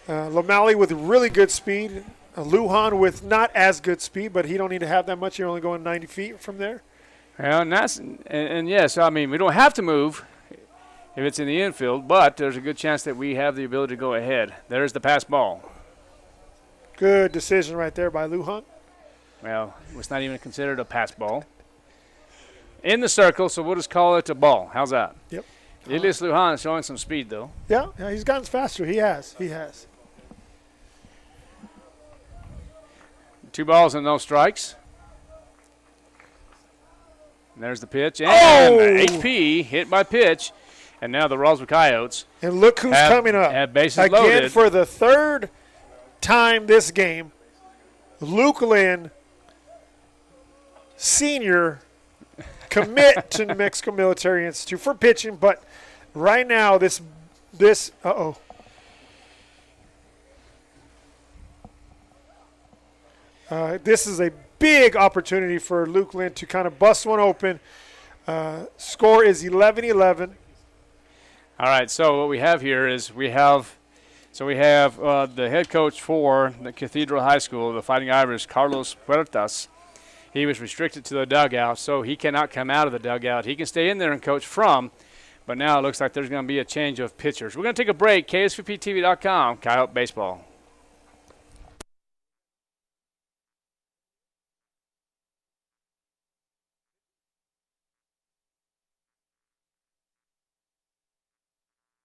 O'Malley with really good speed. Lujan with not as good speed, but he don't need to have that much. You're only going 90 feet from there. Well, and yes, we don't have to move if it's in the infield, but there's a good chance that we have the ability to go ahead. There's the pass ball. Good decision right there by Lujan. Well, it's not even considered a pass ball. in the circle, so we'll just call it a ball. How's that? Yep. Elias Lujan is showing some speed, though. Yeah, he's gotten faster. He has. 2 balls and no strikes. And there's the pitch. And HP hit by pitch. And now the Roswell Coyotes. And look who's coming up. Have bases again loaded. For the third time this game. Luke Lynn, senior, commit to New Mexico Military Institute for pitching. But right now, this is a big opportunity for Luke Lynn to kind of bust one open. Score is 11-11. All right, so what we have here is we have the head coach for the Cathedral High School, the Fighting Irish, Carlos Puertas. He was restricted to the dugout, so he cannot come out of the dugout. He can stay in there and coach from, but now it looks like there's going to be a change of pitchers. We're going to take a break. KSVPTV.com, Coyote Baseball.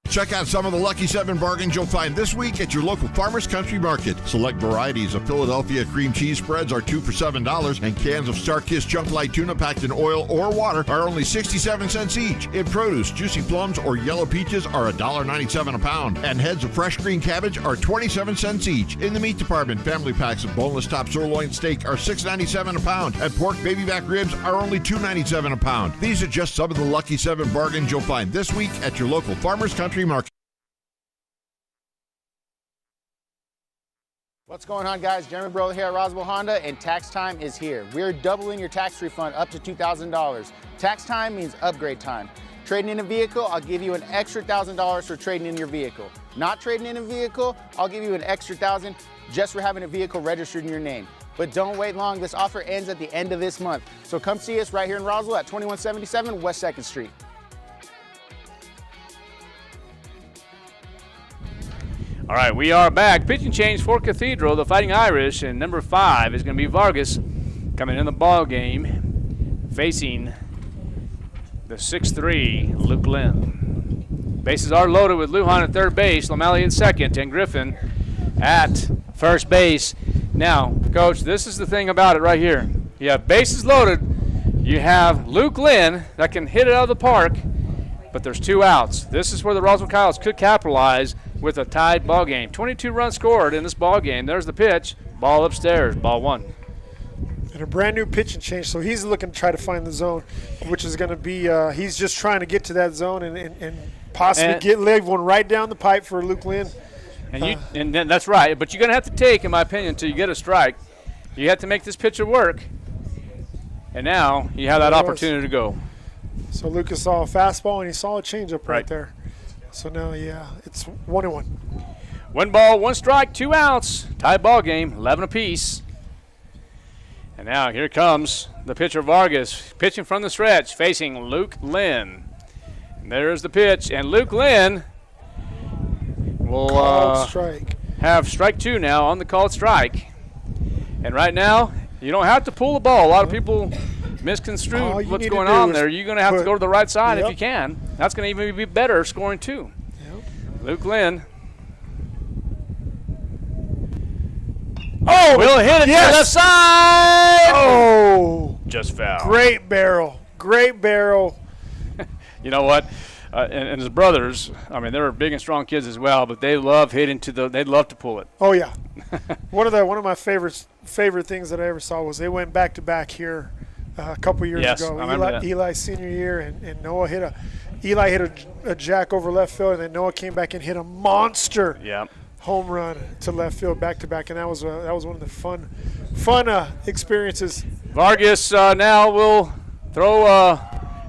Check out some of the Lucky 7 bargains you'll find this week at your local Farmers Country Market. Select varieties of Philadelphia cream cheese spreads are 2 for $7, and cans of Star-Kissed Chunk Light tuna packed in oil or water are only 67 cents each. In produce, juicy plums or yellow peaches are $1.97 a pound, and heads of fresh green cabbage are 27 cents each. In the meat department, family packs of boneless top sirloin steak are $6.97 a pound, and pork baby back ribs are only $2.97 a pound. These are just some of the Lucky 7 bargains you'll find this week at your local Farmers Country Market. What's going on, guys? Jeremy Broly here at Roswell Honda, and tax time is here. We're doubling your tax refund up to $2,000. Tax time means upgrade time. Trading in a vehicle, I'll give you an extra $1,000 for trading in your vehicle. Not trading in a vehicle, I'll give you an extra $1,000 just for having a vehicle registered in your name. But don't wait long. This offer ends at the end of this month. So come see us right here in Roswell at 2177 West 2nd Street. All right, we are back. Pitching change for Cathedral, the Fighting Irish, and number 5 is going to be Vargas coming in the ball game, facing the 6'3", Luke Lynn. Bases are loaded with Lujan at third base, Lamalley at second, and Griffin at first base. Now, Coach, this is the thing about it right here. You have bases loaded. You have Luke Lynn that can hit it out of the park, but there's 2 outs. This is where the Roswell Coyotes could capitalize with a tied ball game. 22 runs scored in this ball game. There's the pitch. Ball upstairs. Ball 1. And a brand new pitching change, so he's looking to try to find the zone, which is going to be he's just trying to get to that zone and possibly leave one right down the pipe for Luke Lynn. And that's right, but you're going to have to take, in my opinion, until you get a strike. You have to make this pitcher work, and now you have that opportunity to go. So Lucas saw a fastball and he saw a changeup right there. So now, it's 1-1. 1 ball, 1 strike, 2 outs. Tied ball game, 11 apiece. And now here comes the pitcher Vargas, pitching from the stretch, facing Luke Lynn. And there's the pitch, and Luke Lynn will have strike 2 now on the called strike. And right now, you don't have to pull the ball. A lot of people misconstrue what's going on there. You're going to have to go to the right side if you can. That's going to even be better scoring 2. Luke Lynn. Oh, will hit it to the left side. Oh, just foul. Great barrel. You know what? And his brothers, I mean, they were big and strong kids as well, but they love hitting they'd love to pull it. Oh yeah. one of my favorite things that I ever saw was they went back to back here a couple years ago. Eli's senior year, and Noah hit a jack over left field, and then Noah came back and hit a monster home run to left field back to back, and that was one of the fun experiences. Vargas now will throw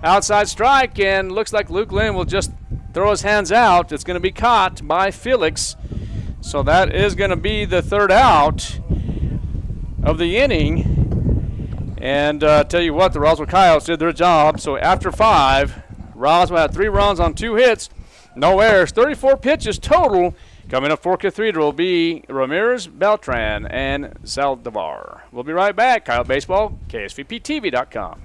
outside strike, and looks like Luke Lynn will just throw his hands out. It's going to be caught by Felix, so that is going to be the 3rd out of the inning. And tell you what, the Roswell Coyotes did their job. So after 5, Roswell had 3 runs on 2 hits, no errors, 34 pitches total. Coming up for Cathedral will be Ramirez, Beltran, and Saldivar. We'll be right back. Coyote Baseball, KSVPTV.com.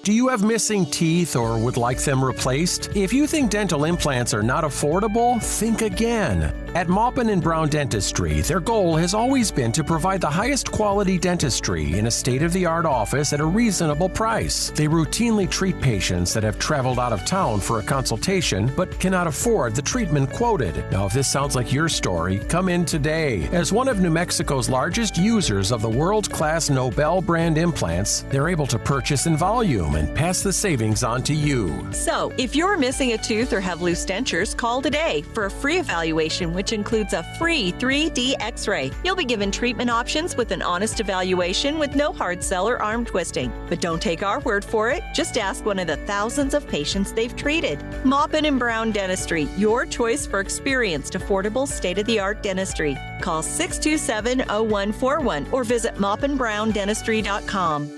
Do you have missing teeth or would like them replaced? If you think dental implants are not affordable, think again. At Maupin & Brown Dentistry, their goal has always been to provide the highest quality dentistry in a state-of-the-art office at a reasonable price. They routinely treat patients that have traveled out of town for a consultation but cannot afford the treatment quoted. Now, if this sounds like your story, come in today. As one of New Mexico's largest users of the world-class Nobel brand implants, they're able to purchase in volume and pass the savings on to you. So, if you're missing a tooth or have loose dentures, call today for a free evaluation, which includes a free 3D x-ray. You'll be given treatment options with an honest evaluation with no hard sell or arm twisting. But don't take our word for it. Just ask one of the thousands of patients they've treated. Maupin & Brown Dentistry, your choice for experienced, affordable, state-of-the-art dentistry. Call 627-0141 or visit maupinbrowndentistry.com.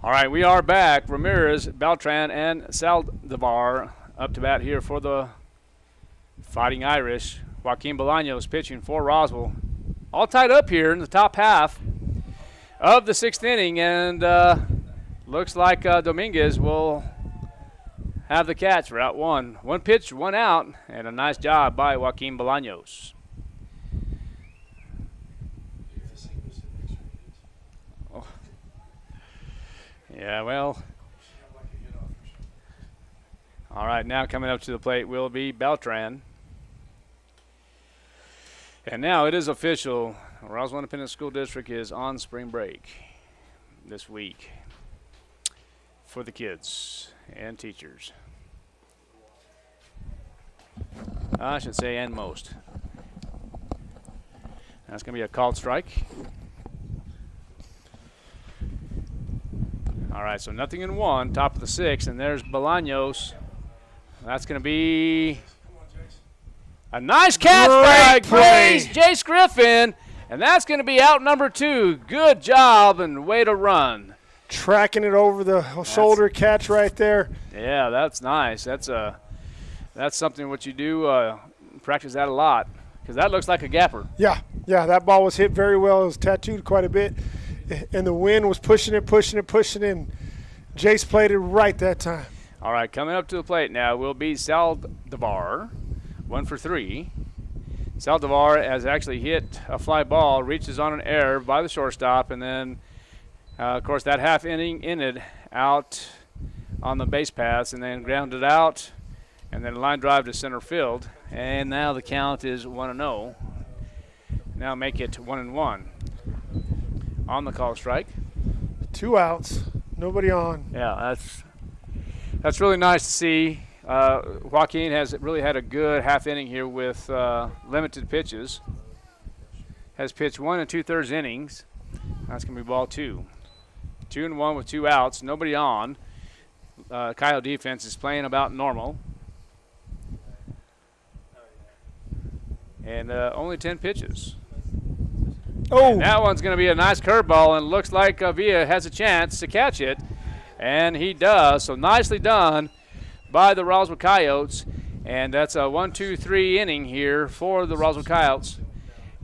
All right, we are back. Ramirez, Beltran, and Saldivar up to bat here for the Fighting Irish. Joaquin Bolaños pitching for Roswell. All tied up here in the top half of the 6th inning, and looks like Dominguez will have the catch for out one. One pitch, one out, and a nice job by Joaquin Bolaños. Yeah, well. All right, now coming up to the plate will be Beltran. And now it is official. Roswell Independent School District is on spring break this week for the kids and teachers. I should say, and most. That's going to be a called strike. All right, so nothing in one, top of the 6th, and there's Bolaños. That's going to be a nice catch by Jace Griffin, and that's going to be out number 2. Good job and way to run. Tracking it over the shoulder catch right there. Yeah, that's nice. That's something what you do, practice that a lot, because that looks like a gapper. Yeah, that ball was hit very well. It was tattooed quite a bit. And the wind was pushing it. Jace played it right that time. All right, coming up to the plate now will be Saldivar, 1 for 3. Saldivar has actually hit a fly ball, reaches on an error by the shortstop, and then, of course, that half inning ended out on the base paths, and then grounded out, and then a line drive to center field. And now the count is 1-0. Now make it 1-1. On the call strike. 2 outs, nobody on. Yeah, that's really nice to see. Joaquin has really had a good half inning here with limited pitches. Has pitched 1 2/3 innings. That's going to be ball 2. 2-1 with 2 outs, nobody on. Coyote defense is playing about normal. And only 10 pitches. Oh, and that one's going to be a nice curveball, and looks like Villa has a chance to catch it, and he does. So nicely done by the Roswell Coyotes, and that's a 1-2-3 inning here for the Roswell Coyotes,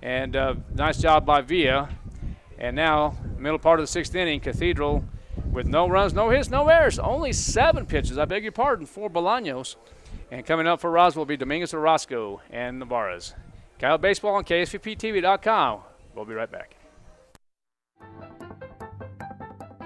and nice job by Villa. And now, middle part of the 6th inning, Cathedral with no runs, no hits, no errors, only 7 pitches. I beg your pardon for Bolaños. And coming up for Roswell will be Dominguez, Orozco, and Navarez. Coyote Baseball on KSVPTV.com. We'll be right back.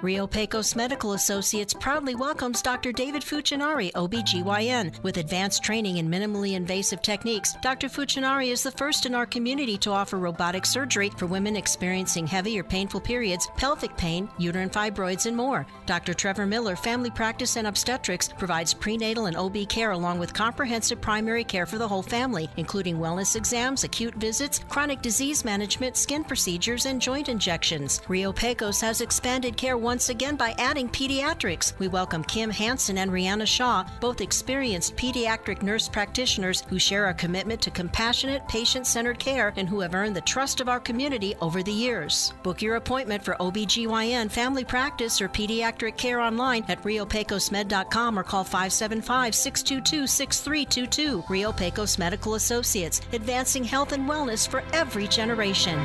Rio Pecos Medical Associates proudly welcomes Dr. David Fucinari, OBGYN. With advanced training in minimally invasive techniques, Dr. Fucinari is the first in our community to offer robotic surgery for women experiencing heavy or painful periods, pelvic pain, uterine fibroids, and more. Dr. Trevor Miller, Family Practice and Obstetrics, provides prenatal and OB care along with comprehensive primary care for the whole family, including wellness exams, acute visits, chronic disease management, skin procedures, and joint injections. Rio Pecos has expanded care once again by adding pediatrics. We welcome Kim Hansen and Rihanna Shaw, both experienced pediatric nurse practitioners who share our commitment to compassionate, patient-centered care and who have earned the trust of our community over the years. Book your appointment for OBGYN, family practice, or pediatric care online at riopecosmed.com or call 575-622-6322. Rio Pecos Medical Associates, advancing health and wellness for every generation.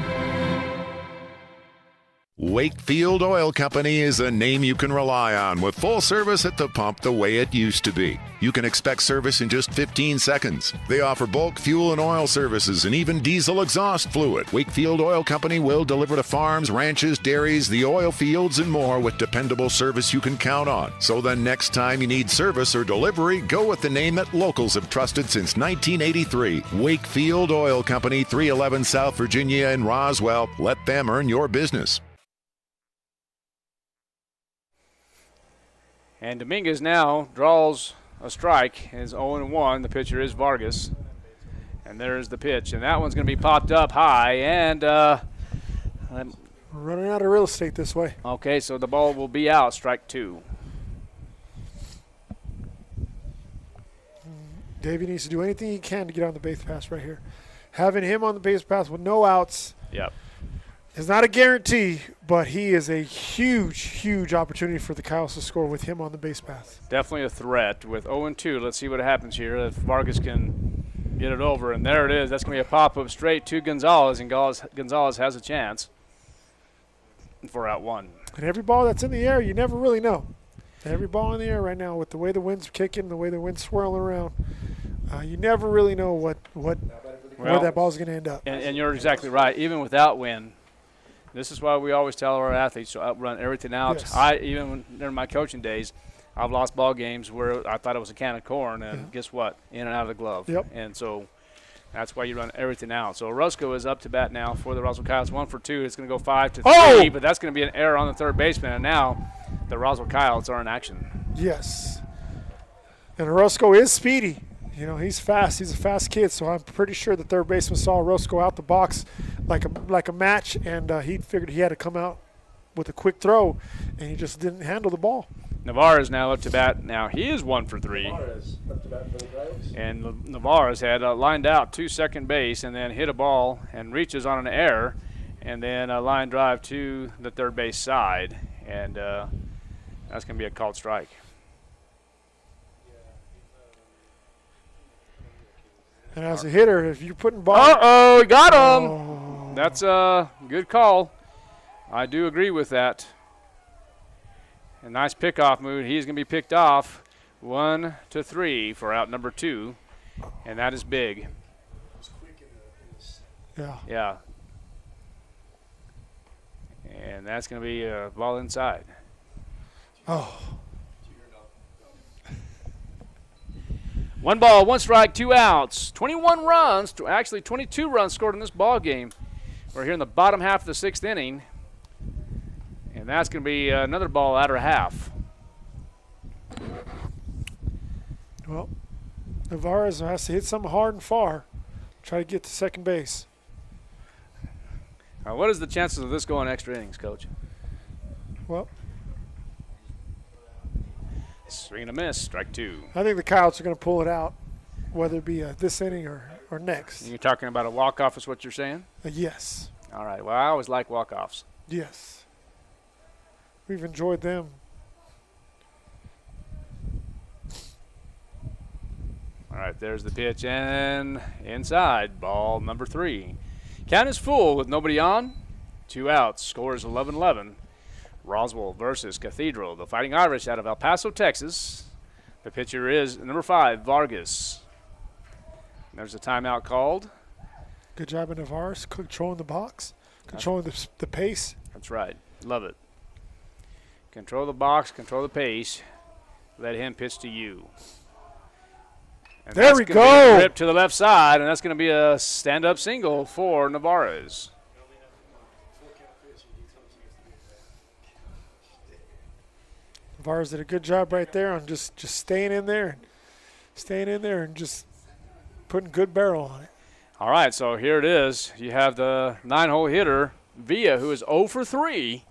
Wakefield Oil Company is a name you can rely on with full service at the pump the way it used to be. You can expect service in just 15 seconds. They offer bulk fuel and oil services and even diesel exhaust fluid. Wakefield Oil Company will deliver to farms, ranches, dairies, the oil fields, and more with dependable service you can count on. So the next time you need service or delivery, go with the name that locals have trusted since 1983. Wakefield Oil Company, 311 South Virginia in Roswell. Let them earn your business. And Dominguez now draws a strike. Is 0-1. The pitcher is Vargas. And there's the pitch. And that one's going to be popped up high. And we're running out of real estate this way. Okay, so the ball will be out. Strike 2. Davey needs to do anything he can to get on the base pass right here. Having him on the base pass with no outs. Yep. It's not a guarantee, but he is a huge, huge opportunity for the Coyotes to score with him on the base path. Definitely a threat with 0-2. Let's see what happens here if Vargas can get it over. And there it is. That's going to be a pop-up straight to Gonzalez, and Gonzalez has a chance for out 1. And every ball that's in the air, you never really know. Every ball in the air right now, with the way the wind's kicking, the way the wind's swirling around, you never really know where that ball's going to end up. And you're exactly right. Even without wind, this is why we always tell our athletes to outrun everything out. Yes. Even during my coaching days, I've lost ball games where I thought it was a can of corn, and guess what? In and out of the glove. Yep. And so that's why you run everything out. So Orozco is up to bat now for the Roswell Coyotes. 1 for 2. It's going to go 5-3, but that's going to be an error on the third baseman. And now the Roswell Coyotes are in action. Yes. And Orozco is speedy. You know, he's fast. He's a fast kid, so I'm pretty sure the third baseman saw Orozco out the box like a match, and he figured he had to come out with a quick throw, and he just didn't handle the ball. Navarez now up to bat. Now he is 1 for 3. And Navarez had lined out to second base and then hit a ball and reaches on an error, and then a line drive to the third base side, and that's going to be a called strike. And as a hitter, if you're putting ball. Uh-oh, he got him. Oh. That's a good call. I do agree with that. A nice pickoff move. He's going to be picked off 1-3 for out number 2, and that is big. Yeah. Yeah. And that's going to be a ball inside. Oh. 1 ball, 1 strike, 2 outs. 21 runs, actually 22 runs scored in this ball game. We're here in the bottom half of the 6th inning. And that's going to be another ball out of half. Well, Navarez has to hit something hard and far. Try to get to second base. What is the chances of this going extra innings, Coach? Well, swing and a miss, strike 2. I think the Coyotes are going to pull it out, whether it be this inning or next. You're talking about a walk-off is what you're saying? Yes. All right. Well, I always like walk-offs. Yes. We've enjoyed them. All right, there's the pitch, and inside, ball number 3. Count is full with nobody on. 2 outs, score is 11-11. Roswell versus Cathedral, the Fighting Irish out of El Paso, Texas. The pitcher is number 5, Vargas. There's a timeout called. Good job of Navarez, controlling the box, controlling the pace. That's right. Love it. Control the box, control the pace. Let him pitch to you. And there we go. Be a rip to the left side, and that's going to be a stand-up single for Navarez. Navarez did a good job right there on just staying in there and just putting good barrel on it. All right, so here it is. You have the 9-hole hitter, Villa, who is 0 for 3.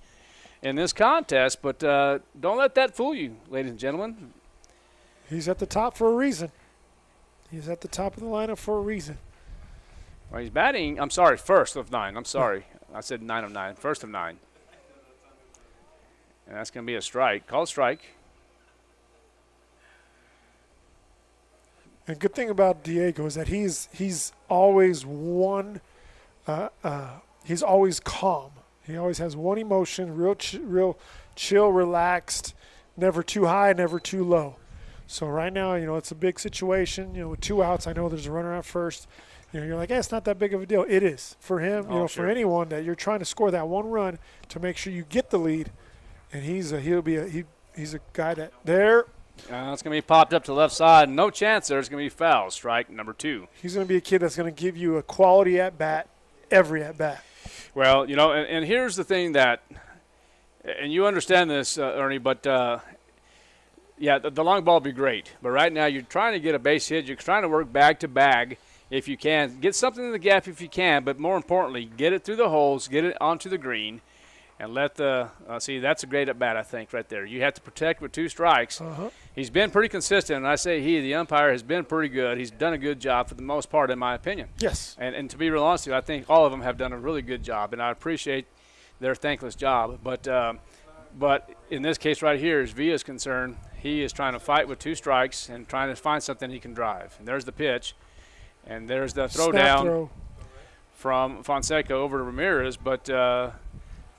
in this contest, but don't let that fool you, ladies and gentlemen. He's at the top for a reason. He's at the top of the lineup for a reason. Well, he's batting, first of 9. I'm sorry. I said 9 of 9. First of 9. And that's going to be a strike. Called strike. And good thing about Diego is that he's always he's always calm. He always has one emotion, real chill, relaxed, never too high, never too low. So right now, it's a big situation. With 2 outs, I know there's a runner at first. You're like, it's not that big of a deal. It is for him. Sure. For anyone that you're trying to score that one run to make sure you get the lead. And he's a guy that there. It's going to be popped up to the left side. No chance there. It's going to be foul. Strike number 2. He's going to be a kid that's going to give you a quality at bat every at bat. Well, and here's the thing that, and you understand this, Ernie, but the long ball would be great. But right now you're trying to get a base hit. You're trying to work bag to bag if you can. Get something in the gap if you can, but more importantly, get it through the holes, get it onto the green, and let that's a great at bat, I think, right there. You have to protect with 2 strikes. He's been pretty consistent, and I say the umpire has been pretty good. He's done a good job for the most part, in my opinion. Yes. And to be real honest with you, I think all of them have done a really good job, and I appreciate their thankless job. But in this case right here, as Villa is concerned, he is trying to fight with 2 strikes and trying to find something he can drive. And there's the pitch, and there's the throw from Fonseca over to Ramirez, but of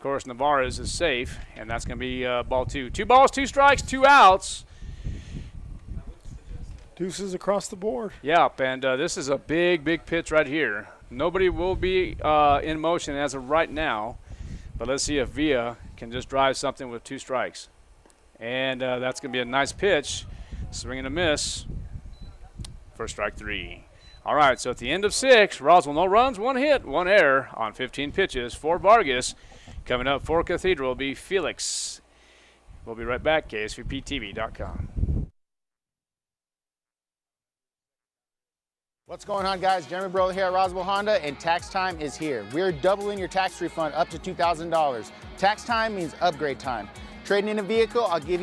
course, Navarez is safe, and that's going to be ball 2. 2 balls, 2 strikes, 2 outs. Deuces across the board. Yep, and this is a big, big pitch right here. Nobody will be in motion as of right now, but let's see if Villa can just drive something with 2 strikes. And that's going to be a nice pitch. Swing and a miss for strike 3. All right, so at the end of 6, Roswell no runs, 1 hit, 1 error on 15 pitches for Vargas. Coming up for Cathedral will be Felix. We'll be right back, KSVPTV.com. What's going on, guys? Jeremy Broly here at Roswell Honda, and tax time is here. We're doubling your tax refund up to $2,000. Tax time means upgrade time. Trading in a vehicle, I'll give you